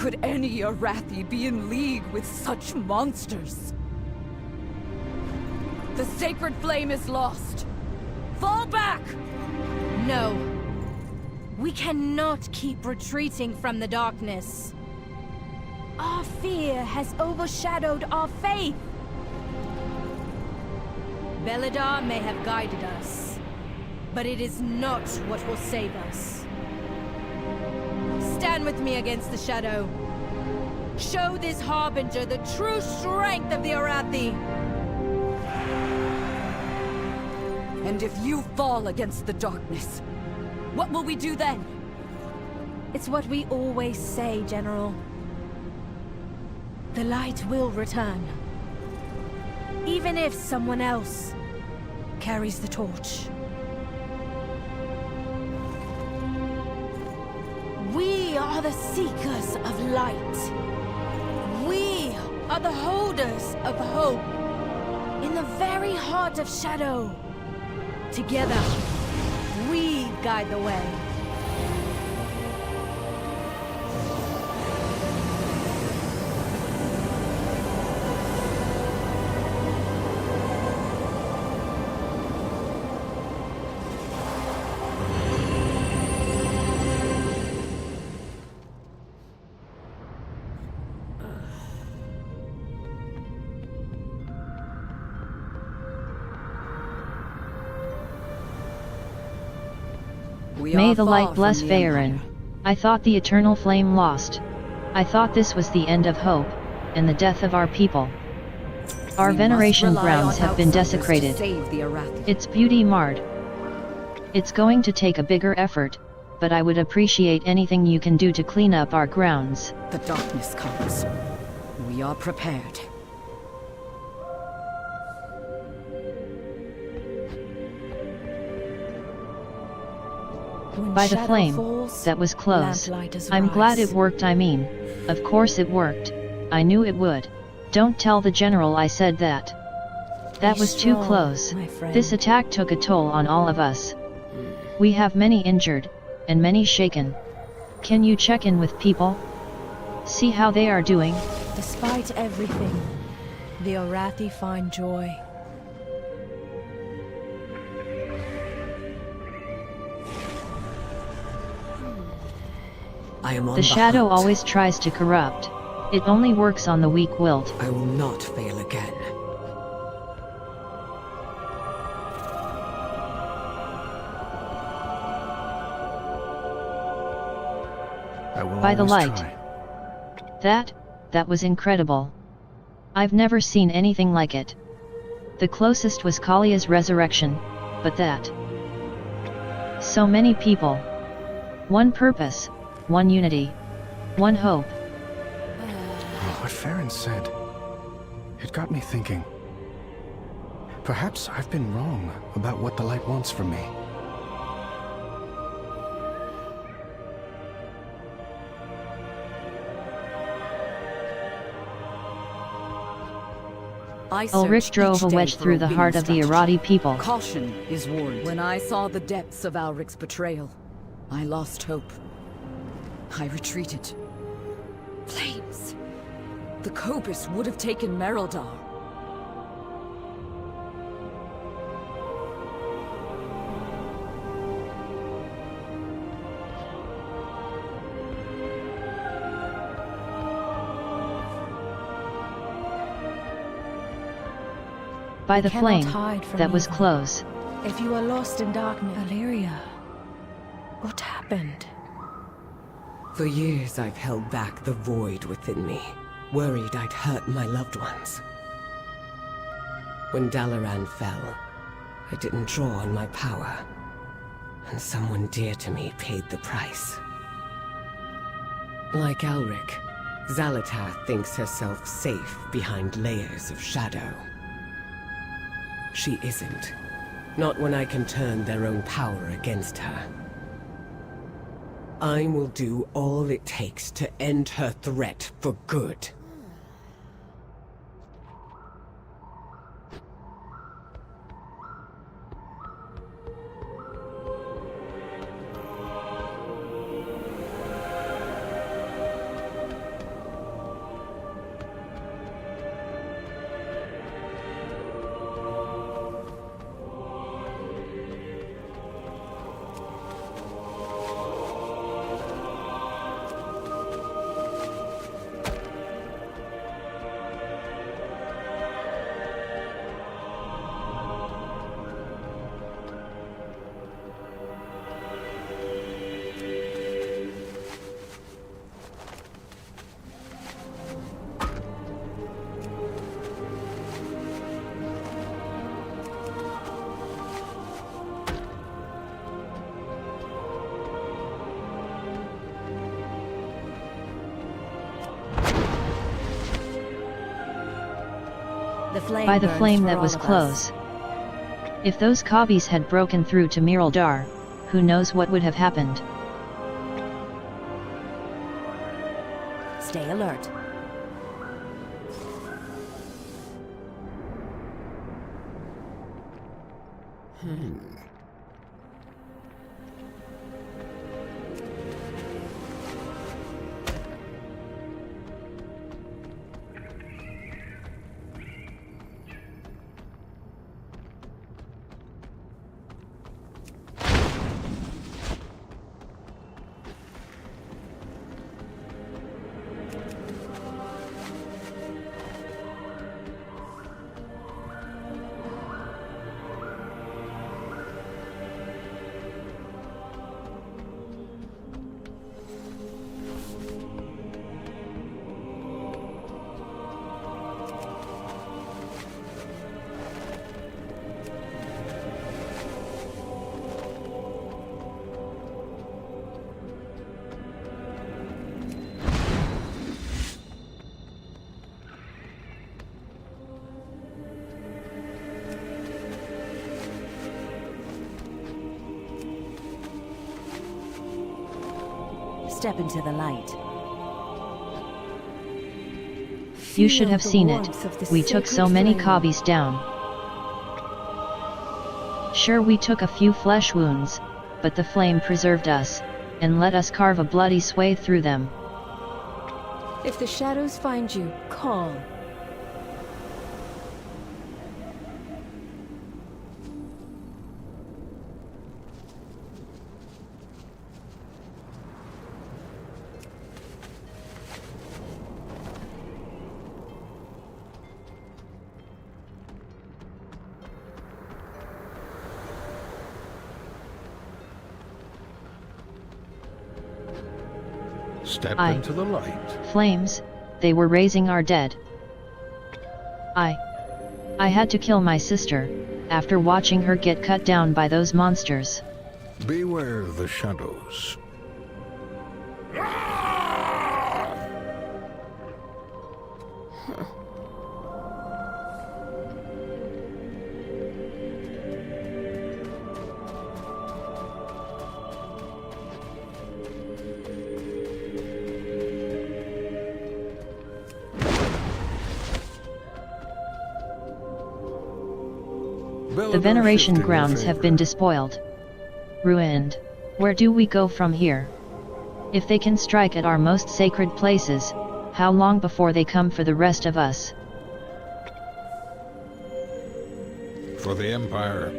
Speaker 13: could any Arathi be in league with such monsters? The sacred flame is lost. Fall back!
Speaker 4: No. We cannot keep retreating from the darkness. Our fear has overshadowed our faith. Belladar may have guided us, but it is not what will save us. Stand with me against the shadow. Show this harbinger the true strength of the Arathi.
Speaker 13: And if you fall against the darkness, what will we do then?
Speaker 4: It's what we always say, General. The light will return. Even if someone else carries the torch. We are the seekers of light. We are the holders of hope. In the very heart of shadow. Together, we guide the way.
Speaker 2: May the light bless Faerun. I thought the eternal flame lost. I thought this was the end of hope, and the death of our people. Our veneration grounds have been desecrated. Its beauty marred. It's going to take a bigger effort, but I would appreciate anything you can do to clean up our grounds.
Speaker 13: The darkness comes. We are prepared.
Speaker 2: By the flame, that was close. I'm glad it worked. I mean, of course it worked. I knew it would. Don't tell the general I said that. That was too close. This attack took a toll on all of us. We have many injured, and many shaken. Can you check in with people? See how they are doing?
Speaker 4: Despite everything, the Arathi find joy.
Speaker 7: I am on
Speaker 2: the shadow
Speaker 7: hunt.
Speaker 2: always tries to corrupt. It only works on the weak-willed.
Speaker 7: I will not fail again.
Speaker 1: I will
Speaker 2: By the
Speaker 1: always
Speaker 2: light.
Speaker 1: try.
Speaker 2: That was incredible. I've never seen anything like it. The closest was Kalia's resurrection, but that. So many people. One purpose, one unity, one hope.
Speaker 1: What Faerun said, it got me thinking. Perhaps I've been wrong about what the light wants from me.
Speaker 2: Ulrich drove a wedge through the heart of the Arathi people.
Speaker 13: Caution is warned. When I saw the depths of Alric's betrayal, I lost hope. I retreated. Flames. The Cobus would have taken Meroldar.
Speaker 2: By the flame, that was close.
Speaker 4: If you are lost in darkness, Valeria, what happened?
Speaker 7: For years I've held back the void within me, worried I'd hurt my loved ones. When Dalaran fell, I didn't draw on my power, and someone dear to me paid the price. Like Alric, Xal'atath thinks herself safe behind layers of shadow. She isn't. Not when I can turn their own power against her. I will do all it takes to end her threat for good.
Speaker 3: flame
Speaker 2: by the
Speaker 3: burns
Speaker 2: flame
Speaker 3: for
Speaker 2: that
Speaker 3: all
Speaker 2: was
Speaker 3: of us.
Speaker 2: close. If those Kabis had broken through to Miraldar, who knows what would have happened.
Speaker 3: Stay alert. Step into the light.
Speaker 2: You should have seen it. We took so many Kabis down. Sure, we took a few flesh wounds, but the flame preserved us, and let us carve a bloody sway through them.
Speaker 4: If the shadows find you, call.
Speaker 5: Step into the light.
Speaker 2: Flames, they were raising our dead. I had to kill my sister, after watching her get cut down by those monsters.
Speaker 5: Beware the shadows.
Speaker 2: The veneration grounds have been despoiled. Ruined. Where do we go from here? If they can strike at our most sacred places, how long before they come for the rest of us?
Speaker 15: For the Empire.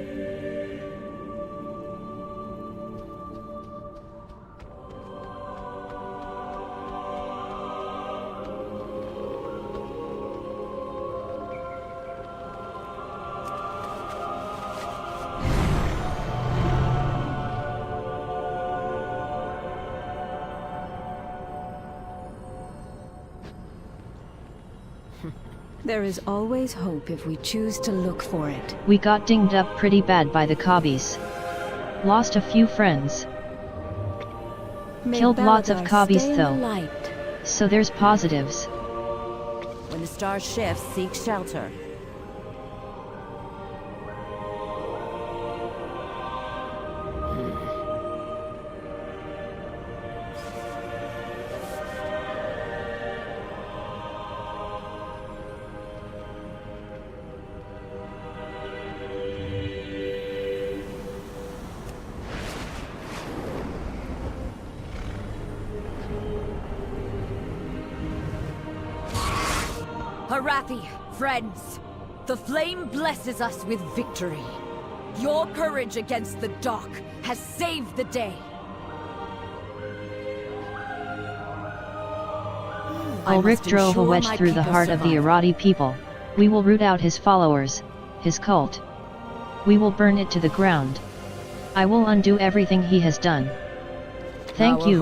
Speaker 4: There is always hope if we choose to look for it.
Speaker 2: We got dinged up pretty bad by the Kabis. Lost a few friends. Killed lots of Kabis though. So there's positives.
Speaker 3: When the stars shift, seek shelter. Harathi, friends, the flame blesses us with victory. Your courage against the dark has saved the day.
Speaker 2: Ulrich drove a wedge through the heart of the Irati people. We will root out his followers, his cult. We will burn it to the ground. I will undo everything he has done. Thank you,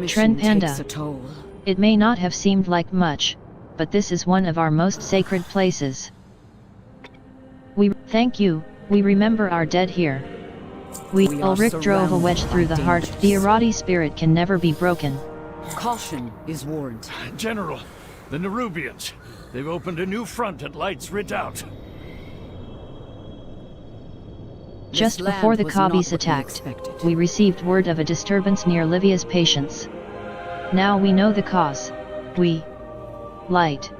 Speaker 2: Trenpanda. It may not have seemed like much, but this is one of our most sacred places. Thank you, we remember our dead here. Ulrich drove a wedge through the heart. The Irati spirit can never be broken.
Speaker 13: Caution is warned.
Speaker 10: General, the Nerubians. They've opened a new front at Light's Redoubt.
Speaker 2: Just before the Khaz attacked, we received word of a disturbance near Livia's patients. Now we know the cause. Light.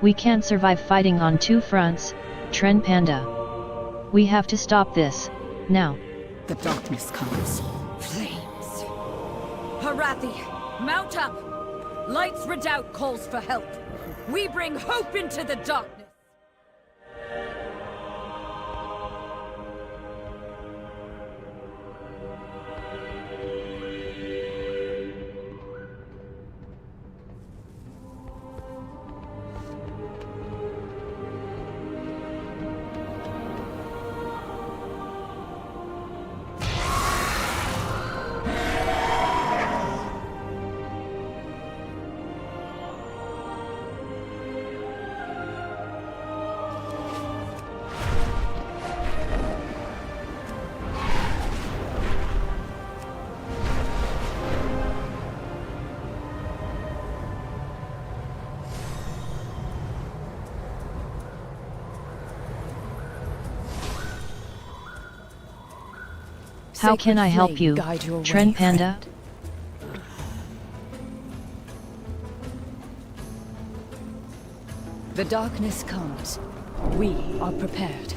Speaker 2: We can't survive fighting on two fronts, Trenpanda. We have to stop this, now.
Speaker 13: The darkness comes. Flames. Harathi, mount up! Light's Redoubt calls for help. We bring hope into the darkness.
Speaker 2: How can I help you, Trenpanda?
Speaker 13: The darkness comes. We are prepared.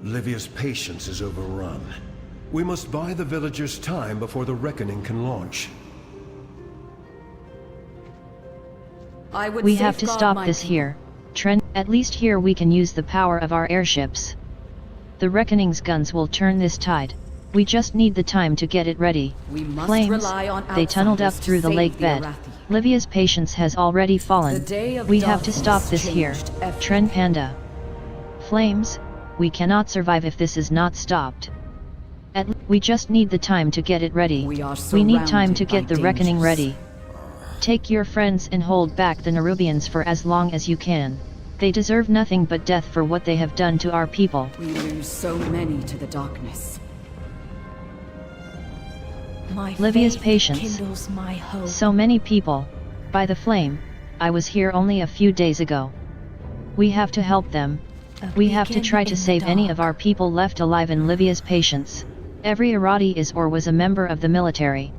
Speaker 5: Livia's patience is overrun. We must buy the villagers time before the reckoning can launch.
Speaker 2: We have to stop this here, Trent. At least here we can use the power of our airships. The reckoning's guns will turn this tide. We just need the time to get it ready. Flames, they tunneled up through the lake bed. Livia's patience has already fallen. We have to stop this here, Trenpanda. Flames, we cannot survive if this is not stopped. We just need the time to get it ready. We need time to get the reckoning ready. Take your friends and hold back the Nerubians for as long as you can. They deserve nothing but death for what they have done to our people.
Speaker 13: We lose so many to the darkness.
Speaker 2: Livia's patience. So many people. By the flame, I was here only a few days ago. We have to help them. We have to try to save any of our people left alive in Livia's patience. Every Irati is or was a member of the military.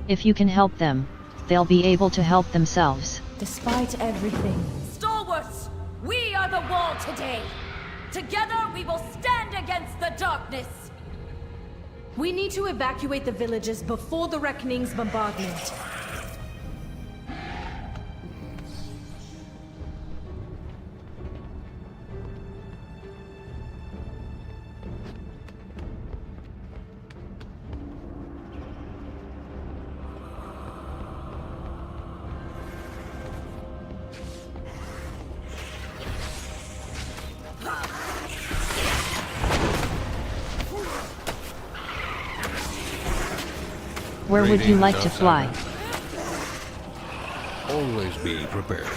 Speaker 2: If you can help them, they'll be able to help themselves.
Speaker 4: Despite everything.
Speaker 3: Stalwarts! We are the wall today! Together we will stand against the darkness!
Speaker 4: We need to evacuate the villages before the Reckoning's bombardment.
Speaker 2: Where would you like to fly?
Speaker 15: Always be prepared.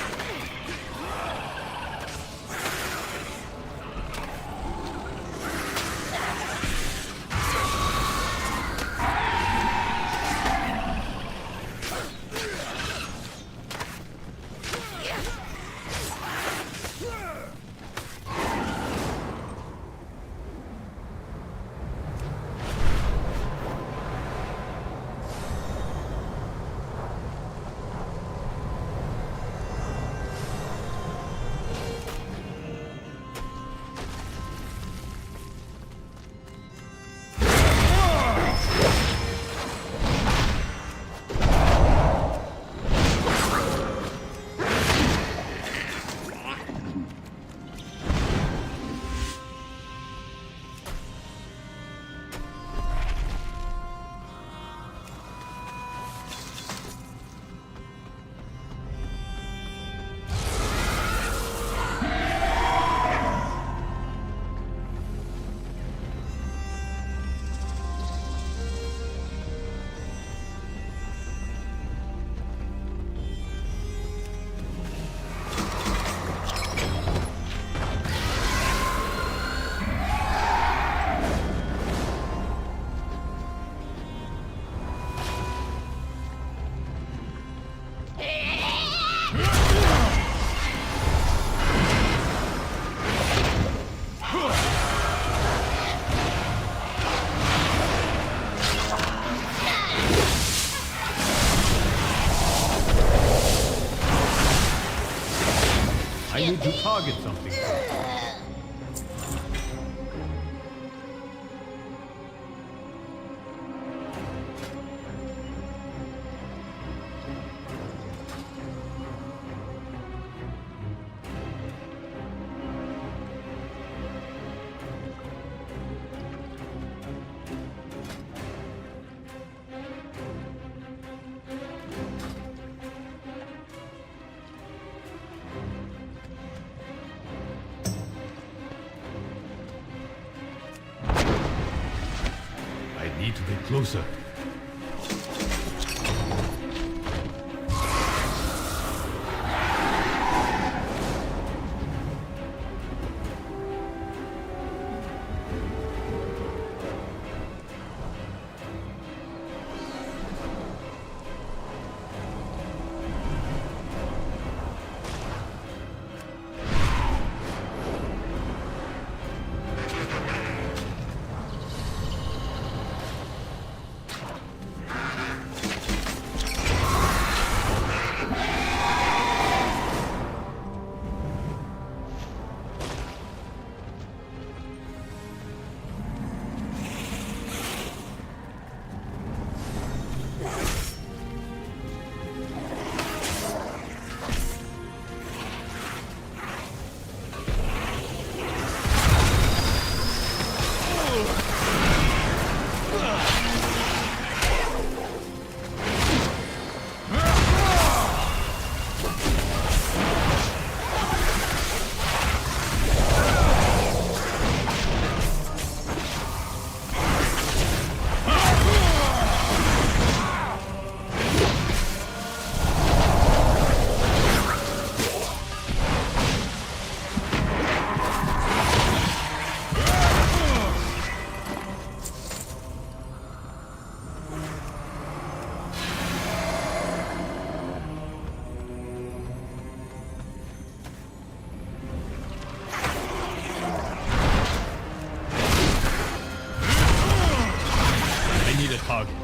Speaker 8: I need to target something. I need to get closer. Target.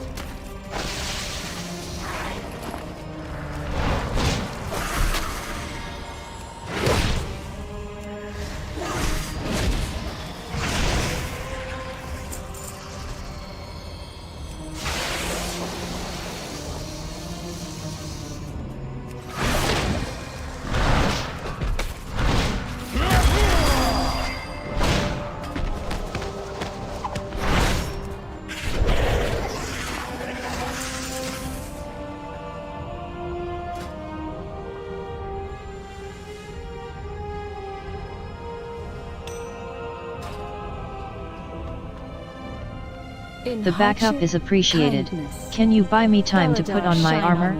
Speaker 2: The backup is appreciated. Can you buy me time to put on my armor?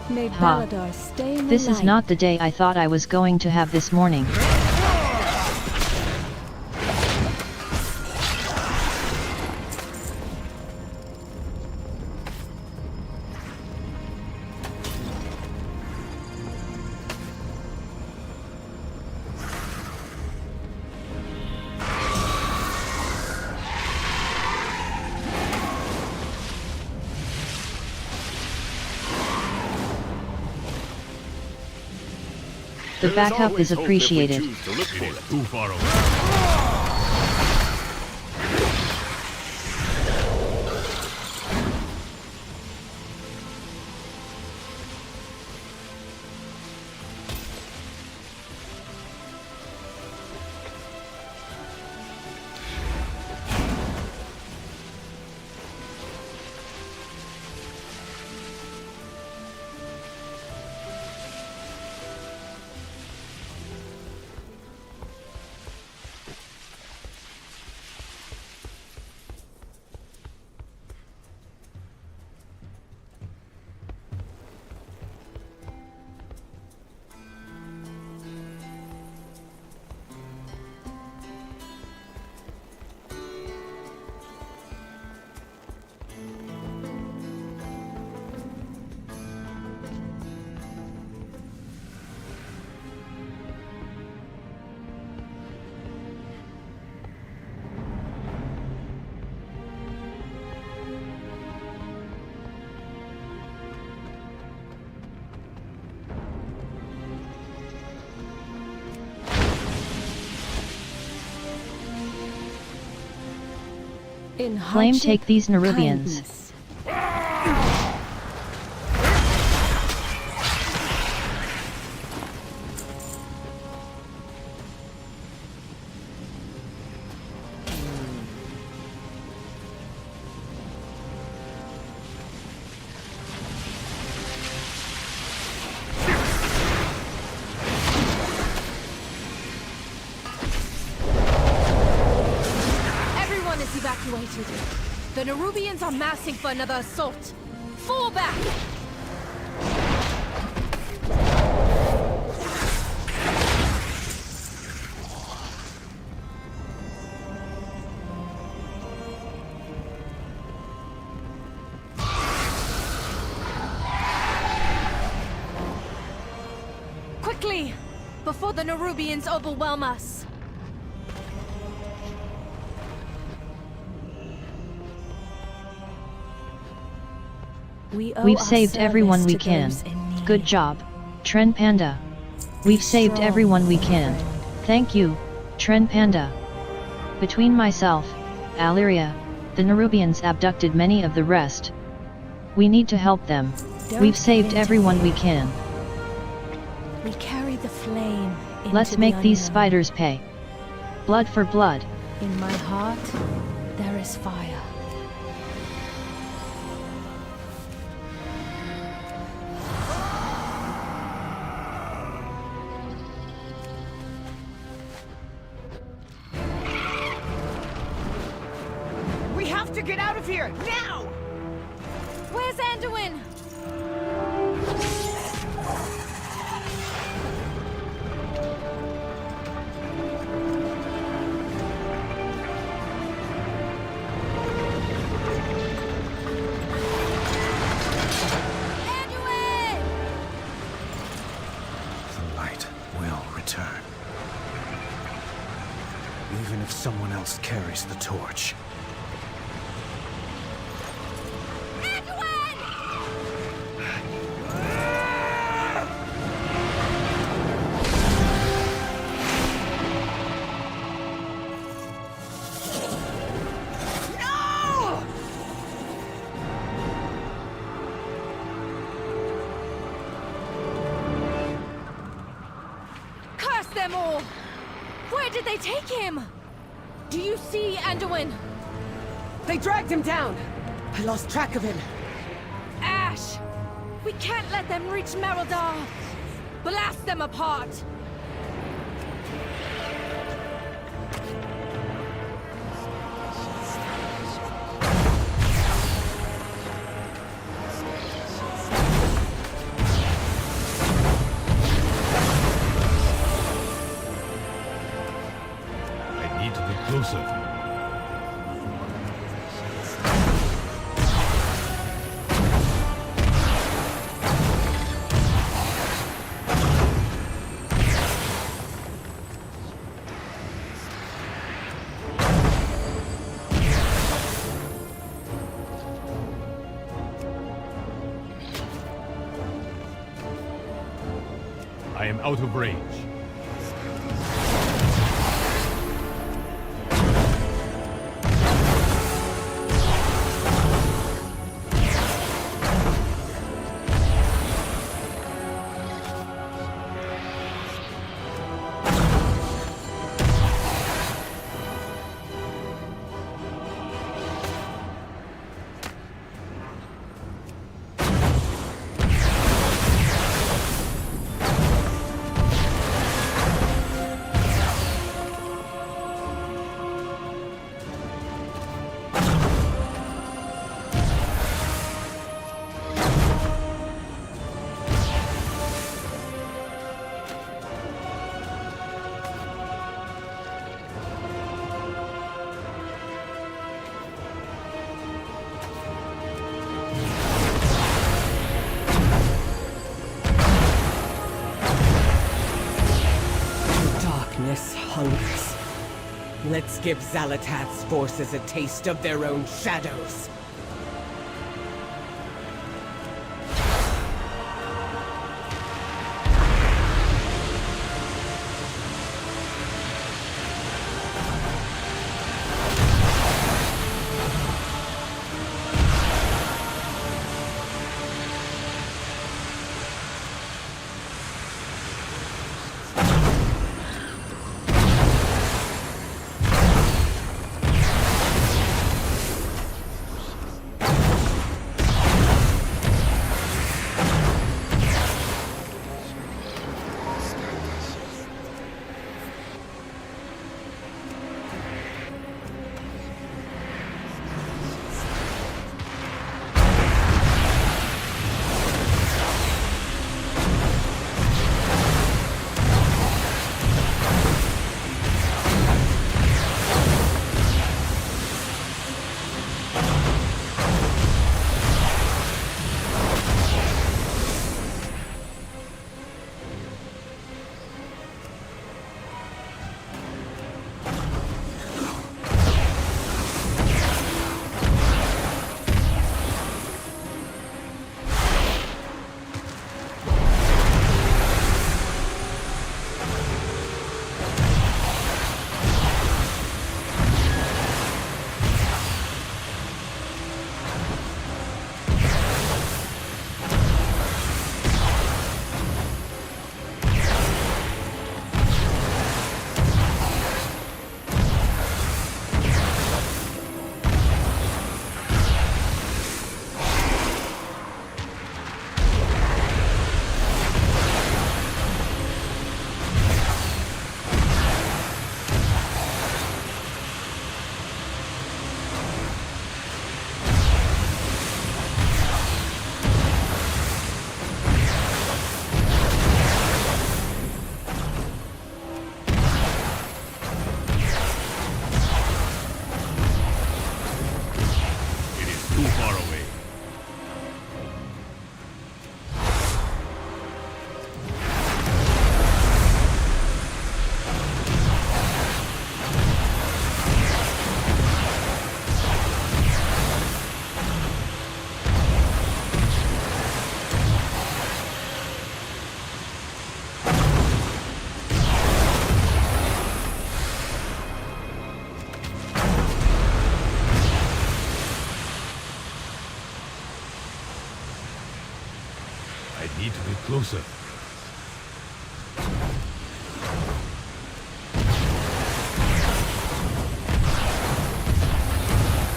Speaker 4: May
Speaker 2: Ha.
Speaker 4: Baladar stay in the
Speaker 2: This is
Speaker 4: light.
Speaker 2: not the day I thought I was going to have this morning. The backup is appreciated.
Speaker 8: Too far away.
Speaker 4: In
Speaker 2: Flame,
Speaker 4: hardship,
Speaker 2: take these Nerubians.
Speaker 4: kindness. Everyone is evacuated. The Nerubians are massing for another assault. Fall back! Quickly! Before the Nerubians overwhelm us!
Speaker 2: We've saved everyone we can. Good job, Trenpanda. We've saved everyone we can. Thank you, Trenpanda. Between myself, Aliria, the Nerubians abducted many of the rest. We need to help them. We've saved everyone we can.
Speaker 4: We carry the flame.
Speaker 2: Let's
Speaker 4: into
Speaker 2: make
Speaker 4: the
Speaker 2: these
Speaker 4: unknown.
Speaker 2: spiders pay. Blood for blood.
Speaker 4: In my heart, there is fire.
Speaker 7: We have to get out of here, now!
Speaker 4: Where's Anduin?
Speaker 1: The light will return. Even if someone else carries the torch.
Speaker 4: Curse them all! Where did they take him? Do you see Anduin?
Speaker 7: They dragged him down! I lost track of him.
Speaker 4: Ash! We can't let them reach Merodar! Blast them apart!
Speaker 8: closer. I am out of range.
Speaker 7: Hungers. Let's give Xalatath's forces a taste of their own shadows. Need to get closer.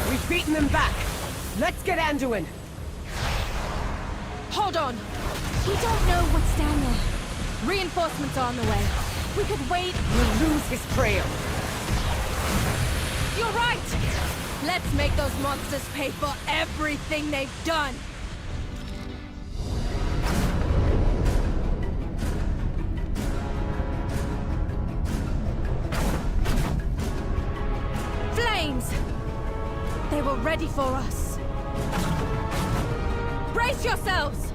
Speaker 7: We've beaten them back. Let's get Anduin.
Speaker 4: Hold on. We don't know what's down there. Reinforcements are on the way. We could wait.
Speaker 7: We'll lose his trail.
Speaker 4: You're right! Let's make those monsters pay for everything they've done! They were ready for us. Brace yourselves!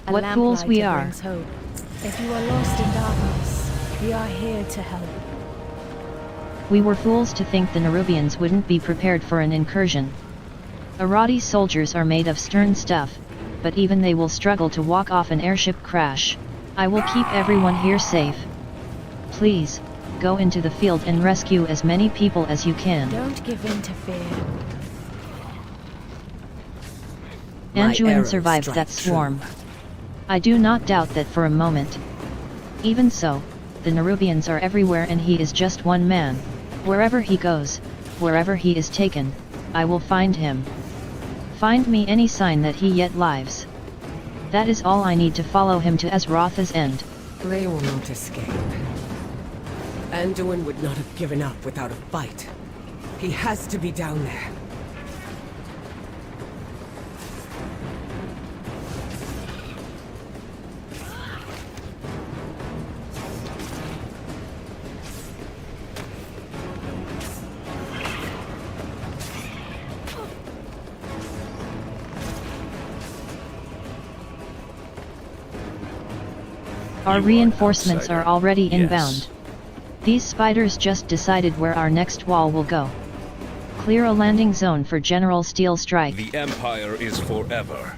Speaker 2: What fools we are.
Speaker 4: If you are lost in darkness, we are here to help.
Speaker 2: We were fools to think the Nerubians wouldn't be prepared for an incursion. Arati soldiers are made of stern stuff, but even they will struggle to walk off an airship crash. I will keep everyone here safe. Please, go into the field and rescue as many people as you can.
Speaker 4: Don't give in to fear.
Speaker 2: Anduin survived that swarm. I do not doubt that for a moment. Even so, the Nerubians are everywhere and he is just one man. Wherever he goes, wherever he is taken, I will find him. Find me any sign that he yet lives. That is all I need to follow him to Azrotha's end.
Speaker 7: They will not escape. Anduin would not have given up without a fight. He has to be down there.
Speaker 2: Our reinforcements are already inbound. These spiders just decided where our next wall will go. Clear a landing zone for General Steel Strike.
Speaker 16: The Empire is forever.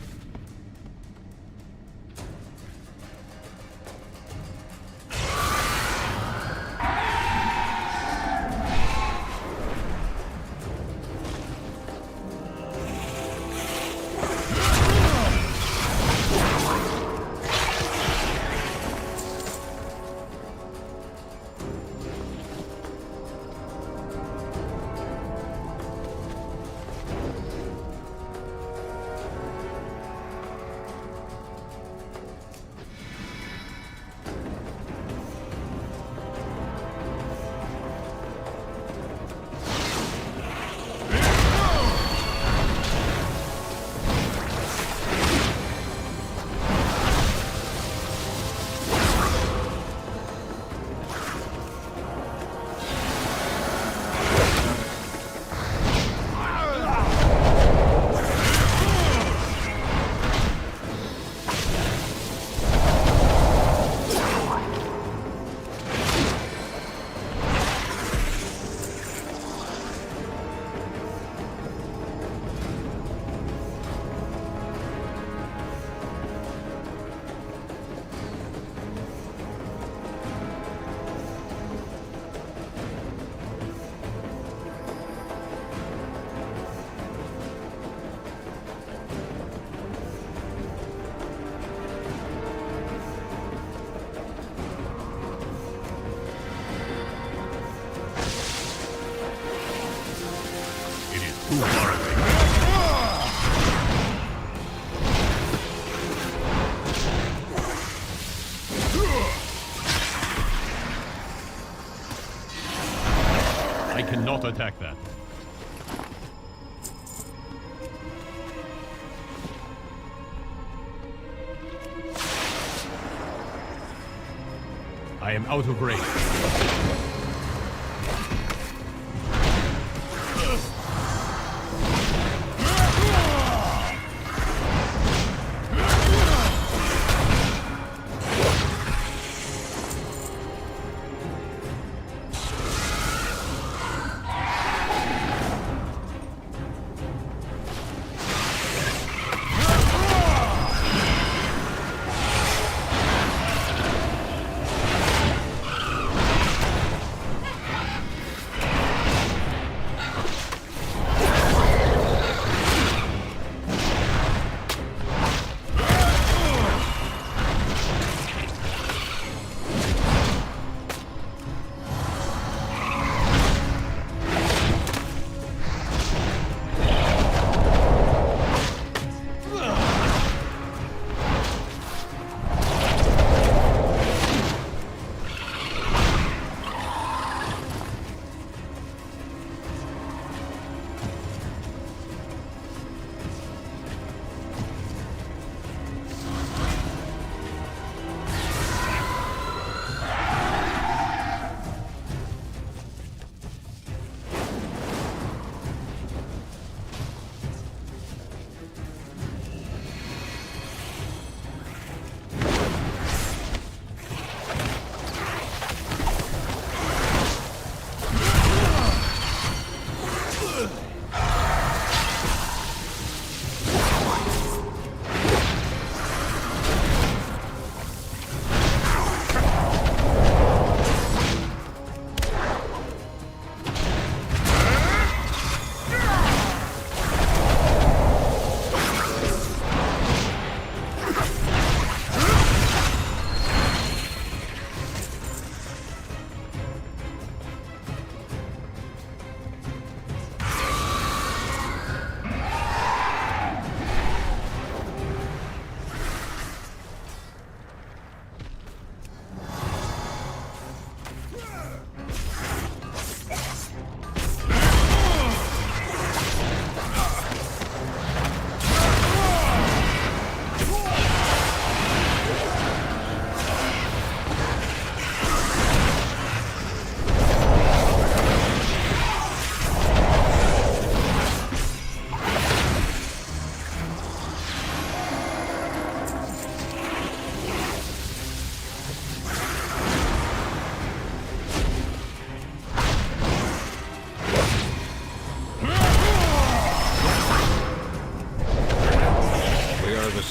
Speaker 8: I cannot attack that. I am out of range.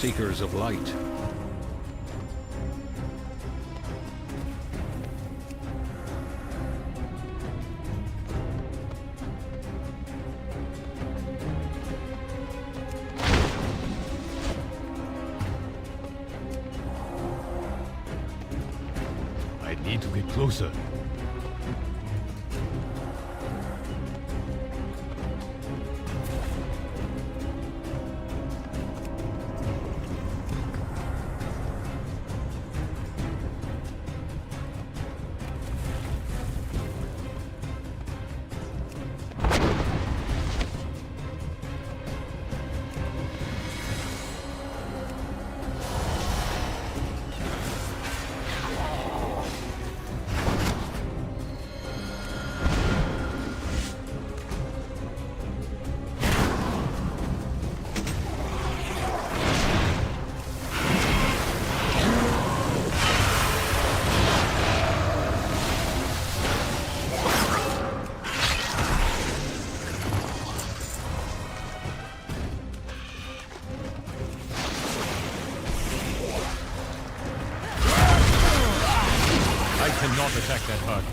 Speaker 8: Seekers of light. I need to get closer. Cannot attack that hut.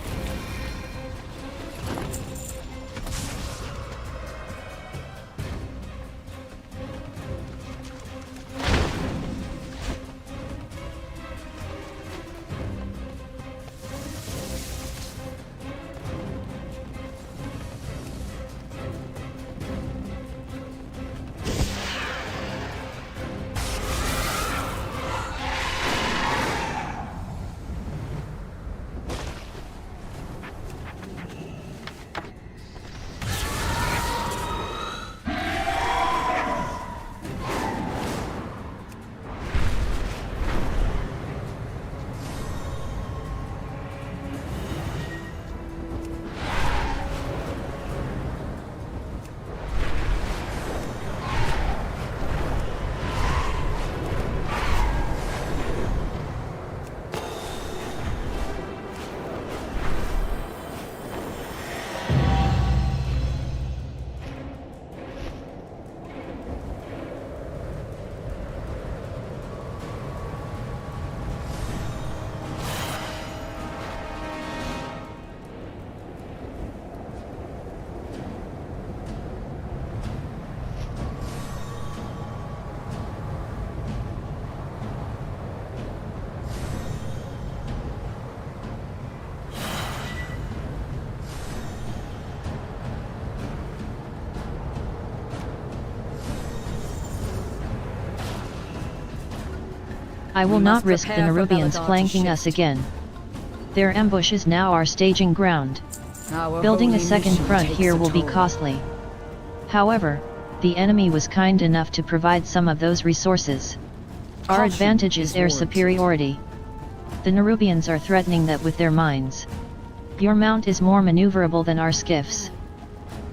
Speaker 2: I will
Speaker 13: We
Speaker 2: not
Speaker 13: must
Speaker 2: risk the
Speaker 13: prepare for
Speaker 2: Nerubians
Speaker 13: Beladar to
Speaker 2: flanking us
Speaker 13: shift.
Speaker 2: again. Their ambush is now our staging ground.
Speaker 13: Our
Speaker 2: Building a
Speaker 13: holy
Speaker 2: second
Speaker 13: mission
Speaker 2: front
Speaker 13: takes
Speaker 2: here
Speaker 13: a
Speaker 2: will be
Speaker 13: toll.
Speaker 2: costly. However, the enemy was kind enough to provide some of those resources. Our
Speaker 13: Caution
Speaker 2: advantage is
Speaker 13: is
Speaker 2: air
Speaker 13: warranted.
Speaker 2: superiority. The Nerubians are threatening that with their mines. Your mount is more maneuverable than our skiffs.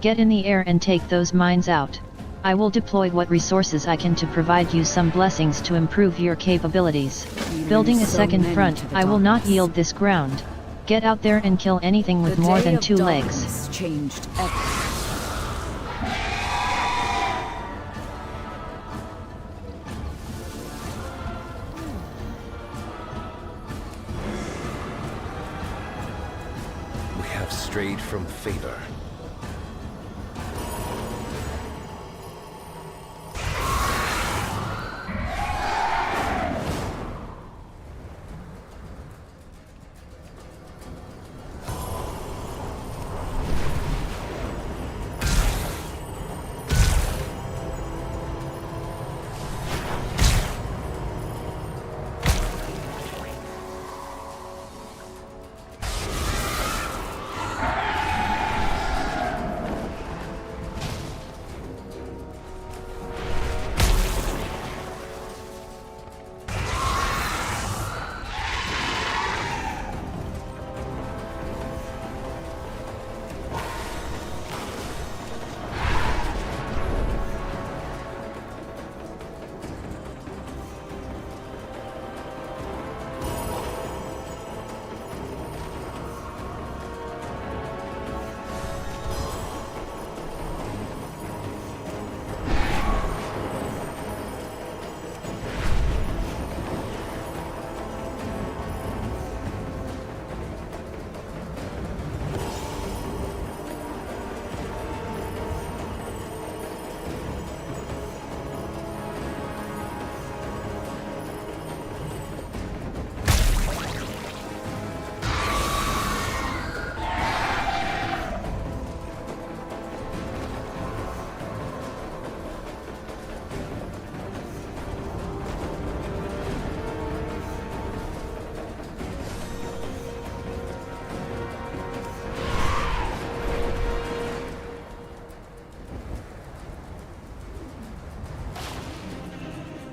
Speaker 2: Get in the air and take those mines out. I will deploy what resources I can to provide you some blessings to improve your capabilities. Building a
Speaker 13: so
Speaker 2: second
Speaker 13: many
Speaker 2: front,
Speaker 13: to the
Speaker 2: I will not
Speaker 13: darkness.
Speaker 2: yield this ground. Get out there and kill anything with
Speaker 13: The
Speaker 2: more
Speaker 13: day
Speaker 2: than
Speaker 13: of
Speaker 2: 2 legs.
Speaker 13: darkness changed everything.
Speaker 16: We have strayed from favor.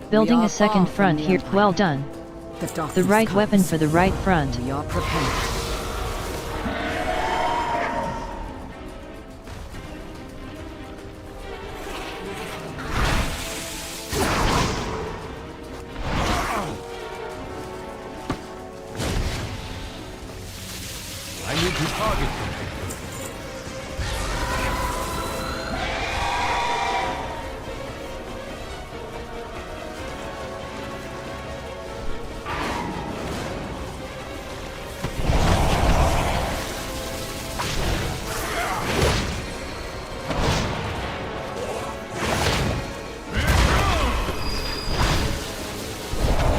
Speaker 2: Building
Speaker 13: We
Speaker 2: a
Speaker 13: are
Speaker 2: second
Speaker 13: far
Speaker 2: front
Speaker 13: from the
Speaker 2: here,
Speaker 13: Empire.
Speaker 2: well done.
Speaker 13: The
Speaker 2: The
Speaker 13: darkness
Speaker 2: right
Speaker 13: comes.
Speaker 2: weapon for the right front.
Speaker 13: We are prepared.
Speaker 10: I need to target them.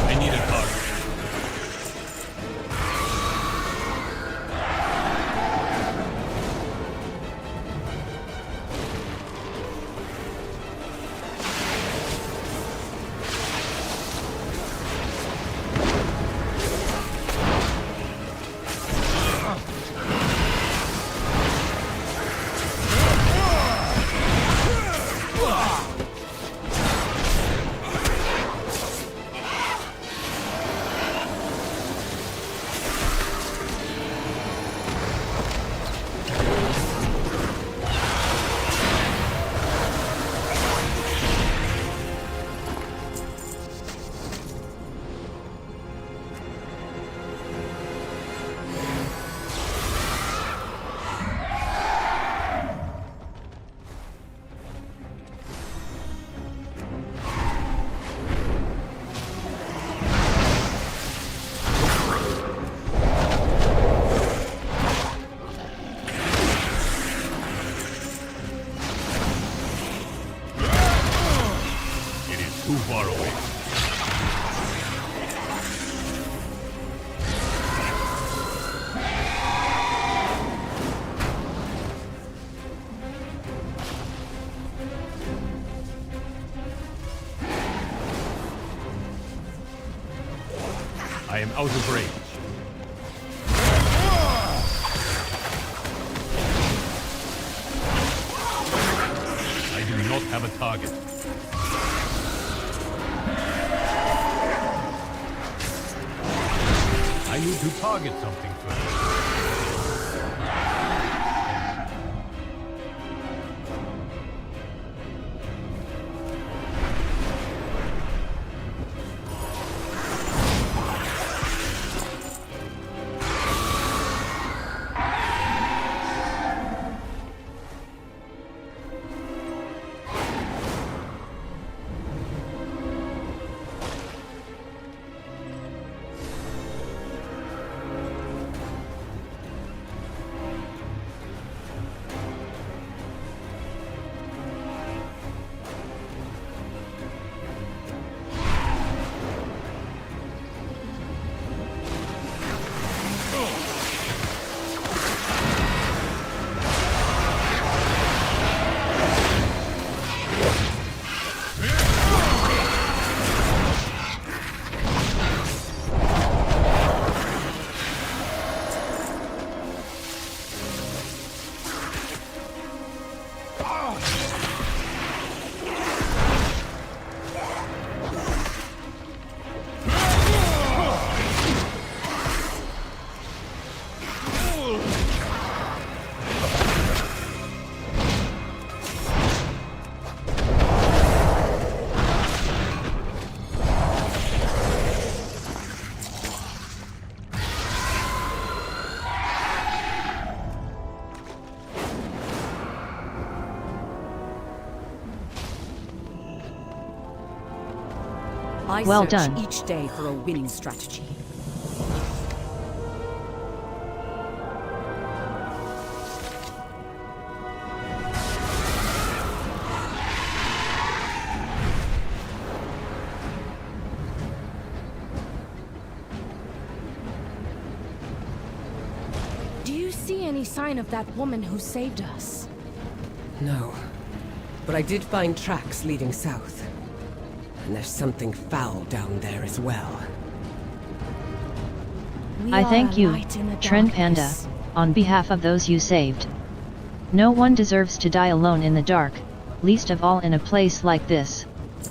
Speaker 8: I need a target. It is too far away. am out of range. I do not have a target. I need to target something first.
Speaker 13: I
Speaker 2: Well
Speaker 13: search
Speaker 2: done.
Speaker 13: each day for a winning strategy.
Speaker 4: Do you see any sign of that woman who saved us?
Speaker 7: No. But I did find tracks leading south. And there's something foul down there as well.
Speaker 2: I thank you, Trenpanda, on behalf of those you saved. No one deserves to die alone in the dark, least of all in a place like this.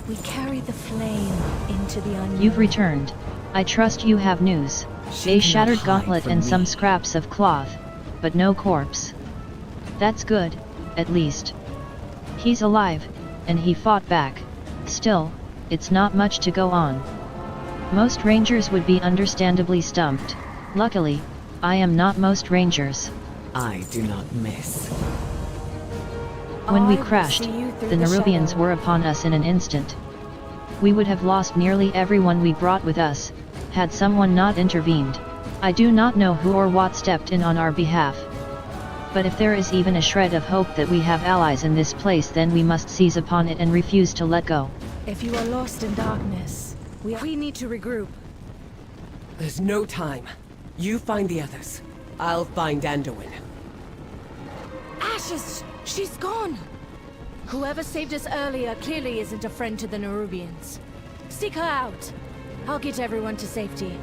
Speaker 4: We carry the flame into the unknown.
Speaker 2: You've returned. I trust you have news. A shattered gauntlet and some scraps of cloth, but no corpse. That's good, at least. He's alive, and he fought back. Still, it's not much to go on. Most rangers would be understandably stumped. Luckily, I am not most rangers.
Speaker 7: I do not miss.
Speaker 2: When we crashed, the Nerubians were upon us in an instant. We would have lost nearly everyone we brought with us, had someone not intervened. I do not know who or what stepped in on our behalf. But if there is even a shred of hope that we have allies in this place, then we must seize upon it and refuse to let go.
Speaker 4: If you are lost in darkness, we need to regroup.
Speaker 7: There's no time. You find the others. I'll find Anduin.
Speaker 4: Ashes! She's gone! Whoever saved us earlier clearly isn't a friend to the Nerubians. Seek her out. I'll get everyone to safety.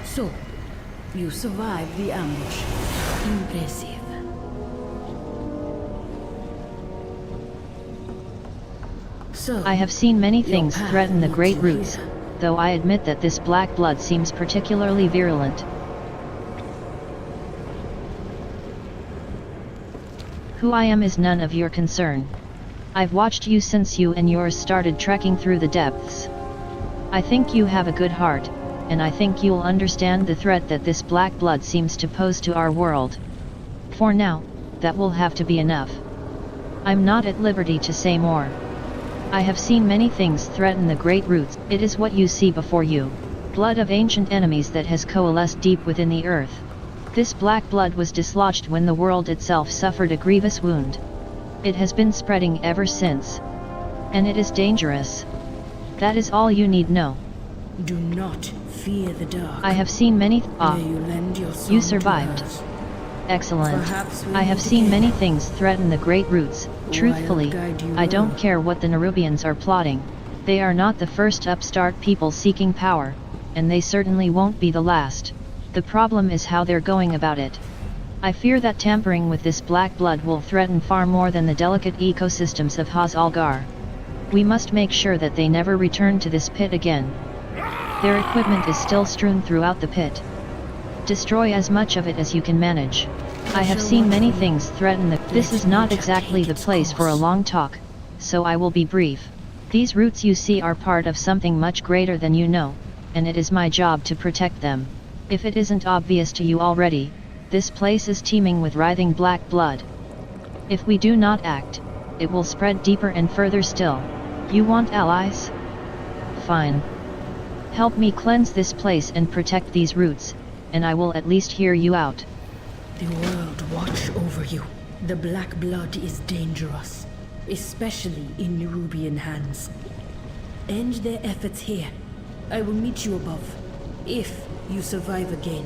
Speaker 17: So, you survived the ambush. Impressive. So,
Speaker 2: I have seen many things threaten the Great Roots, though I admit that this black blood seems particularly virulent. Who I am is none of your concern. I've watched you since you and yours started trekking through the depths. I think you have a good heart, and I think you'll understand the threat that this black blood seems to pose to our world. For now, that will have to be enough. I'm not at liberty to say more. I have seen many things threaten the great roots. It is what you see before you. Blood of ancient enemies that has coalesced deep within the earth. This black blood was dislodged when the world itself suffered a grievous wound. It has been spreading ever since. And it is dangerous. That is all you need know.
Speaker 17: Do not fear the dark.
Speaker 2: I have seen many. You survived. Excellent. I have seen many things threaten the great roots. Truthfully, I don't care what the Nerubians are plotting. They are not the first upstart people seeking power, and they certainly won't be the last. The problem is how they're going about it. I fear that tampering with this black blood will threaten far more than the delicate ecosystems of Algar. We must make sure that they never return to this pit again. Their equipment is still strewn throughout the pit. Destroy as much of it as you can manage. I have seen many things threaten the... This is not exactly the place for a long talk, so I will be brief. These roots you see are part of something much greater than you know, and it is my job to protect them. If it isn't obvious to you already, this place is teeming with writhing black blood. If we do not act, it will spread deeper and further still. You want allies? Fine. Help me cleanse this place and protect these roots, and I will at least hear you out.
Speaker 17: The world watch over you. The black blood is dangerous, especially in Nerubian hands. End their efforts here. I will meet you above, if you survive again.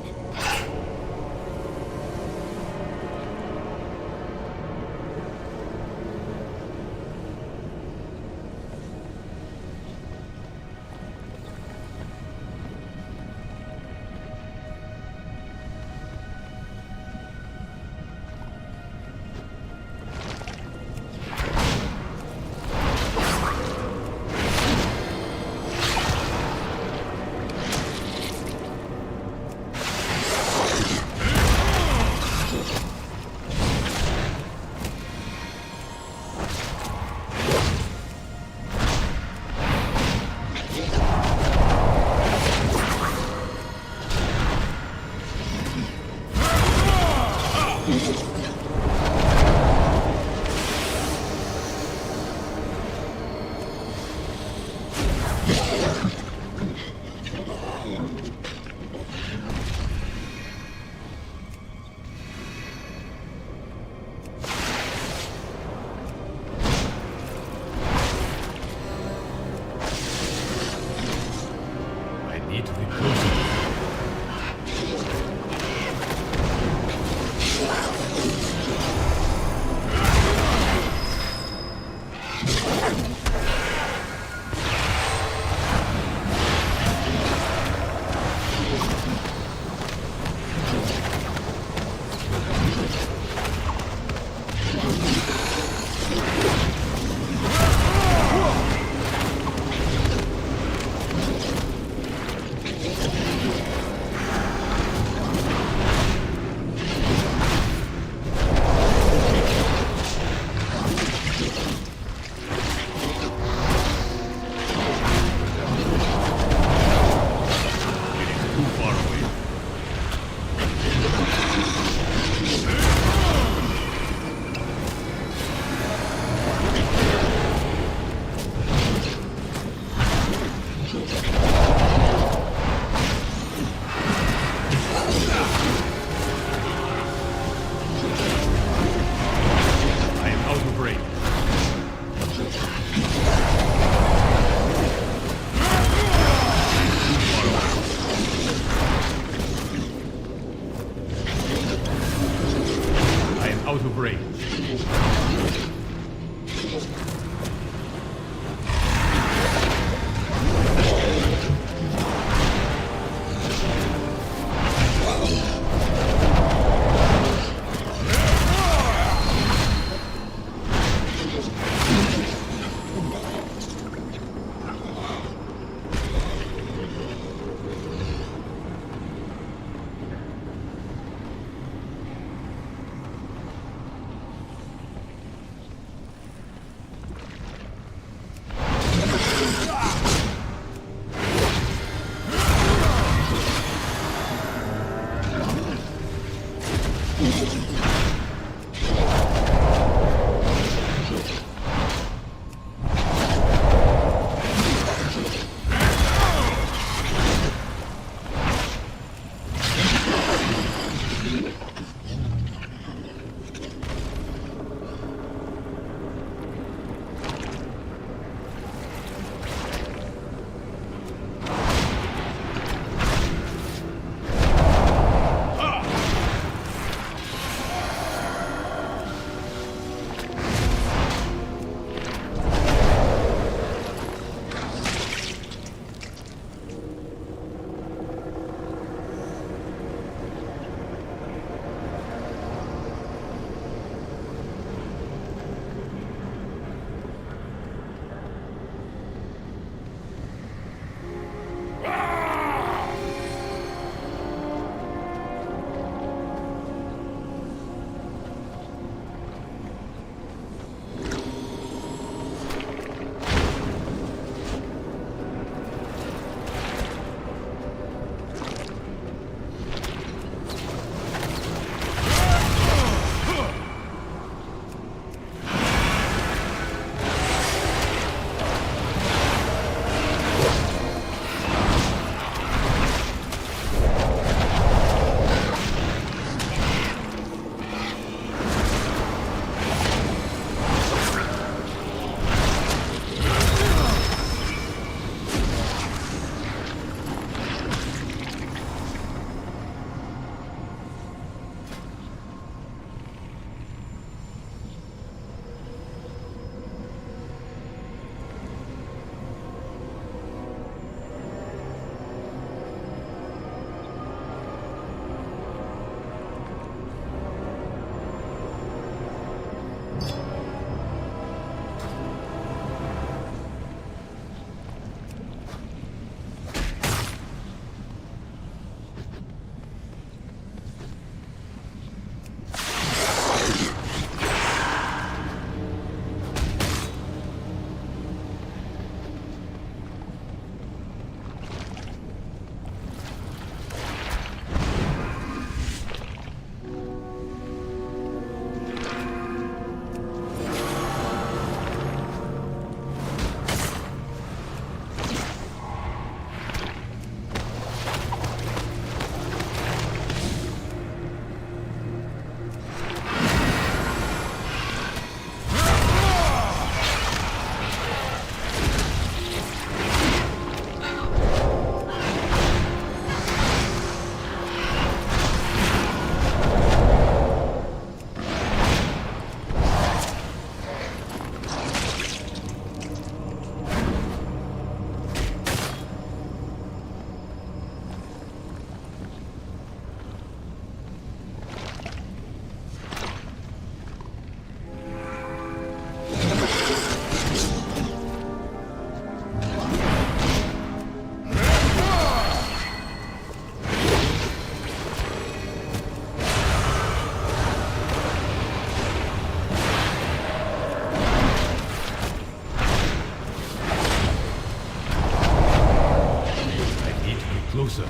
Speaker 8: Closer.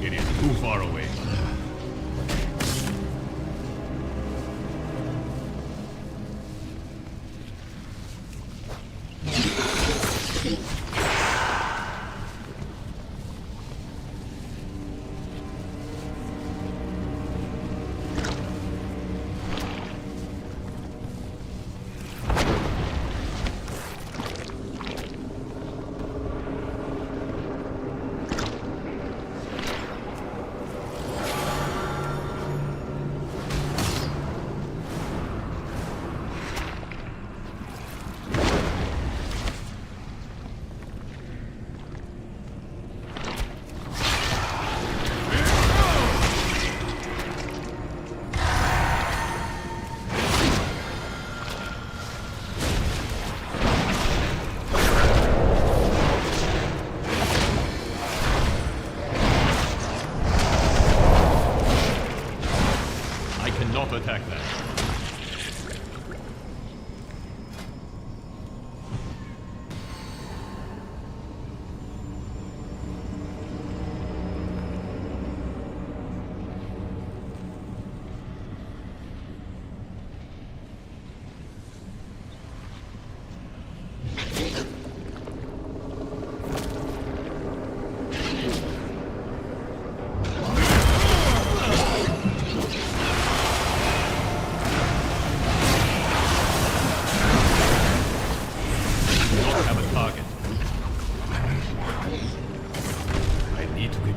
Speaker 8: It is too far away. Attack that.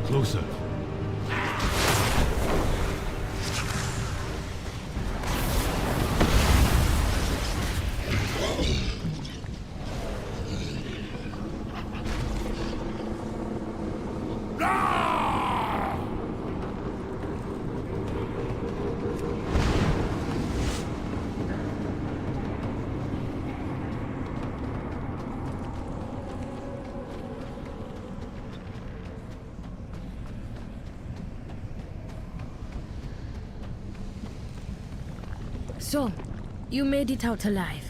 Speaker 8: Closer.
Speaker 17: So, you made it out alive.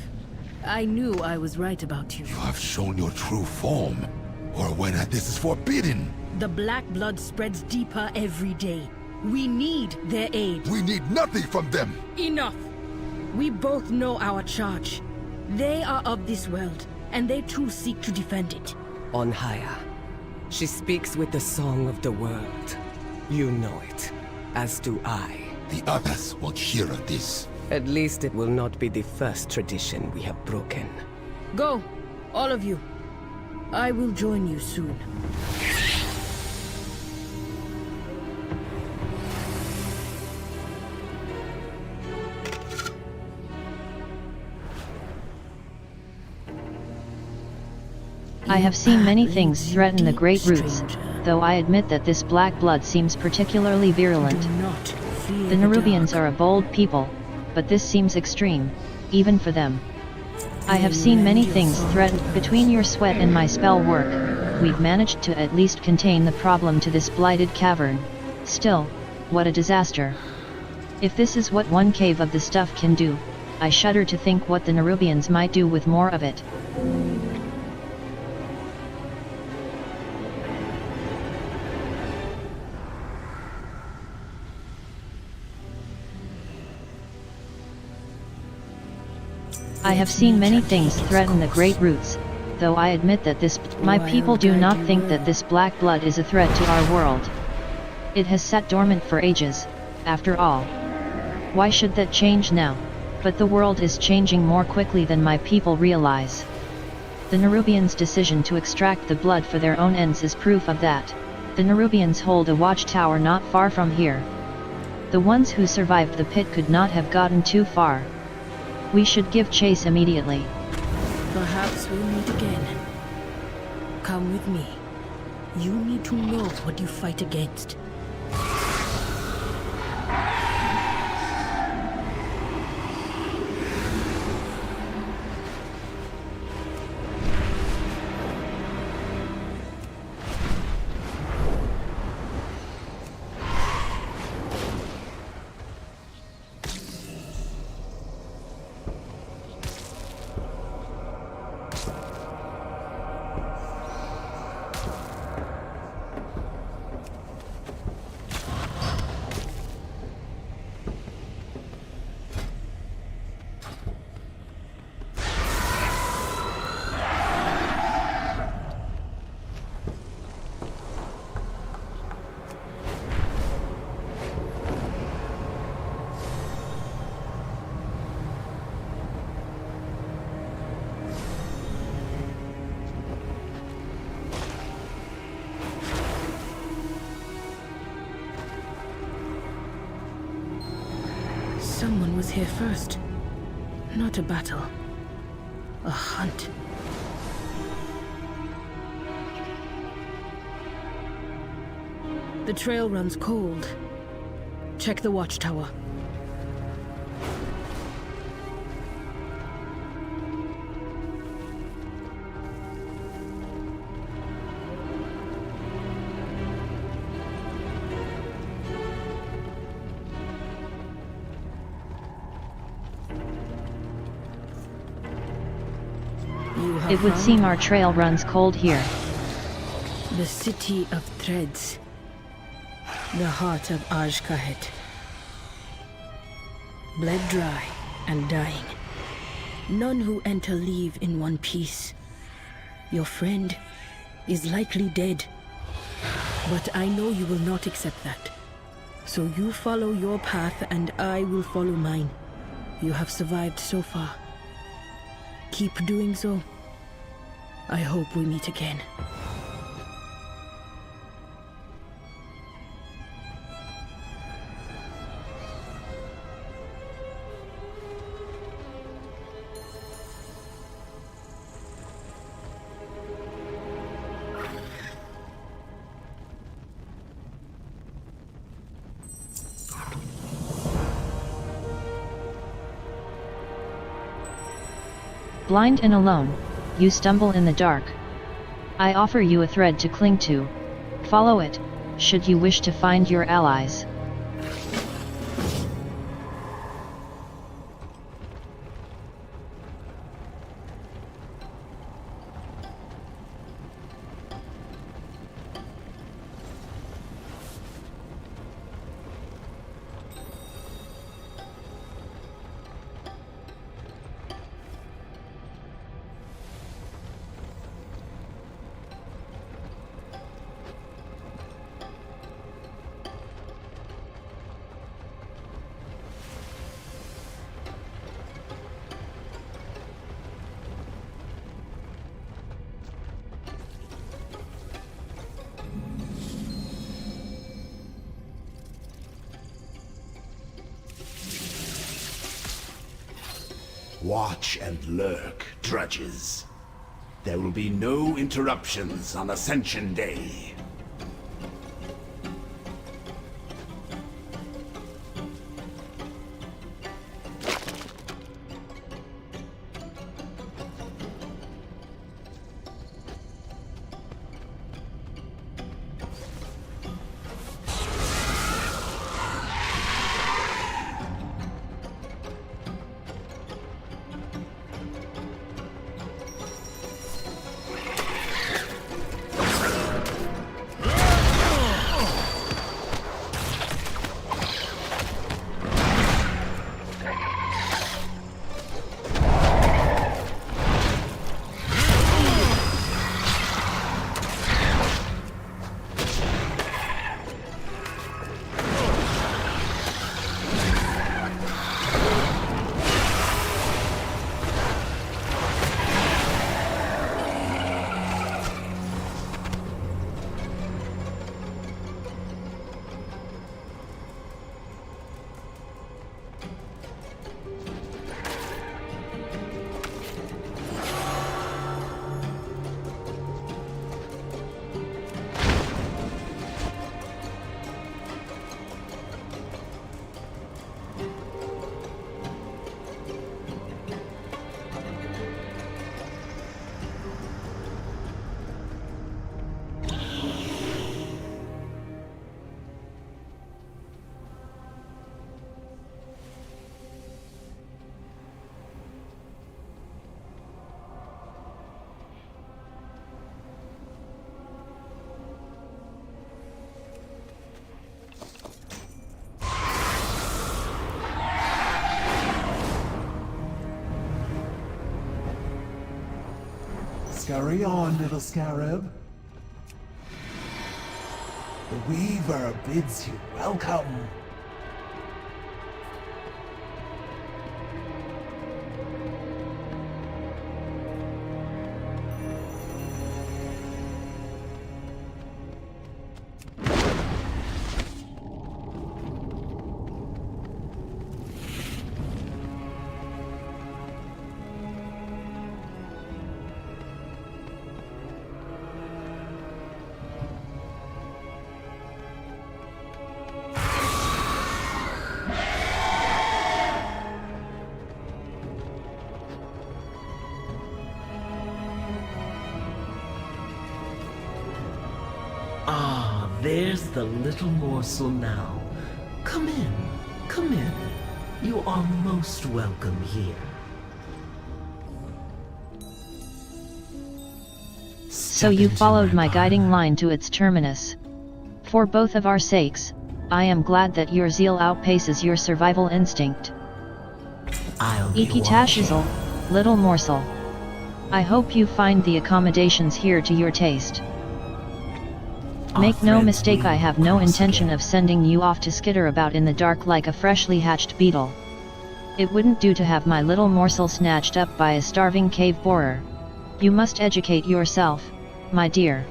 Speaker 17: I knew I was right about you.
Speaker 18: You have shown your true form. Or when this is forbidden.
Speaker 17: The black blood spreads deeper every day. We need their aid.
Speaker 18: We need nothing from them.
Speaker 17: Enough! We both know our charge. They are of this world, and they too seek to defend it.
Speaker 7: On higher, she speaks with the song of the world. You know it, as do I.
Speaker 18: The others won't hear of this.
Speaker 7: At least it will not be the first tradition we have broken.
Speaker 17: Go, all of you. I will join you soon.
Speaker 2: I have seen many things threaten the great roots, though I admit that this black blood seems particularly virulent. The Nerubians are a bold people, but this seems extreme, even for them. I have seen many things threaten. Between your sweat and my spell work, we've managed to at least contain the problem to this blighted cavern. Still, what a disaster. If this is what one cave of the stuff can do, I shudder to think what the Nerubians might do with more of it. I have seen many things threaten the great roots, though I admit that my people do not think that this black blood is a threat to our world. It has sat dormant for ages, after all. Why should that change now? But the world is changing more quickly than my people realize. The Nerubians' decision to extract the blood for their own ends is proof of that. The Nerubians hold a watchtower not far from here. The ones who survived the pit could not have gotten too far. We should give chase immediately.
Speaker 17: Perhaps we'll meet again. Come with me. You need to know what you fight against. Someone was here first. Not a battle. A hunt. The trail runs cold. Check the watchtower.
Speaker 2: It would seem our trail runs cold here.
Speaker 17: The city of threads. The heart of Ajkahet. Bled dry and dying. None who enter leave in one piece. Your friend is likely dead. But I know you will not accept that. So you follow your path and I will follow mine. You have survived so far. Keep doing so. I hope we meet again.
Speaker 2: Blind and alone, you stumble in the dark. I offer you a thread to cling to. Follow it, should you wish to find your allies.
Speaker 9: Watch and lurk, drudges.
Speaker 10: There will be no interruptions on Ascension Day.
Speaker 11: Scurry on, little scarab. The Weaver bids you welcome.
Speaker 19: Ah, there's the little morsel now. Come in, come in. You are most welcome here.
Speaker 2: So you followed my guiding line to its terminus. For both of our sakes, I am glad that your zeal outpaces your survival instinct. Ikitashizal, little morsel. I hope you find the accommodations here to your taste. Make no mistake, I have no intention of sending you off to skitter about in the dark like a freshly hatched beetle. It wouldn't do to have my little morsel snatched up by a starving cave borer. You must educate yourself, my dear.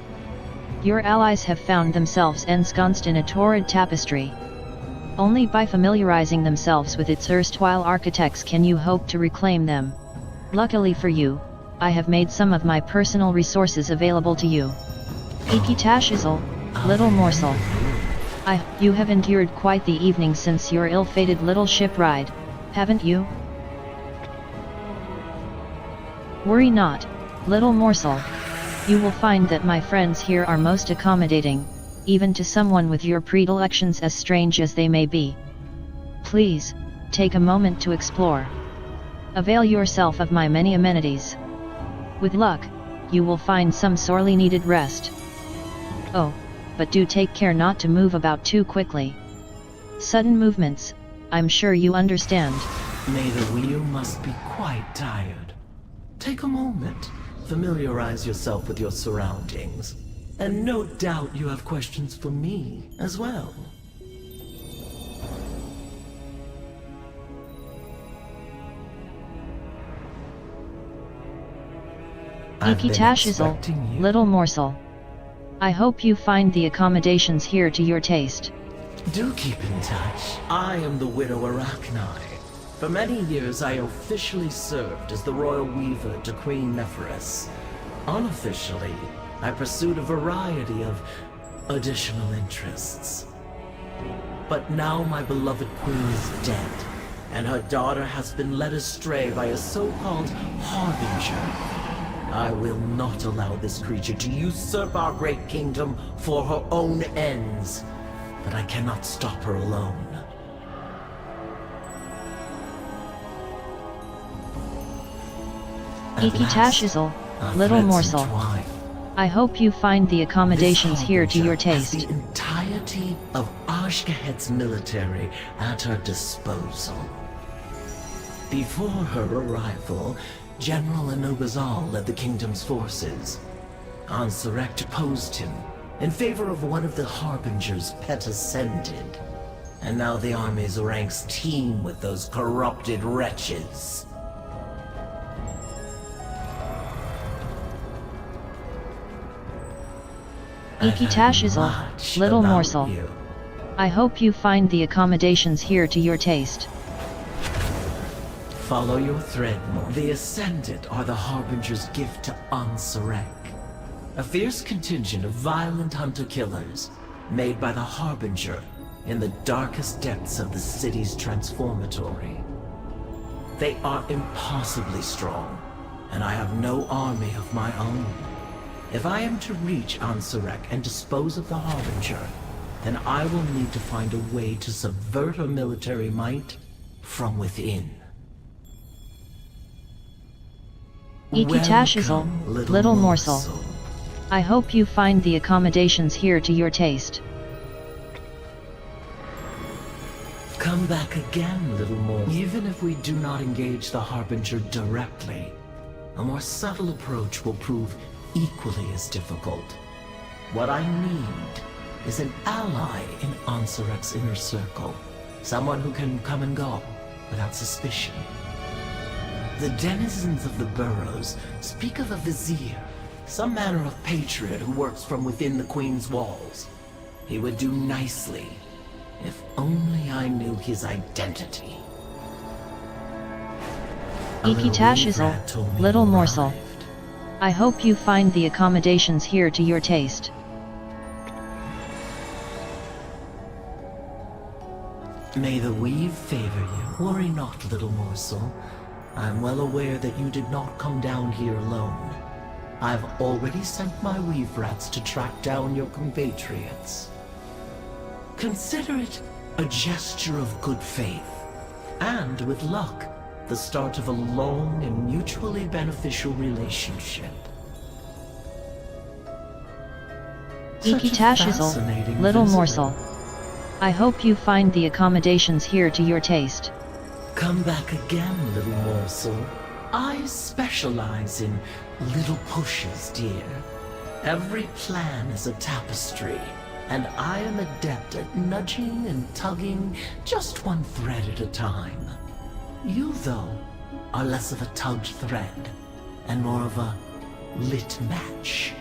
Speaker 2: Your allies have found themselves ensconced in a torrid tapestry. Only by familiarizing themselves with its erstwhile architects can you hope to reclaim them. Luckily for you, I have made some of my personal resources available to you. Ikitashizal, little morsel. You have endured quite the evening since your ill-fated little ship ride, haven't you? Worry not, little morsel. You will find that my friends here are most accommodating, even to someone with your predilections as strange as they may be. Please, take a moment to explore. Avail yourself of my many amenities. With luck, you will find some sorely needed rest. Oh, but do take care not to move about too quickly. Sudden movements, I'm sure you understand.
Speaker 19: May the wheel must be quite tired. Take a moment, familiarize yourself with your surroundings, and no doubt you have questions for me as well.
Speaker 2: Ikitashizal, little morsel. I hope you find the accommodations here to your taste.
Speaker 19: Do keep in touch. I am the Widow Arachni. For many years I officially served as the Royal Weaver to Queen Nephris. Unofficially, I pursued a variety of additional interests. But now my beloved queen is dead, and her daughter has been led astray by a so-called harbinger. I will not allow this creature to usurp our great kingdom for her own ends, but I cannot stop her alone.
Speaker 2: Ikitashizal, little morsel. I hope you find the accommodations here to your taste.
Speaker 19: The entirety of Ashkahed's military at her disposal. Before her arrival, General Anubazal led the kingdom's forces. Ansurek opposed him in favor of one of the Harbinger's pet ascended. And now the army's ranks teem with those corrupted wretches.
Speaker 2: Ikitashizal, little morsel. I hope you find the accommodations here to your taste.
Speaker 19: Follow your thread, Morn. The Ascended are the Harbinger's gift to Ansurek. A fierce contingent of violent hunter-killers, made by the Harbinger in the darkest depths of the city's transformatory. They are impossibly strong, and I have no army of my own. If I am to reach Ansurek and dispose of the Harbinger, then I will need to find a way to subvert her military might from within.
Speaker 2: Ikitashizal, little morsel. I hope you find the accommodations here to your taste.
Speaker 19: Come back again, little morsel. Even if we do not engage the Harbinger directly, a more subtle approach will prove equally as difficult. What I need is an ally in Ansurek's inner circle. Someone who can come and go without suspicion. The denizens of the burrows speak of a vizier, some manner of patriot who works from within the Queen's walls. He would do nicely, if only I knew his identity.
Speaker 2: Ikitashizal, little morsel. I hope you find the accommodations here to your taste.
Speaker 19: May the weave favor you. Worry not, little morsel. I am well aware that you did not come down here alone. I've already sent my weave rats to track down your compatriots. Consider it a gesture of good faith, and with luck, the start of a long and mutually beneficial relationship.
Speaker 2: Ikitashizal, little morsel. I hope you find the accommodations here to your taste.
Speaker 19: Come back again, little morsel. I specialize in little pushes, dear. Every plan is a tapestry, and I am adept at nudging and tugging just one thread at a time. You, though, are less of a tugged thread, and more of a lit match.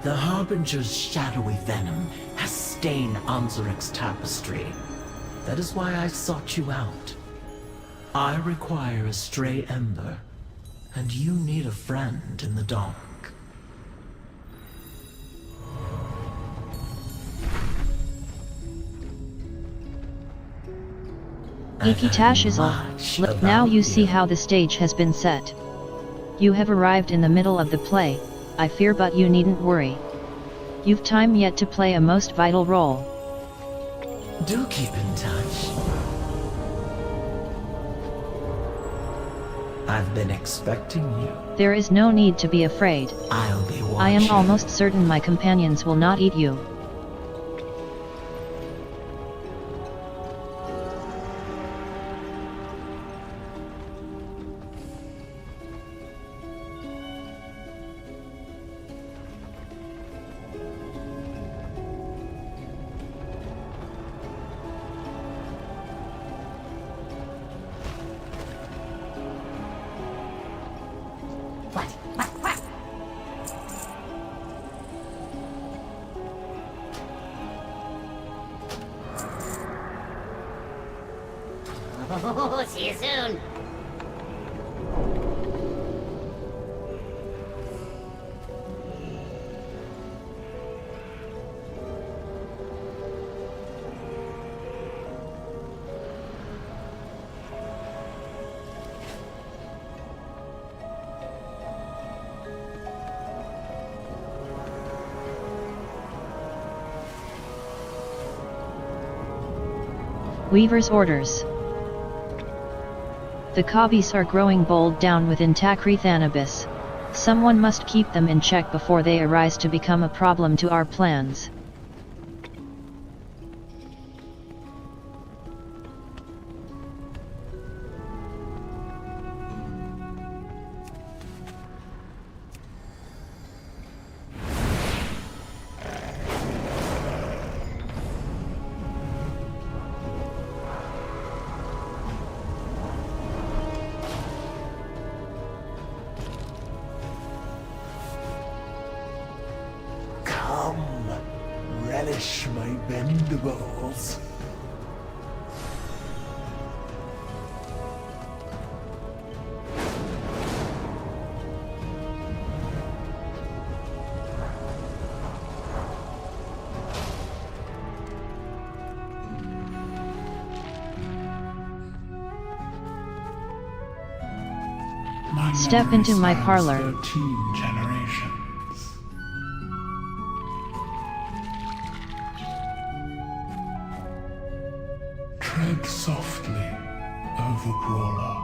Speaker 19: The Harbinger's shadowy venom has stained Ansurek's tapestry. That is why I sought you out. I require a stray ember, and you need a friend in the dark.
Speaker 2: Ikitashizal, now you see how the stage has been set. You have arrived in the middle of the play, I fear, but you needn't worry. You've time yet to play a most vital role.
Speaker 19: Do keep in touch. I've been expecting you.
Speaker 2: There is no need to be afraid.
Speaker 19: I'll be watching.
Speaker 2: I am almost certain my companions will not eat you.
Speaker 14: Oh, see you soon.
Speaker 2: Weaver's orders. The Kabis are growing bold down within Takrithanabis. Someone must keep them in check before they arise to become a problem to our plans.
Speaker 9: Relish my bendables.
Speaker 2: Step into my parlor.
Speaker 9: 13 generations. Tread softly, overcrawler.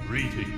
Speaker 8: Greetings.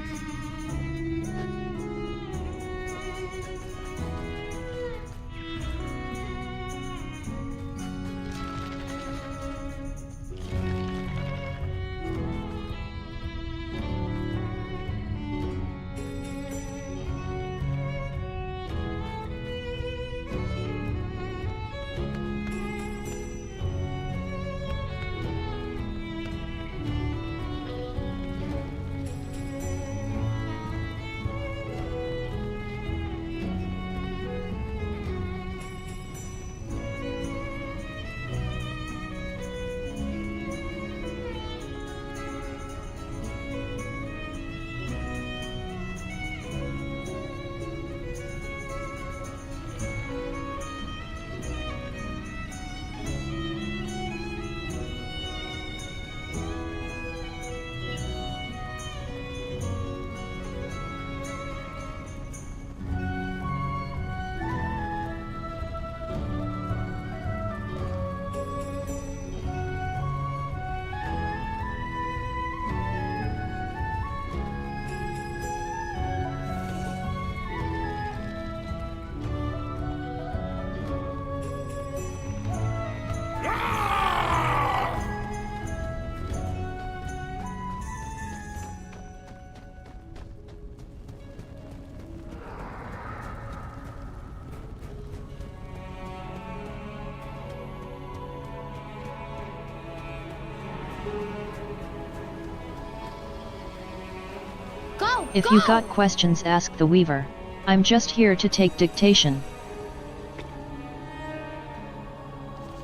Speaker 2: If you got questions, ask the Weaver. I'm just here to take dictation.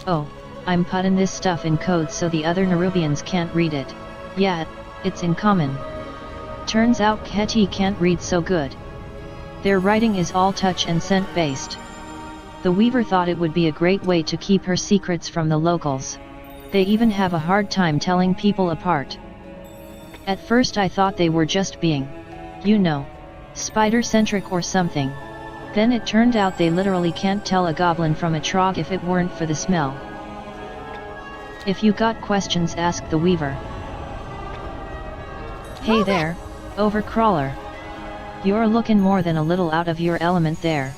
Speaker 2: Oh, I'm putting this stuff in code so the other Nerubians can't read it. Yeah, it's in common. Turns out Keti can't read so good. Their writing is all touch and scent based. The Weaver thought it would be a great way to keep her secrets from the locals. They even have a hard time telling people apart. At first I thought they were just being, you know, spider-centric or something. Then it turned out they literally can't tell a goblin from a trog if it weren't for the smell. If you got questions, ask the Weaver. Hey there, Overcrawler. You're looking more than a little out of your element there.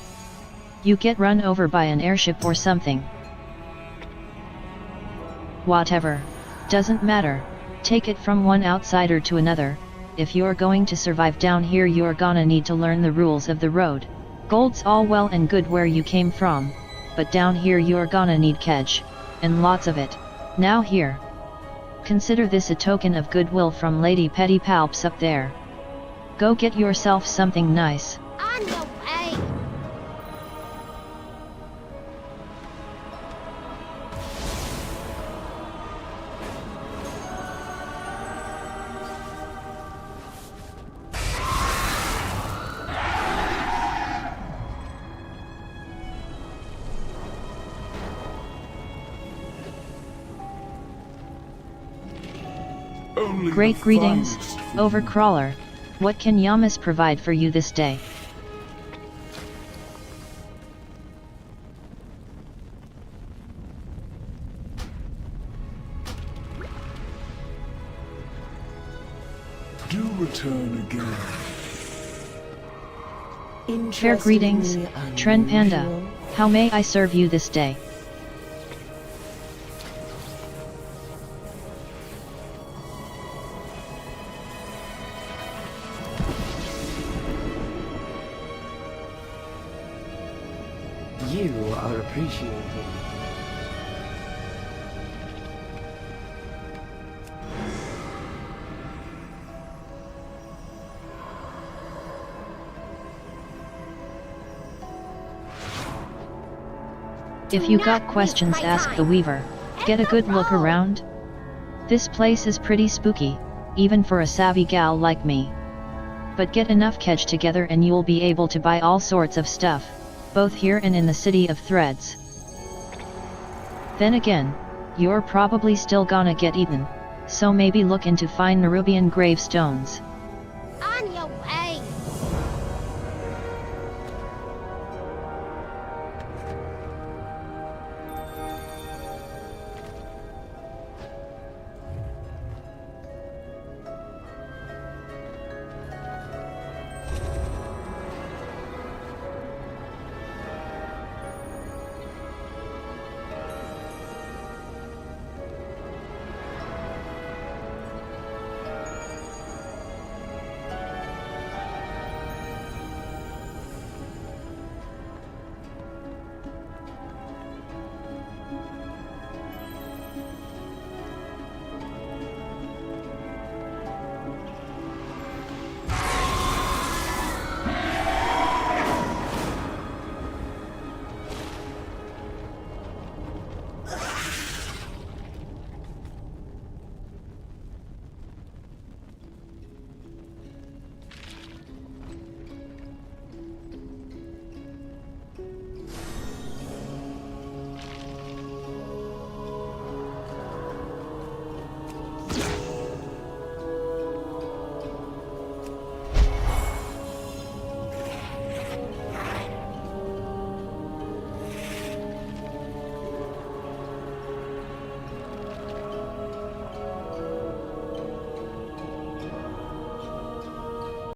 Speaker 2: You get run over by an airship or something. Whatever, doesn't matter. Take it from one outsider to another. If you're going to survive down here, you're gonna need to learn the rules of the road. Gold's all well and good where you came from, but down here you're gonna need kedge, and lots of it. Now here. Consider this a token of goodwill from Lady Petty Palps up there. Go get yourself something nice.
Speaker 14: On your way!
Speaker 2: Great greetings, Overcrawler. What can Yamas provide for you this day?
Speaker 9: Do return again.
Speaker 2: Fair greetings, Trenpanda. How may I serve you this day?
Speaker 7: You are appreciated.
Speaker 2: If you got questions, ask the Weaver. Get a good look around. This place is pretty spooky, even for a savvy gal like me. But get enough cash together and you'll be able to buy all sorts of stuff, both here and in the City of Threads. Then again, you're probably still gonna get eaten, so maybe look into fine Nerubian gravestones.
Speaker 14: On your way!